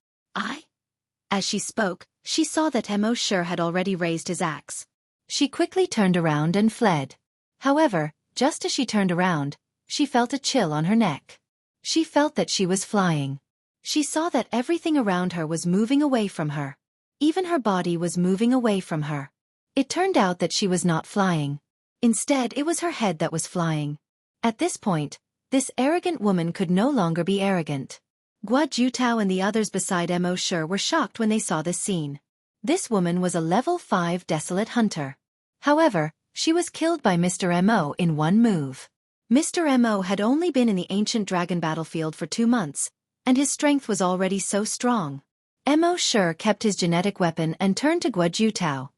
As she spoke, she saw that Mo Shi had already raised his axe. She quickly turned around and fled. However, just as she turned around, she felt a chill on her neck. She felt that she was flying. She saw that everything around her was moving away from her. Even her body was moving away from her. It turned out that she was not flying. Instead, it was her head that was flying. At this point, this arrogant woman could no longer be arrogant. Guo Jutao and the others beside Mo Shi were shocked when they saw this scene. This woman was a level 5 desolate hunter. However, she was killed by Mr. Mo in one move. Mr. Mo had only been in the ancient dragon battlefield for 2 months, and his strength was already so strong. Mo Shi kept his genetic weapon and turned to Guo Jutao.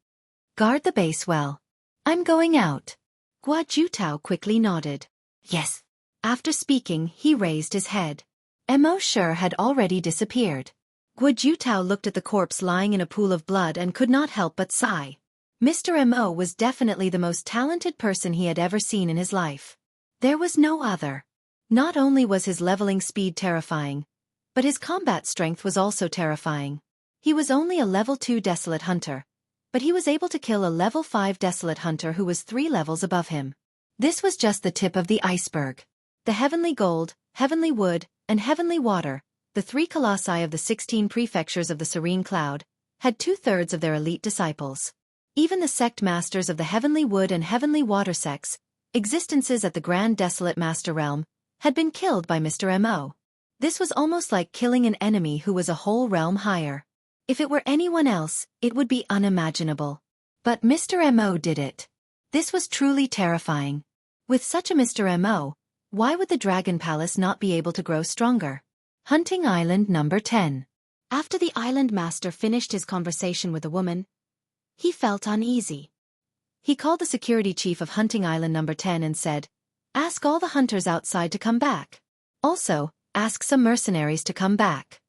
"Guard the base well. I'm going out." Guo Jutao quickly nodded. "Yes." After speaking, he raised his head. Mo Shi had already disappeared. Guo Jutao looked at the corpse lying in a pool of blood and could not help but sigh. Mr. Mo was definitely the most talented person he had ever seen in his life. There was no other. Not only was his leveling speed terrifying, but his combat strength was also terrifying. He was only a level 2 desolate hunter, but he was able to kill a level 5 desolate hunter who was 3 levels above him. This was just the tip of the iceberg. The heavenly gold, heavenly wood, and heavenly water, the 3 colossi of the 16 prefectures of the serene cloud, had 2/3 of their elite disciples. Even the sect masters of the heavenly wood and heavenly water sects, existences at the grand desolate master realm, had been killed by Mr. Mo. This was almost like killing an enemy who was a whole realm higher. If it were anyone else, it would be unimaginable. But Mr. Mo did it. This was truly terrifying. With such a Mr. Mo, why would the Dragon Palace not be able to grow stronger? Hunting Island number 10. After the island master finished his conversation with the woman, he felt uneasy. He called the security chief of Hunting Island number 10 and said, "Ask all the hunters outside to come back. Also, ask some mercenaries to come back."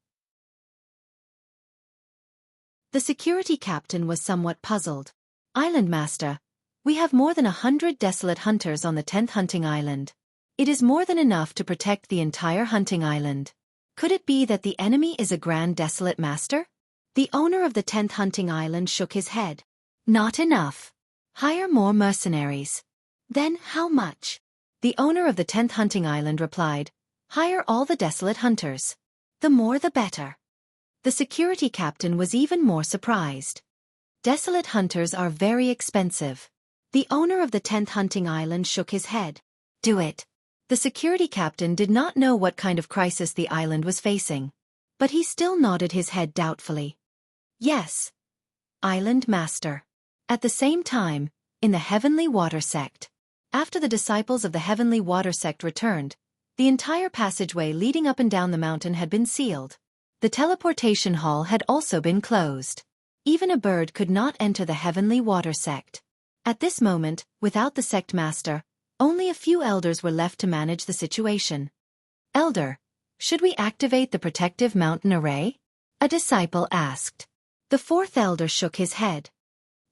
The security captain was somewhat puzzled. "Island master, we have more than 100 desolate hunters on the 10th hunting island. It is more than enough to protect the entire hunting island. Could it be that the enemy is a grand desolate master?" The owner of the 10th hunting island shook his head. "Not enough. Hire more mercenaries." "Then how much?" The owner of the 10th hunting island replied, "Hire all the desolate hunters. The more the better." The security captain was even more surprised. Desolate hunters are very expensive. The owner of the 10th hunting island shook his head. "Do it." The security captain did not know what kind of crisis the island was facing, but he still nodded his head doubtfully. "Yes, Island Master." At the same time, in the Heavenly Water Sect, after the disciples of the Heavenly Water Sect returned, the entire passageway leading up and down the mountain had been sealed. The teleportation hall had also been closed. Even a bird could not enter the Heavenly Water Sect. At this moment, without the sect master, only a few elders were left to manage the situation. "Elder, should we activate the protective mountain array?" a disciple asked. The 4th elder shook his head.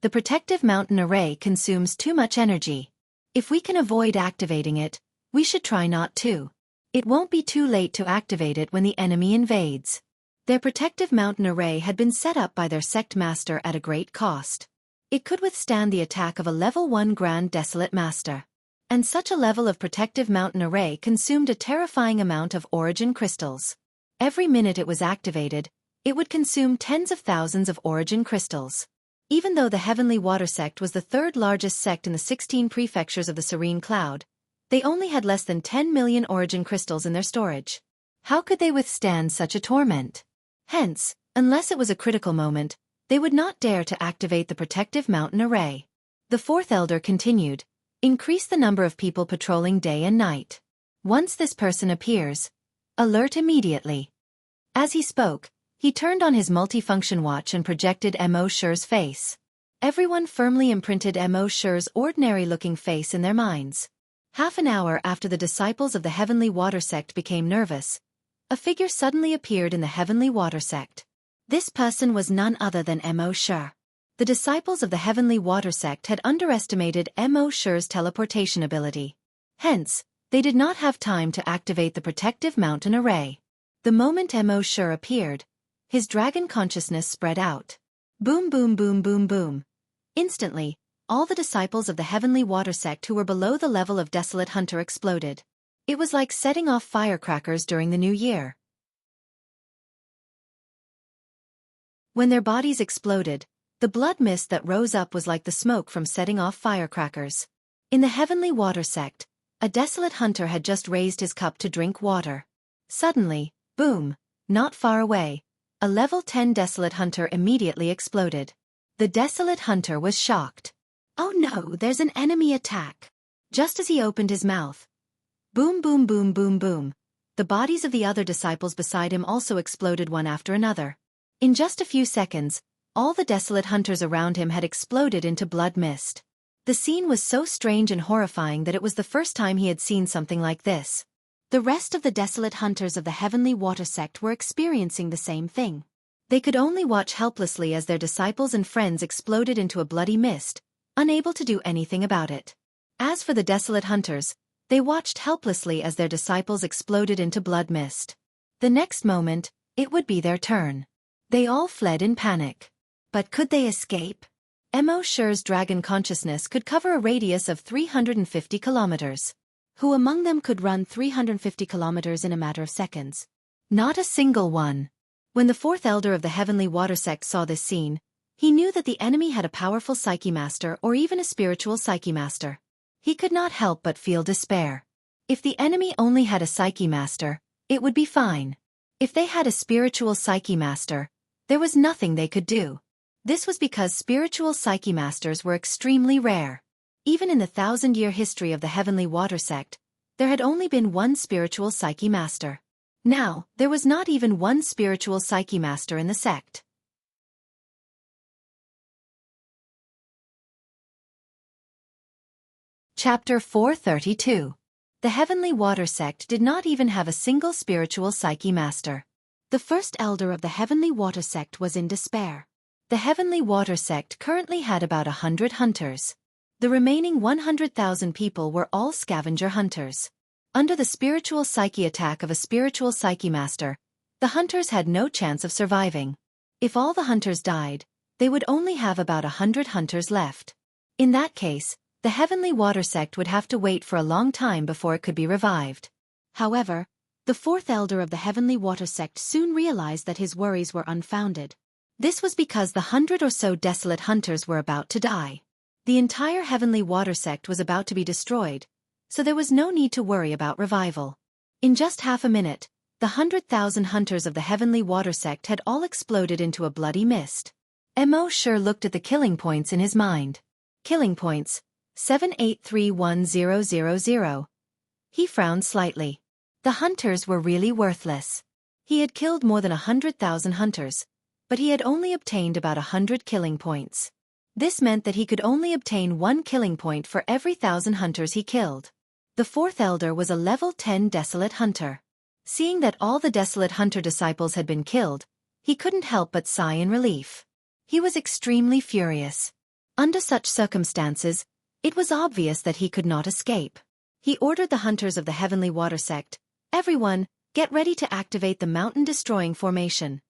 "The protective mountain array consumes too much energy. If we can avoid activating it, we should try not to. It won't be too late to activate it when the enemy invades." Their protective mountain array had been set up by their sect master at a great cost. It could withstand the attack of a level 1 grand desolate master. And such a level of protective mountain array consumed a terrifying amount of origin crystals. Every minute it was activated, it would consume tens of thousands of origin crystals. Even though the Heavenly Water Sect was the 3rd largest sect in the 16 prefectures of the Serene Cloud, they only had less than 10 million origin crystals in their storage. How could they withstand such a torment? Hence, unless it was a critical moment, they would not dare to activate the protective mountain array. The 4th elder continued, "Increase the number of people patrolling day and night. Once this person appears, alert immediately." As he spoke, He turned on his multifunction watch and projected Mo Shi's face. Everyone firmly imprinted Mo Shi's ordinary-looking face in their minds. Half an hour after the disciples of the Heavenly Water Sect became nervous, a figure suddenly appeared in the Heavenly Water Sect. This person was none other than Mo Shi. The disciples of the Heavenly Water Sect had underestimated Mo Shi's teleportation ability. Hence, they did not have time to activate the protective mountain array. The moment Mo Shi appeared, his dragon consciousness spread out. Boom boom boom boom boom. Instantly, all the disciples of the Heavenly Water Sect who were below the level of Desolate Hunter exploded. It was like setting off firecrackers during the New Year. When their bodies exploded, the blood mist that rose up was like the smoke from setting off firecrackers. In the Heavenly Water Sect, a Desolate Hunter had just raised his cup to drink water. Suddenly, boom, not far away, a level 10 Desolate Hunter immediately exploded. The Desolate Hunter was shocked. Oh no, there's an enemy attack. Just as he opened his mouth. Boom boom boom boom boom. The bodies of the other disciples beside him also exploded one after another. In just a few seconds, all the Desolate Hunters around him had exploded into blood mist. The scene was so strange and horrifying that it was the first time he had seen something like this. The rest of the Desolate Hunters of the Heavenly Water Sect were experiencing the same thing. They could only watch helplessly as their disciples and friends exploded into a bloody mist, unable to do anything about it. As for the Desolate Hunters, they watched helplessly as their disciples exploded into blood mist. The next moment, it would be their turn. They all fled in panic. But could they escape? Mo Shi's dragon consciousness could cover a radius of 350 kilometers. Who among them could run 350 kilometers in a matter of seconds? Not a single one. When the fourth elder of the Heavenly Water Sect saw this scene, he knew that the enemy had a powerful Psyche Master or even a spiritual Psyche Master. He could not help but feel despair. If the enemy only had a Psyche Master, it would be fine. If they had a spiritual Psyche Master, there was nothing they could do. This was because spiritual Psyche Masters were extremely rare. Even in the 1,000-year history of the Heavenly Water Sect, there had only been one spiritual Psyche Master. Now, there was not even one spiritual Psyche Master in the sect. Chapter 432. The Heavenly Water Sect did not even have a single spiritual Psyche Master. The first elder of the Heavenly Water Sect was in despair. The Heavenly Water Sect currently had about 100 hunters. The remaining 100,000 people were all scavenger hunters. Under the spiritual psyche attack of a spiritual Psyche Master, the hunters had no chance of surviving. If all the hunters died, they would only have about 100 hunters left. In that case, the Heavenly Water Sect would have to wait for a long time before it could be revived. However, the fourth elder of the Heavenly Water Sect soon realized that his worries were unfounded. This was because the 100 or so desolate hunters were about to die. The entire Heavenly Water Sect was about to be destroyed, so there was no need to worry about revival. In just half a minute, the 100,000 hunters of the Heavenly Water Sect had all exploded into a bloody mist. Mo Shi looked at the killing points in his mind. Killing points, 7831000. He frowned slightly. The hunters were really worthless. He had killed more than 100,000 hunters, but he had only obtained about 100 killing points. This meant that he could only obtain 1 killing point for every 1,000 hunters he killed. The fourth elder was a level 10 Desolate Hunter. Seeing that all the Desolate Hunter disciples had been killed, he couldn't help but sigh in relief. He was extremely furious. Under such circumstances, it was obvious that he could not escape. He ordered the hunters of the Heavenly Water Sect, "Everyone, get ready to activate the mountain-destroying formation."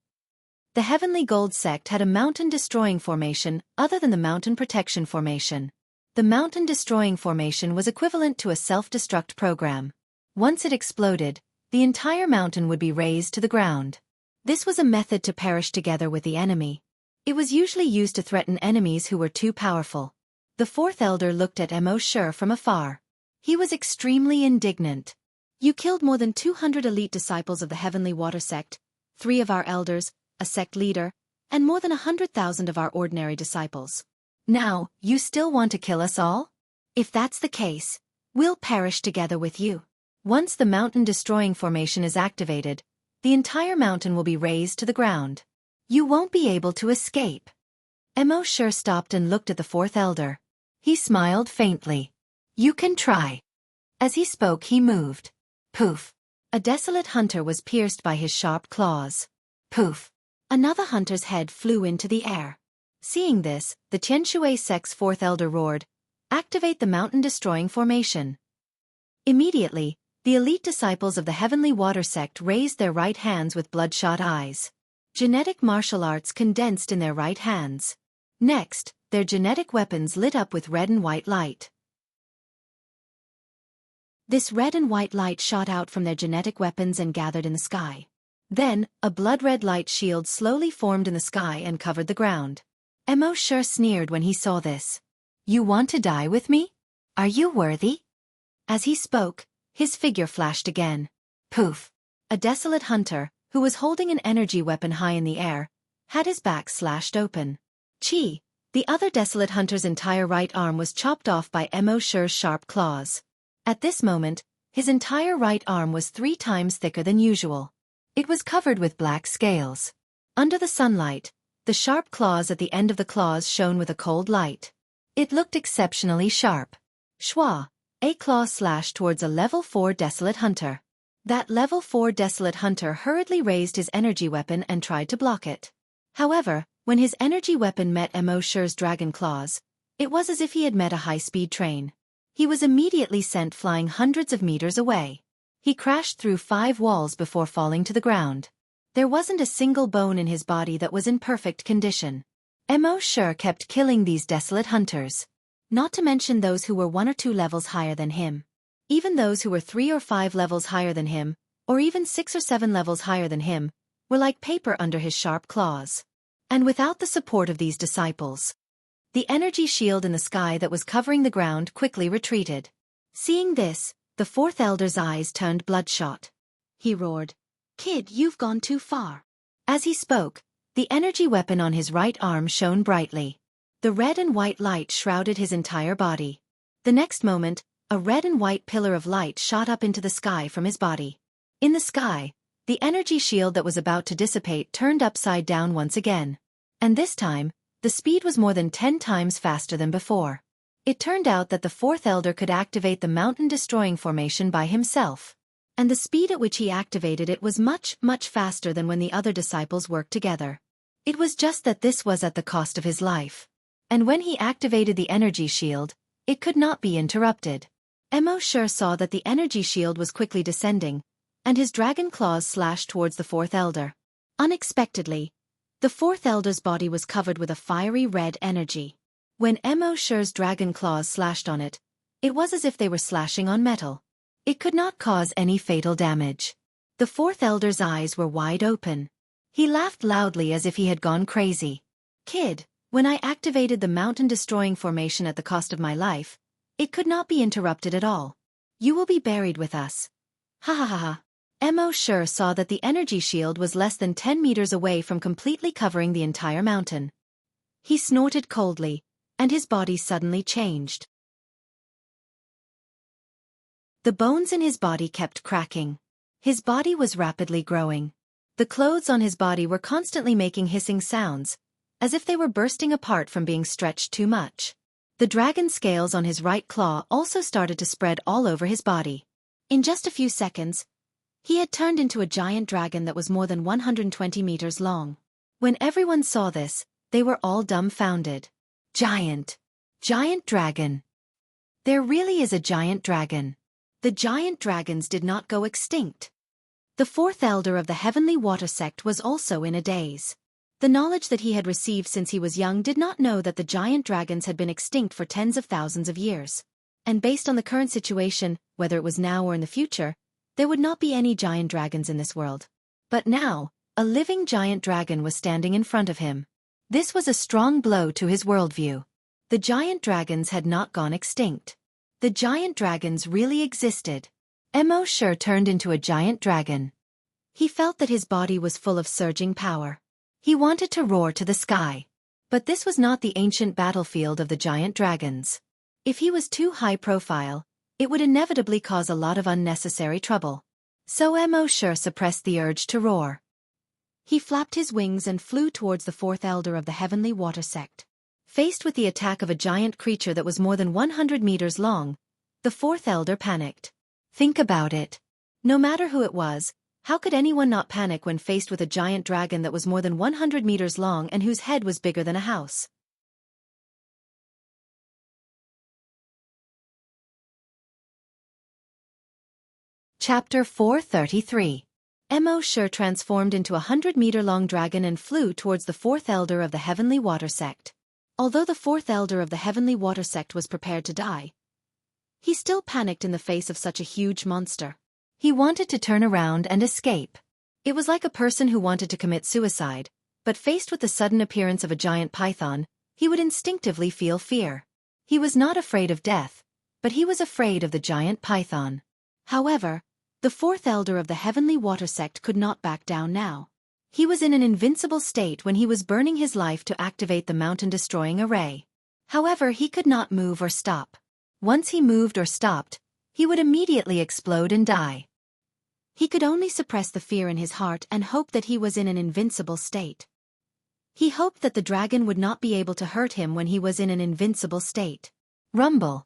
The Heavenly Gold Sect had a mountain-destroying formation other than the mountain protection formation. The mountain-destroying formation was equivalent to a self-destruct program. Once it exploded, the entire mountain would be razed to the ground. This was a method to perish together with the enemy. It was usually used to threaten enemies who were too powerful. The fourth elder looked at Mo Shi from afar. He was extremely indignant. "You killed more than 200 elite disciples of the Heavenly Water Sect, 3 of our elders, a sect leader, and more than 100,000 of our ordinary disciples. Now, you still want to kill us all? If that's the case, we'll perish together with you." Once the mountain-destroying formation is activated, the entire mountain will be razed to the ground. You won't be able to escape. Emosure stopped and looked at the fourth elder. He smiled faintly. You can try. As he spoke, he moved. Poof. A desolate hunter was pierced by his sharp claws. Poof. Another hunter's head flew into the air. Seeing this, the Qianshui sect's fourth elder roared, "Activate the mountain-destroying formation." Immediately, the elite disciples of the Heavenly Water sect raised their right hands with bloodshot eyes. Genetic martial arts condensed in their right hands. Next, their genetic weapons lit up with red and white light. This red and white light shot out from their genetic weapons and gathered in the sky. Then, a blood-red light shield slowly formed in the sky and covered the ground. Emosure sneered when he saw this. You want to die with me? Are you worthy? As he spoke, his figure flashed again. Poof! A desolate hunter, who was holding an energy weapon high in the air, had his back slashed open. Chi! The other desolate hunter's entire right arm was chopped off by Emosure's sharp claws. At this moment, his entire right arm was 3 times thicker than usual. It was covered with black scales. Under the sunlight, the sharp claws at the end of the claws shone with a cold light. It looked exceptionally sharp. Schwa! A claw slashed towards a level 4 desolate hunter. That level 4 desolate hunter hurriedly raised his energy weapon and tried to block it. However, when his energy weapon met Emosure's dragon claws, it was as if he had met a high-speed train. He was immediately sent flying hundreds of meters away. He crashed through 5 walls before falling to the ground. There wasn't a single bone in his body that was in perfect condition. Emosure kept killing these desolate hunters. Not to mention those who were 1 or 2 levels higher than him. Even those who were 3 or 5 levels higher than him, or even 6 or 7 levels higher than him, were like paper under his sharp claws. And without the support of these disciples, the energy shield in the sky that was covering the ground quickly retreated. Seeing this, the fourth elder's eyes turned bloodshot. He roared, "Kid, you've gone too far." As he spoke, the energy weapon on his right arm shone brightly. The red and white light shrouded his entire body. The next moment, a red and white pillar of light shot up into the sky from his body. In the sky, the energy shield that was about to dissipate turned upside down once again. And this time, the speed was more than 10 times faster than before. It turned out that the fourth elder could activate the mountain-destroying formation by himself. And the speed at which he activated it was much, much faster than when the other disciples worked together. It was just that this was at the cost of his life. And when he activated the energy shield, it could not be interrupted. Emosure saw that the energy shield was quickly descending, and his dragon claws slashed towards the fourth elder. Unexpectedly, the fourth elder's body was covered with a fiery red energy. When Emosure's dragon claws slashed on it, it was as if they were slashing on metal. It could not cause any fatal damage. The fourth elder's eyes were wide open. He laughed loudly as if he had gone crazy. "Kid, when I activated the mountain-destroying formation at the cost of my life, it could not be interrupted at all. You will be buried with us." Ha ha ha ha. Emosure saw that the energy shield was less than 10 meters away from completely covering the entire mountain. He snorted coldly, and his body suddenly changed. The bones in his body kept cracking. His body was rapidly growing. The clothes on his body were constantly making hissing sounds, as if they were bursting apart from being stretched too much. The dragon scales on his right claw also started to spread all over his body. In just a few seconds, he had turned into a giant dragon that was more than 120 meters long. When everyone saw this, they were all dumbfounded. Giant dragon. There really is a giant dragon. The giant dragons did not go extinct. The fourth elder of the Heavenly Water sect was also in a daze. The knowledge that he had received since he was young did not know that the giant dragons had been extinct for tens of thousands of years. And based on the current situation, whether it was now or in the future, there would not be any giant dragons in this world. But now, a living giant dragon was standing in front of him. This was a strong blow to his worldview. The giant dragons had not gone extinct. The giant dragons really existed. Emosure turned into a giant dragon. He felt that his body was full of surging power. He wanted to roar to the sky. But this was not the ancient battlefield of the giant dragons. If he was too high profile, it would inevitably cause a lot of unnecessary trouble. So Wuxia suppressed the urge to roar. He flapped his wings and flew towards the fourth elder of the heavenly water sect. Faced with the attack of a giant creature that was more than 100 meters long, the fourth elder panicked. Think about it. No matter who it was, how could anyone not panic when faced with a giant dragon that was more than 100 meters long and whose head was bigger than a house? Chapter 433. Wuxia transformed into a 100-meter-long dragon and flew towards the fourth elder of the heavenly water sect. Although the fourth elder of the heavenly water sect was prepared to die, he still panicked in the face of such a huge monster. He wanted to turn around and escape. It was like a person who wanted to commit suicide, but faced with the sudden appearance of a giant python, he would instinctively feel fear. He was not afraid of death, but he was afraid of the giant python. However, the fourth elder of the heavenly water sect could not back down now. He was in an invincible state when he was burning his life to activate the mountain-destroying array. However, he could not move or stop. Once he moved or stopped, he would immediately explode and die. He could only suppress the fear in his heart and hope that he was in an invincible state. He hoped that the dragon would not be able to hurt him when he was in an invincible state. Rumble.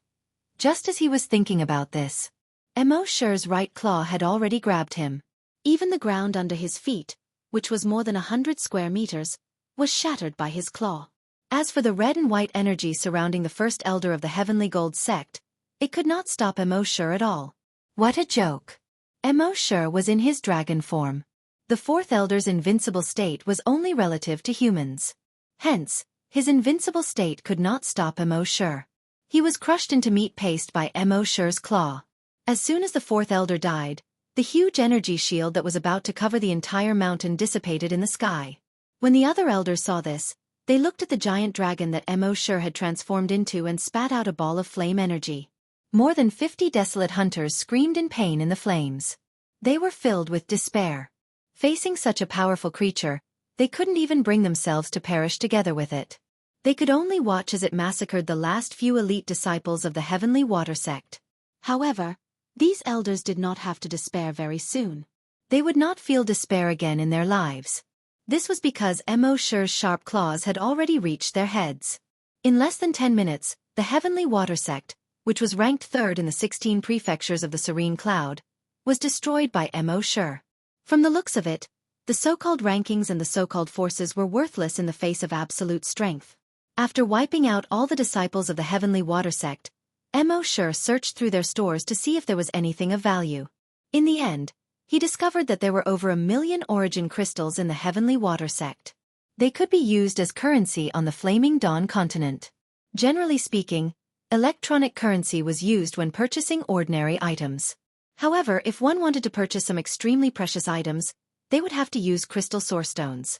Just as he was thinking about this, Wuxia's right claw had already grabbed him. Even the ground under his feet, which was more than 100 square meters, was shattered by his claw. As for the red and white energy surrounding the first elder of the heavenly gold sect, it could not stop Wuxia at all. What a joke! Wuxia was in his dragon form. The fourth elder's invincible state was only relative to humans. Hence, his invincible state could not stop Wuxia. He was crushed into meat paste by Wuxia's claw. As soon as the fourth elder died, the huge energy shield that was about to cover the entire mountain dissipated in the sky. When the other elders saw this, they looked at the giant dragon that Wuxia had transformed into and spat out a ball of flame energy. More than 50 desolate hunters screamed in pain in the flames. They were filled with despair. Facing such a powerful creature, they couldn't even bring themselves to perish together with it. They could only watch as it massacred the last few elite disciples of the heavenly water sect. However, these elders did not have to despair very soon. They would not feel despair again in their lives. This was because Wuxia's sharp claws had already reached their heads. In less than 10 minutes, the heavenly water sect, which was ranked third in the 16 prefectures of the serene cloud, was destroyed by Wuxia. From the looks of it, the so-called rankings and the so-called forces were worthless in the face of absolute strength. After wiping out all the disciples of the heavenly water sect, Wuxia searched through their stores to see if there was anything of value. In the end, he discovered that there were over 1 million origin crystals in the heavenly water sect. They could be used as currency on the Flaming Dawn continent. Generally speaking, electronic currency was used when purchasing ordinary items. However, if one wanted to purchase some extremely precious items, they would have to use crystal source stones.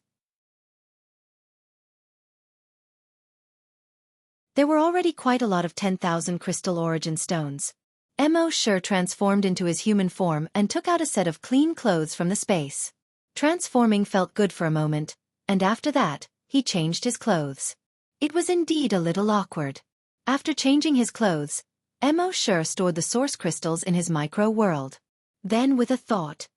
There were already quite a lot of 10,000 crystal origin stones. Wuxia transformed into his human form and took out a set of clean clothes from the space. Transforming felt good for a moment, and after that, he changed his clothes. It was indeed a little awkward. After changing his clothes, Wuxia stored the source crystals in his micro-world. Then with a thought,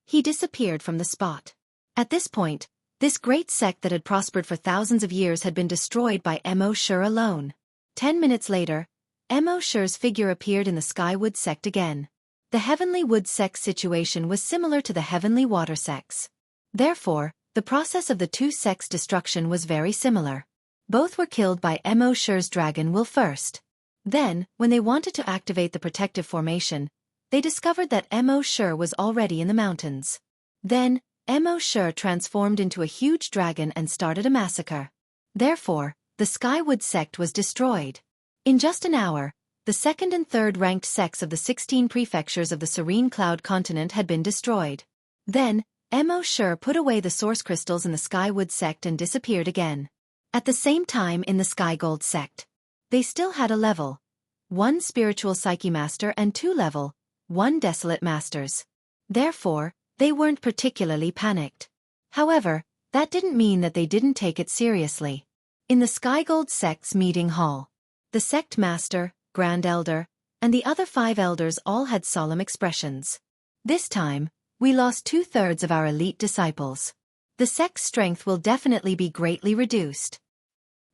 he disappeared from the spot. At this point, this great sect that had prospered for thousands of years had been destroyed by Wuxia alone. 10 minutes later, Wuxia's figure appeared in the Skywood sect again. The Heavenly Wood sect's situation was similar to the Heavenly Water sects. Therefore, the process of the two sects' destruction was very similar. Both were killed by Wuxia's dragon will first. Then, when they wanted to activate the protective formation, they discovered that Wuxia was already in the mountains. Then, Wuxia transformed into a huge dragon and started a massacre. Therefore, the Skywood sect was destroyed. In just an hour, the second and third ranked sects of the 16 prefectures of the Serene Cloud continent had been destroyed. Then, Wuxia put away the source crystals in the Skywood sect and disappeared again. At the same time in the Skygold sect, they still had a level 1 spiritual psyche master and 2 level 1 desolate masters. Therefore, they weren't particularly panicked. However, that didn't mean that they didn't take it seriously. In the Skygold sect's meeting hall, the sect master, grand elder, and the other 5 elders all had solemn expressions. This time, we lost 2/3 of our elite disciples. The sect's strength will definitely be greatly reduced.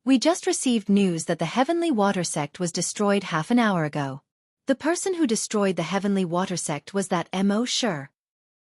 We just received news that the Heavenly Water Sect was destroyed half an hour ago. The person who destroyed the Heavenly Water Sect was that Mo Sure.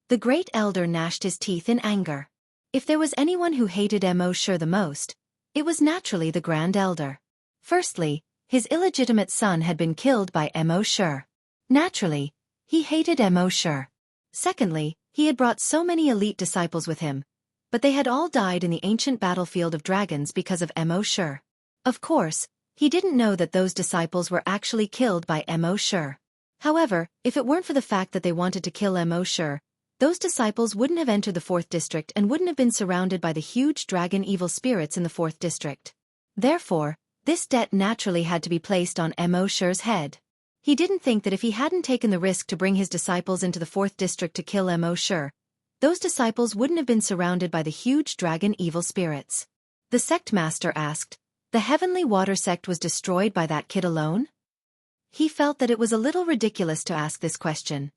The Great Elder gnashed his teeth in anger. If there was anyone who hated Mo Sure the most, it was naturally the Grand Elder. Firstly, his illegitimate son had been killed by Mo Sure. Naturally, he hated Mo Sure. Secondly, he had brought so many elite disciples with him, but they had all died in the ancient battlefield of dragons because of Mo Sure. Of course, he didn't know that those disciples were actually killed by Mo Sure. However, if it weren't for the fact that they wanted to kill Mo Sure, those disciples wouldn't have entered the 4th district and wouldn't have been surrounded by the huge dragon evil spirits in the 4th district. Therefore, this debt naturally had to be placed on Mo Sure's head. He didn't think that if he hadn't taken the risk to bring his disciples into the 4th district to kill Mo Sure, those disciples wouldn't have been surrounded by the huge dragon evil spirits. The sect master asked, "The Heavenly Water Sect was destroyed by that kid alone?" He felt that it was a little ridiculous to ask this question.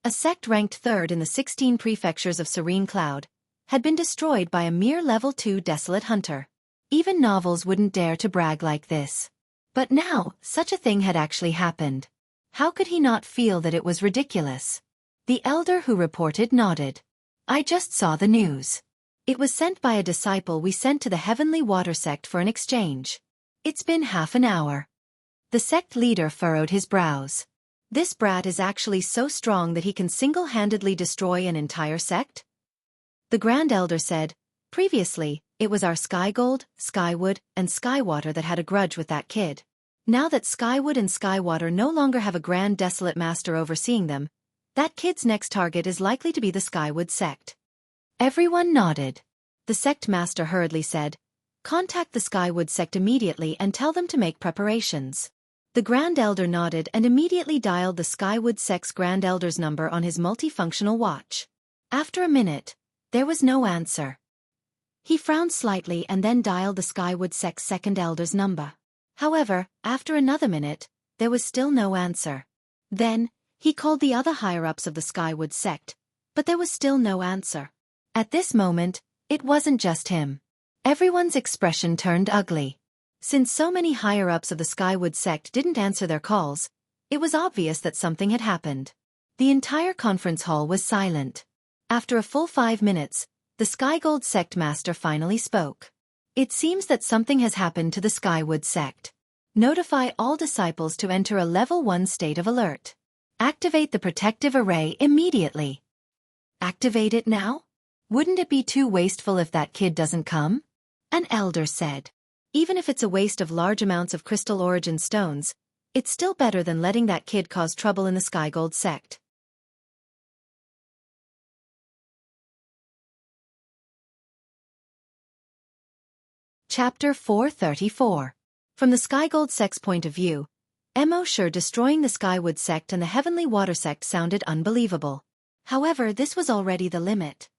A sect ranked 3rd in the 16 prefectures of Serene Cloud had been destroyed by a mere level 2 desolate hunter. Even novels wouldn't dare to brag like this. But now, such a thing had actually happened. How could he not feel that it was ridiculous? The elder who reported nodded. "I just saw the news. It was sent by a disciple we sent to the Heavenly Water Sect for an exchange. It's been half an hour." The sect leader furrowed his brows. This brat is actually so strong that he can single-handedly destroy an entire sect? The Grand Elder said, "Previously, it was our Skygold, Skywood, and Skywater that had a grudge with that kid. Now that Skywood and Skywater no longer have a Grand Desolate Master overseeing them, that kid's next target is likely to be the Skywood sect." Everyone nodded. The sect master hurriedly said, "Contact the Skywood sect immediately and tell them to make preparations." The Grand Elder nodded and immediately dialed the Skywood sect's Grand Elder's number on his multifunctional watch. After a minute, there was no answer. He frowned slightly and then dialed the Skywood sect's 2nd Elder's number. However, after another minute, there was still no answer. Then, he called the other higher-ups of the Skywood sect, but there was still no answer. At this moment, it wasn't just him. Everyone's expression turned ugly. Since so many higher-ups of the Skywood sect didn't answer their calls, it was obvious that something had happened. The entire conference hall was silent. After a full 5 minutes, the Skygold sect master finally spoke. "It seems that something has happened to the Skywood sect. Notify all disciples to enter a level 1 state of alert. Activate the protective array immediately." "Activate it now? Wouldn't it be too wasteful if that kid doesn't come?" An elder said. "Even if it's a waste of large amounts of crystal origin stones, it's still better than letting that kid cause trouble in the Skygold sect." Chapter 434. From the Skygold sect's point of view, Mo Sure destroying the Skywood sect and the Heavenly Water sect sounded unbelievable. However, this was already the limit.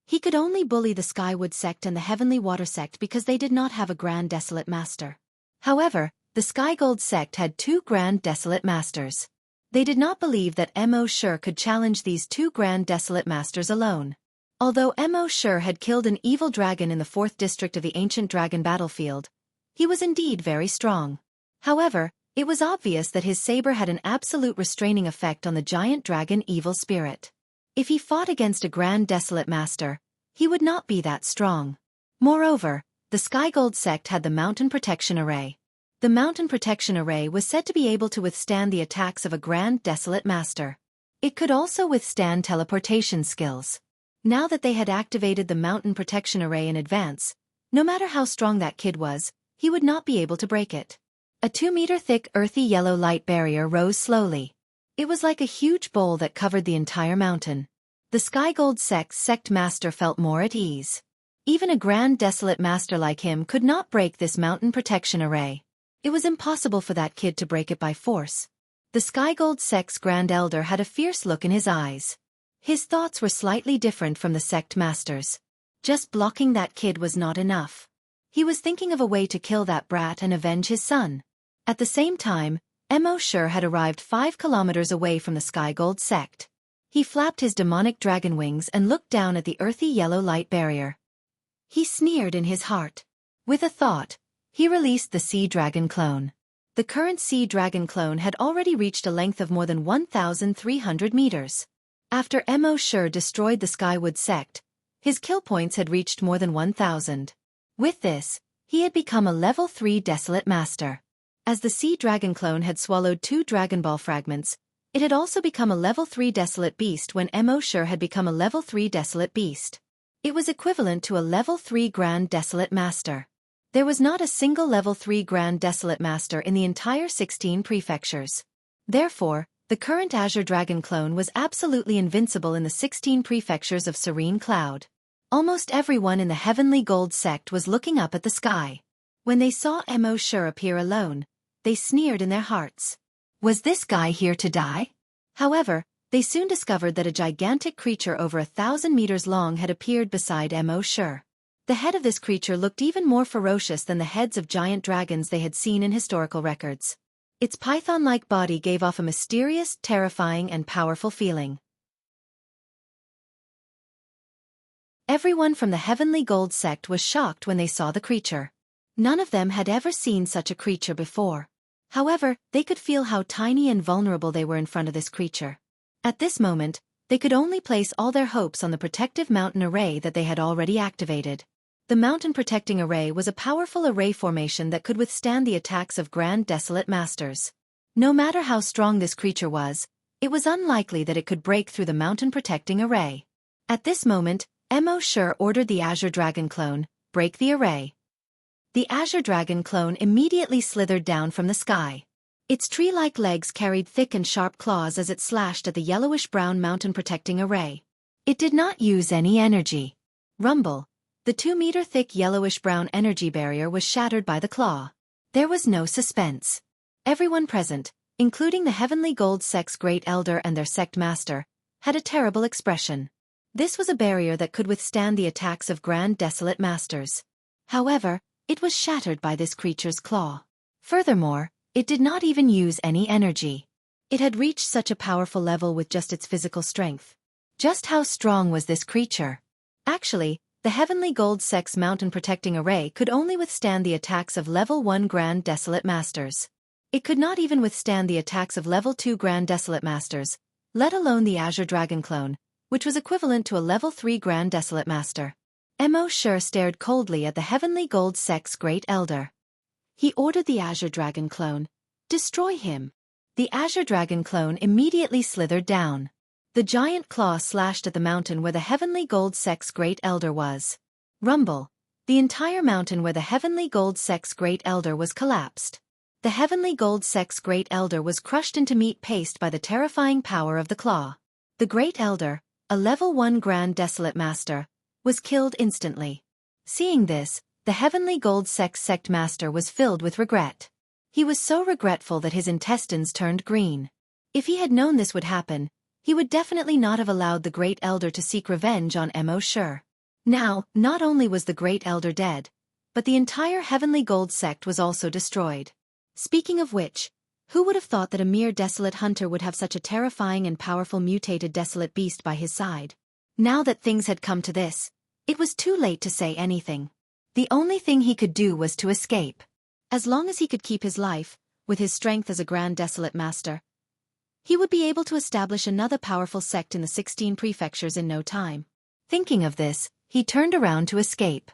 He could only bully the Skywood sect and the Heavenly Water sect because they did not have a Grand Desolate Master. However, the Skygold sect had 2 Grand Desolate Masters. They did not believe that Mo Sure could challenge these 2 Grand Desolate Masters alone. Although Mo Sure had killed an evil dragon in the 4th district of the ancient dragon battlefield, he was indeed very strong. However, it was obvious that his saber had an absolute restraining effect on the giant dragon evil spirit. If he fought against a Grand Desolate Master, he would not be that strong. Moreover, the Skygold sect had the Mountain Protection Array. The Mountain Protection Array was said to be able to withstand the attacks of a Grand Desolate Master. It could also withstand teleportation skills. Now that they had activated the Mountain Protection Array in advance, no matter how strong that kid was, he would not be able to break it. A 2-meter-thick earthy yellow light barrier rose slowly. It was like a huge bowl that covered the entire mountain. The Skygold sect's sect master felt more at ease. Even a Grand Desolate Master like him could not break this Mountain Protection Array. It was impossible for that kid to break it by force. The Skygold sect's Grand Elder had a fierce look in his eyes. His thoughts were slightly different from the sect master's. Just blocking that kid was not enough. He was thinking of a way to kill that brat and avenge his son. At the same time, Mo had arrived 5 kilometers away from the Sky Gold sect. He flapped his demonic dragon wings and looked down at the earthy yellow light barrier. He sneered in his heart. With a thought, he released the Sea Dragon clone. The current Sea Dragon clone had already reached a length of more than 1,300 meters. After Mo destroyed the Skywood sect, his kill points had reached more than 1,000. With this, he had become a level 3 Desolate Master. As the Sea Dragon clone had swallowed 2 Dragon Ball fragments, it had also become a level 3 Desolate Beast when Mo had become a level 3 Desolate Beast. It was equivalent to a level 3 Grand Desolate Master. There was not a single level 3 Grand Desolate Master in the entire 16 prefectures. Therefore, the current Azure Dragon clone was absolutely invincible in the 16 prefectures of Serene Cloud. Almost everyone in the Heavenly Gold sect was looking up at the sky. When they saw Mo appear alone, they sneered in their hearts. Was this guy here to die? However, they soon discovered that a gigantic creature over 1,000 meters long had appeared beside Mo. The head of this creature looked even more ferocious than the heads of giant dragons they had seen in historical records. Its python-like body gave off a mysterious, terrifying, and powerful feeling. Everyone from the Heavenly Gold sect was shocked when they saw the creature. None of them had ever seen such a creature before. However, they could feel how tiny and vulnerable they were in front of this creature. At this moment, they could only place all their hopes on the protective mountain array that they had already activated. The mountain protecting array was a powerful array formation that could withstand the attacks of Grand Desolate Masters. No matter how strong this creature was, it was unlikely that it could break through the mountain protecting array. At this moment, Mo ordered the Azure Dragon clone, break the array. The Azure Dragon clone immediately slithered down from the sky. Its tree-like legs carried thick and sharp claws as it slashed at the yellowish-brown mountain-protecting array. It did not use any energy. Rumble. The 2-meter-thick yellowish-brown energy barrier was shattered by the claw. There was no suspense. Everyone present, including the Heavenly Gold sect's Great Elder and their sect master, had a terrible expression. This was a barrier that could withstand the attacks of Grand Desolate Masters. However, it was shattered by this creature's claw. Furthermore, it did not even use any energy. It had reached such a powerful level with just its physical strength. Just how strong was this creature? Actually, the Heavenly Gold sect's mountain protecting array could only withstand the attacks of level 1 Grand Desolate Masters. It could not even withstand the attacks of level 2 Grand Desolate Masters, let alone the Azure Dragon clone, which was equivalent to a level 3 Grand Desolate Master. Mo stared coldly at the Heavenly Gold sect's Great Elder. He ordered the Azure Dragon clone, destroy him. The Azure Dragon clone immediately slithered down. The giant claw slashed at the mountain where the Heavenly Gold sect's Great Elder was. Rumble. The entire mountain where the Heavenly Gold sect's Great Elder was collapsed. The Heavenly Gold sect's Great Elder was crushed into meat paste by the terrifying power of the claw. The Great Elder, a level 1 Grand Desolate Master, was killed instantly. Seeing this, the Heavenly Gold sect's sect master was filled with regret. He was so regretful that his intestines turned green. If he had known this would happen, he would definitely not have allowed the Great Elder to seek revenge on Mo. Now, not only was the Great Elder dead, but the entire Heavenly Gold sect was also destroyed. Speaking of which, who would have thought that a mere desolate hunter would have such a terrifying and powerful mutated desolate beast by his side? Now that things had come to this, it was too late to say anything. The only thing he could do was to escape. As long as he could keep his life, with his strength as a Grand Desolate Master, he would be able to establish another powerful sect in the 16 prefectures in no time. Thinking of this, he turned around to escape.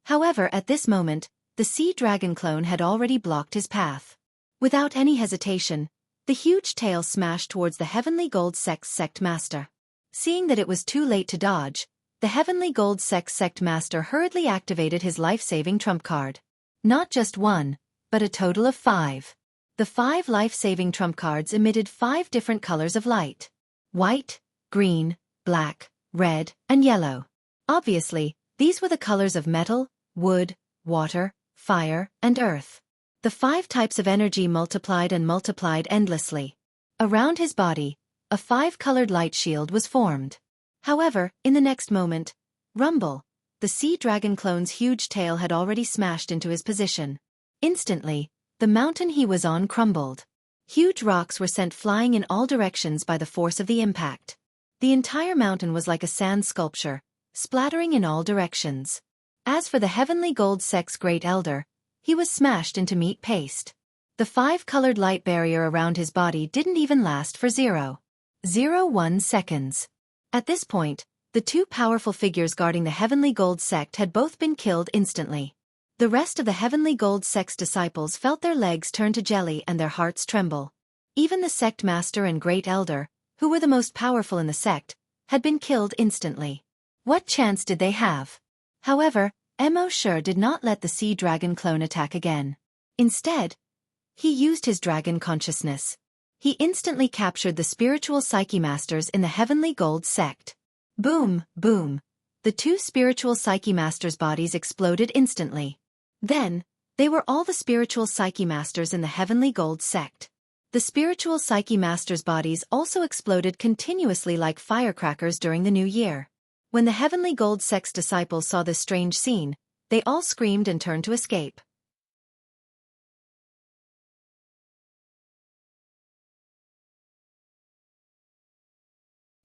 However, at this moment, the Sea Dragon clone had already blocked his path. Without any hesitation, the huge tail smashed towards the Heavenly Gold sect's sect master. Seeing that it was too late to dodge, the Heavenly Gold sect's sect master hurriedly activated his life-saving trump card. Not just one, but a total of 5. The 5 life-saving trump cards emitted 5 different colors of light: white, green, black, red, and yellow. Obviously, these were the colors of metal, wood, water, fire, and earth. The 5 types of energy multiplied and multiplied endlessly. Around his body, a 5-colored light shield was formed. However, in the next moment, rumble, the sea dragon clone's huge tail had already smashed into his position. Instantly, the mountain he was on crumbled. Huge rocks were sent flying in all directions by the force of the impact. The entire mountain was like a sand sculpture, splattering in all directions. As for the heavenly gold sect's great elder, he was smashed into meat paste. The 5-colored light barrier around his body didn't even last for 0.01 seconds. At this point, the 2 powerful figures guarding the heavenly gold sect had both been killed instantly. The rest of the heavenly gold sect's disciples felt their legs turn to jelly and their hearts tremble. Even the sect master and great elder, who were the most powerful in the sect, had been killed instantly. What chance did they have? However, Mo Shi did not let the sea dragon clone attack again. Instead, he used his dragon consciousness. He instantly captured the spiritual psyche masters in the heavenly gold sect. Boom, boom. The 2 spiritual psyche masters' bodies exploded instantly. Then, they were all the spiritual psyche masters in the heavenly gold sect. The spiritual psyche masters' bodies also exploded continuously like firecrackers during the new year. When the heavenly gold sect's disciples saw this strange scene, they all screamed and turned to escape.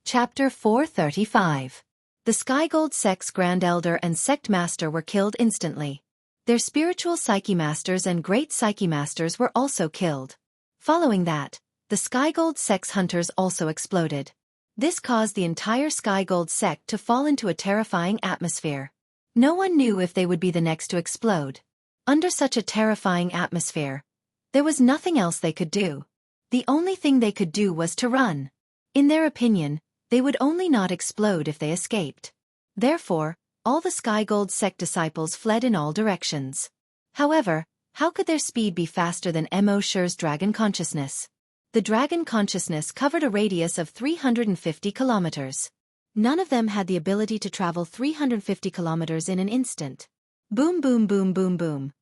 Chapter 435. The Sky Gold sect's Grand Elder and Sect Master were killed instantly. Their spiritual Psyche Masters and Great Psyche Masters were also killed. Following that, the Sky Gold sect's hunters also exploded. This caused the entire Sky Gold sect to fall into a terrifying atmosphere. No one knew if they would be the next to explode. Under such a terrifying atmosphere, there was nothing else they could do. The only thing they could do was to run. In their opinion, they would only not explode if they escaped. Therefore, all the Sky Gold sect disciples fled in all directions. However, how could their speed be faster than Mo Shi's dragon consciousness? The dragon consciousness covered a radius of 350 kilometers. None of them had the ability to travel 350 kilometers in an instant. Boom boom boom boom boom.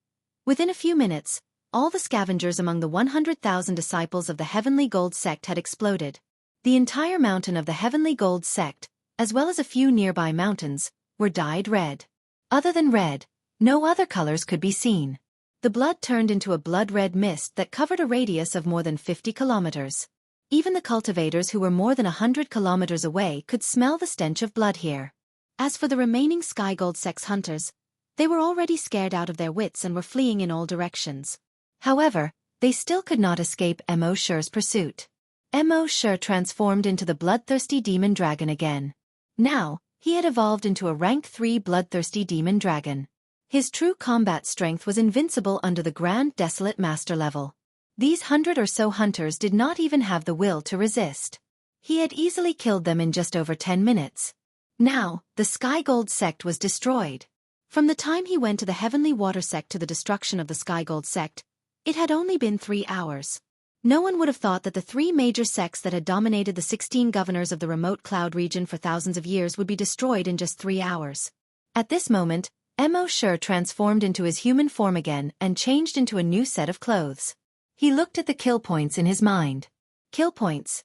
Within a few minutes, all the scavengers among the 100,000 disciples of the Heavenly Gold sect had exploded. The entire mountain of the Heavenly Gold sect, as well as a few nearby mountains, were dyed red. Other than red, no other colors could be seen. The blood turned into a blood-red mist that covered a radius of more than 50 kilometers. Even the cultivators who were more than 100 kilometers away could smell the stench of blood here. As for the remaining Sky Gold sect's hunters, they were already scared out of their wits and were fleeing in all directions. However, they still could not escape Mo Shi's pursuit. Mo Shi transformed into the bloodthirsty demon dragon again. Now, he had evolved into a rank 3 bloodthirsty demon dragon. His true combat strength was invincible under the Grand Desolate Master level. These 100 or so hunters did not even have the will to resist. He had easily killed them in just over 10 minutes. Now, the Sky Gold sect was destroyed. From the time he went to the Heavenly Water sect to the destruction of the Sky Gold sect, it had only been 3 hours. No one would have thought that the 3 major sects that had dominated the 16 governors of the remote cloud region for thousands of years would be destroyed in just 3 hours. At this moment, Mo Shi transformed into his human form again and changed into a new set of clothes. He looked at the kill points in his mind. Kill points.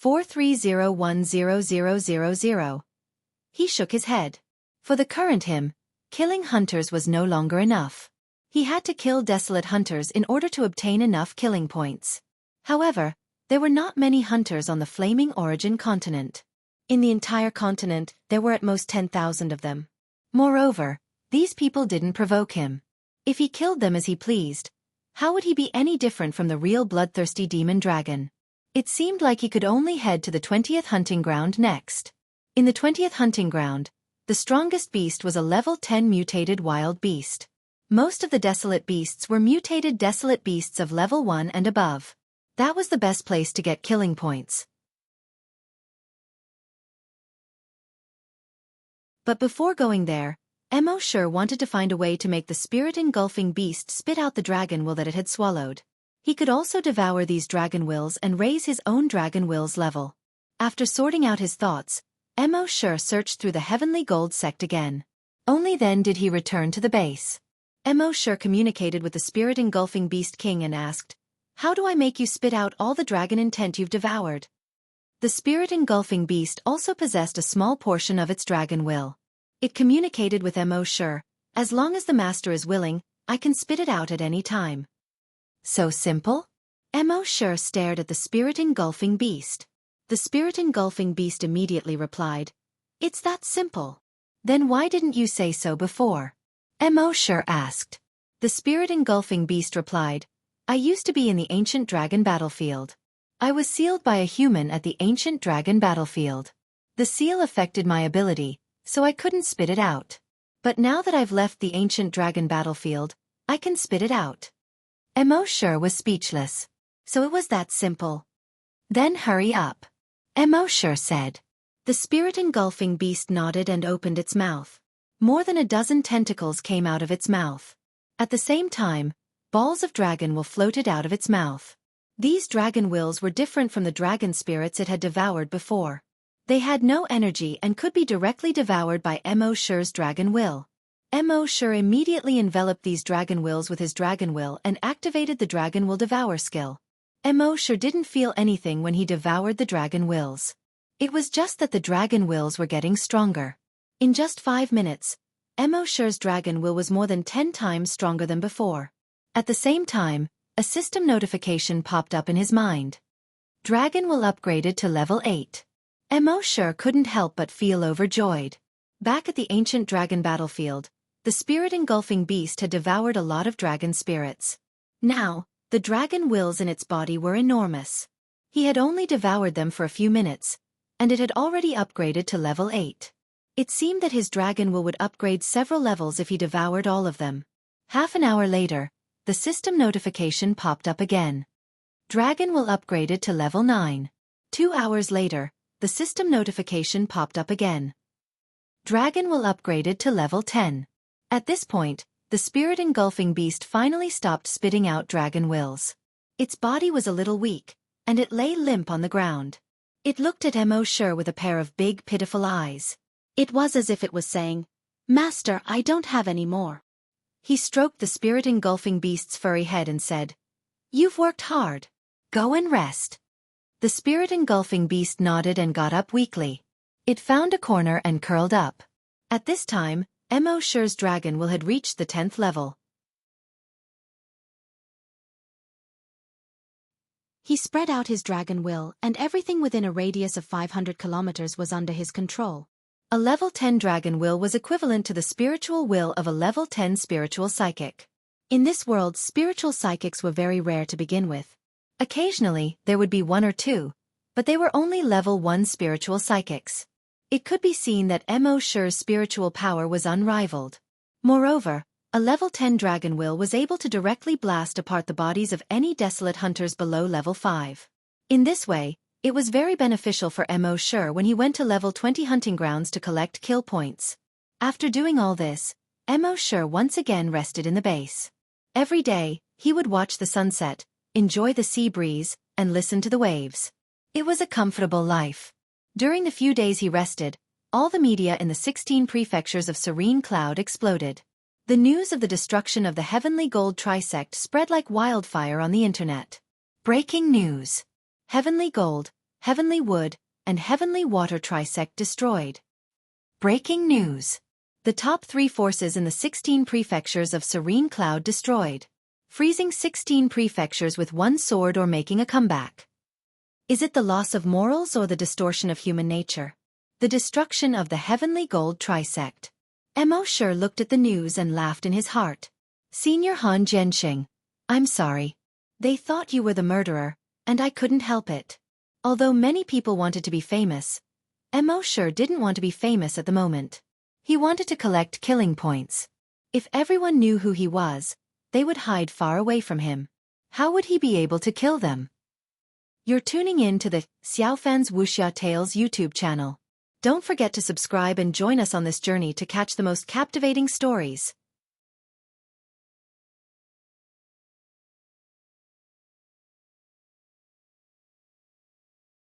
430100000. He shook his head. For the current him, killing hunters was no longer enough. He had to kill desolate hunters in order to obtain enough killing points. However, there were not many hunters on the Flaming Origin continent. In the entire continent, there were at most 10,000 of them. Moreover, these people didn't provoke him. If he killed them as he pleased, how would he be any different from the real bloodthirsty demon dragon? It seemed like he could only head to the 20th hunting ground next. In the 20th hunting ground, the strongest beast was a level 10 mutated wild beast. Most of the desolate beasts were mutated desolate beasts of level 1 and above. That was the best place to get killing points. But before going there, Mo Shi wanted to find a way to make the spirit-engulfing beast spit out the dragon will that it had swallowed. He could also devour these dragon wills and raise his own dragon wills level. After sorting out his thoughts, Mo Shi searched through the Heavenly Gold sect again. Only then did he return to the base. Mo Shi communicated with the spirit-engulfing beast king and asked, "How do I make you spit out all the dragon intent you've devoured?" The spirit-engulfing beast also possessed a small portion of its dragon will. It communicated with Mo Sure, as long as the master is willing, I can spit it out at any time. So simple? Mo Sure stared at the spirit-engulfing beast. The spirit-engulfing beast immediately replied, It's that simple. Then why didn't you say so before? Mo Sure asked. The spirit-engulfing beast replied, I used to be in the ancient dragon battlefield. I was sealed by a human at the ancient dragon battlefield. The seal affected my ability, so I couldn't spit it out. But now that I've left the ancient dragon battlefield, I can spit it out. Mo Sure was speechless. So it was that simple. Then hurry up. Mo Sure said. The spirit-engulfing beast nodded and opened its mouth. More than a dozen tentacles came out of its mouth. At the same time, balls of dragon will floated out of its mouth. These dragon wills were different from the dragon spirits it had devoured before. They had no energy and could be directly devoured by Mo Sure's dragon will. Mo Sure immediately enveloped these dragon wills with his dragon will and activated the dragon will devour skill. Mo Sure didn't feel anything when he devoured the dragon wills. It was just that the dragon wills were getting stronger. In just 5 minutes, Mo Sure's dragon will was more than 10 times stronger than before. At the same time, a system notification popped up in his mind. Dragon will upgraded to level 8. Mo Sure couldn't help but feel overjoyed. Back at the ancient dragon battlefield, the spirit-engulfing beast had devoured a lot of dragon spirits. Now, the dragon wills in its body were enormous. He had only devoured them for a few minutes, and it had already upgraded to level 8. It seemed that his dragon will would upgrade several levels if he devoured all of them. Half an hour later, the system notification popped up again. Dragon will upgraded to level 9. 2 hours later, the system notification popped up again. Dragon will upgraded to level 10. At this point, the spirit-engulfing beast finally stopped spitting out dragon wills. Its body was a little weak, and it lay limp on the ground. It looked at Mo Sure with a pair of big pitiful eyes. It was as if it was saying, Master, I don't have any more. He stroked the spirit-engulfing beast's furry head and said, You've worked hard. Go and rest. The spirit-engulfing beast nodded and got up weakly. It found a corner and curled up. At this time, Mo Sure's dragon will had reached the 10th level. He spread out his dragon will, and everything within a radius of 500 kilometers was under his control. A level 10 dragon will was equivalent to the spiritual will of a level 10 spiritual psychic. In this world, spiritual psychics were very rare to begin with. Occasionally, there would be 1 or 2, but they were only level 1 spiritual psychics. It could be seen that Mo Sure's spiritual power was unrivaled. Moreover, a level 10 dragon will was able to directly blast apart the bodies of any desolate hunters below level 5. In this way, it was very beneficial for Mo Sure when he went to level 20 hunting grounds to collect kill points. After doing all this, Mo Sure once again rested in the base. Every day, he would watch the sunset, enjoy the sea breeze, and listen to the waves. It was a comfortable life. During the few days he rested, all the media in the 16 prefectures of Serene Cloud exploded. The news of the destruction of the Heavenly Gold Trisect spread like wildfire on the internet. Breaking news. Heavenly Gold, Heavenly Wood, and Heavenly Water Trisect destroyed. Breaking news. The top 3 forces in the 16 prefectures of Serene Cloud destroyed. Freezing 16 prefectures with 1 sword or making a comeback. Is it the loss of morals or the distortion of human nature? The destruction of the Heavenly Gold Trisect. Mo Sure looked at the news and laughed in his heart. Senior Han Jianxing, I'm sorry. They thought you were the murderer, and I couldn't help it. Although many people wanted to be famous, Mo Sure didn't want to be famous at the moment. He wanted to collect killing points. If everyone knew who he was, they would hide far away from him. How would he be able to kill them? You're tuning in to the Xiaofan's Wuxia Tales YouTube channel. Don't forget to subscribe and join us on this journey to catch the most captivating stories.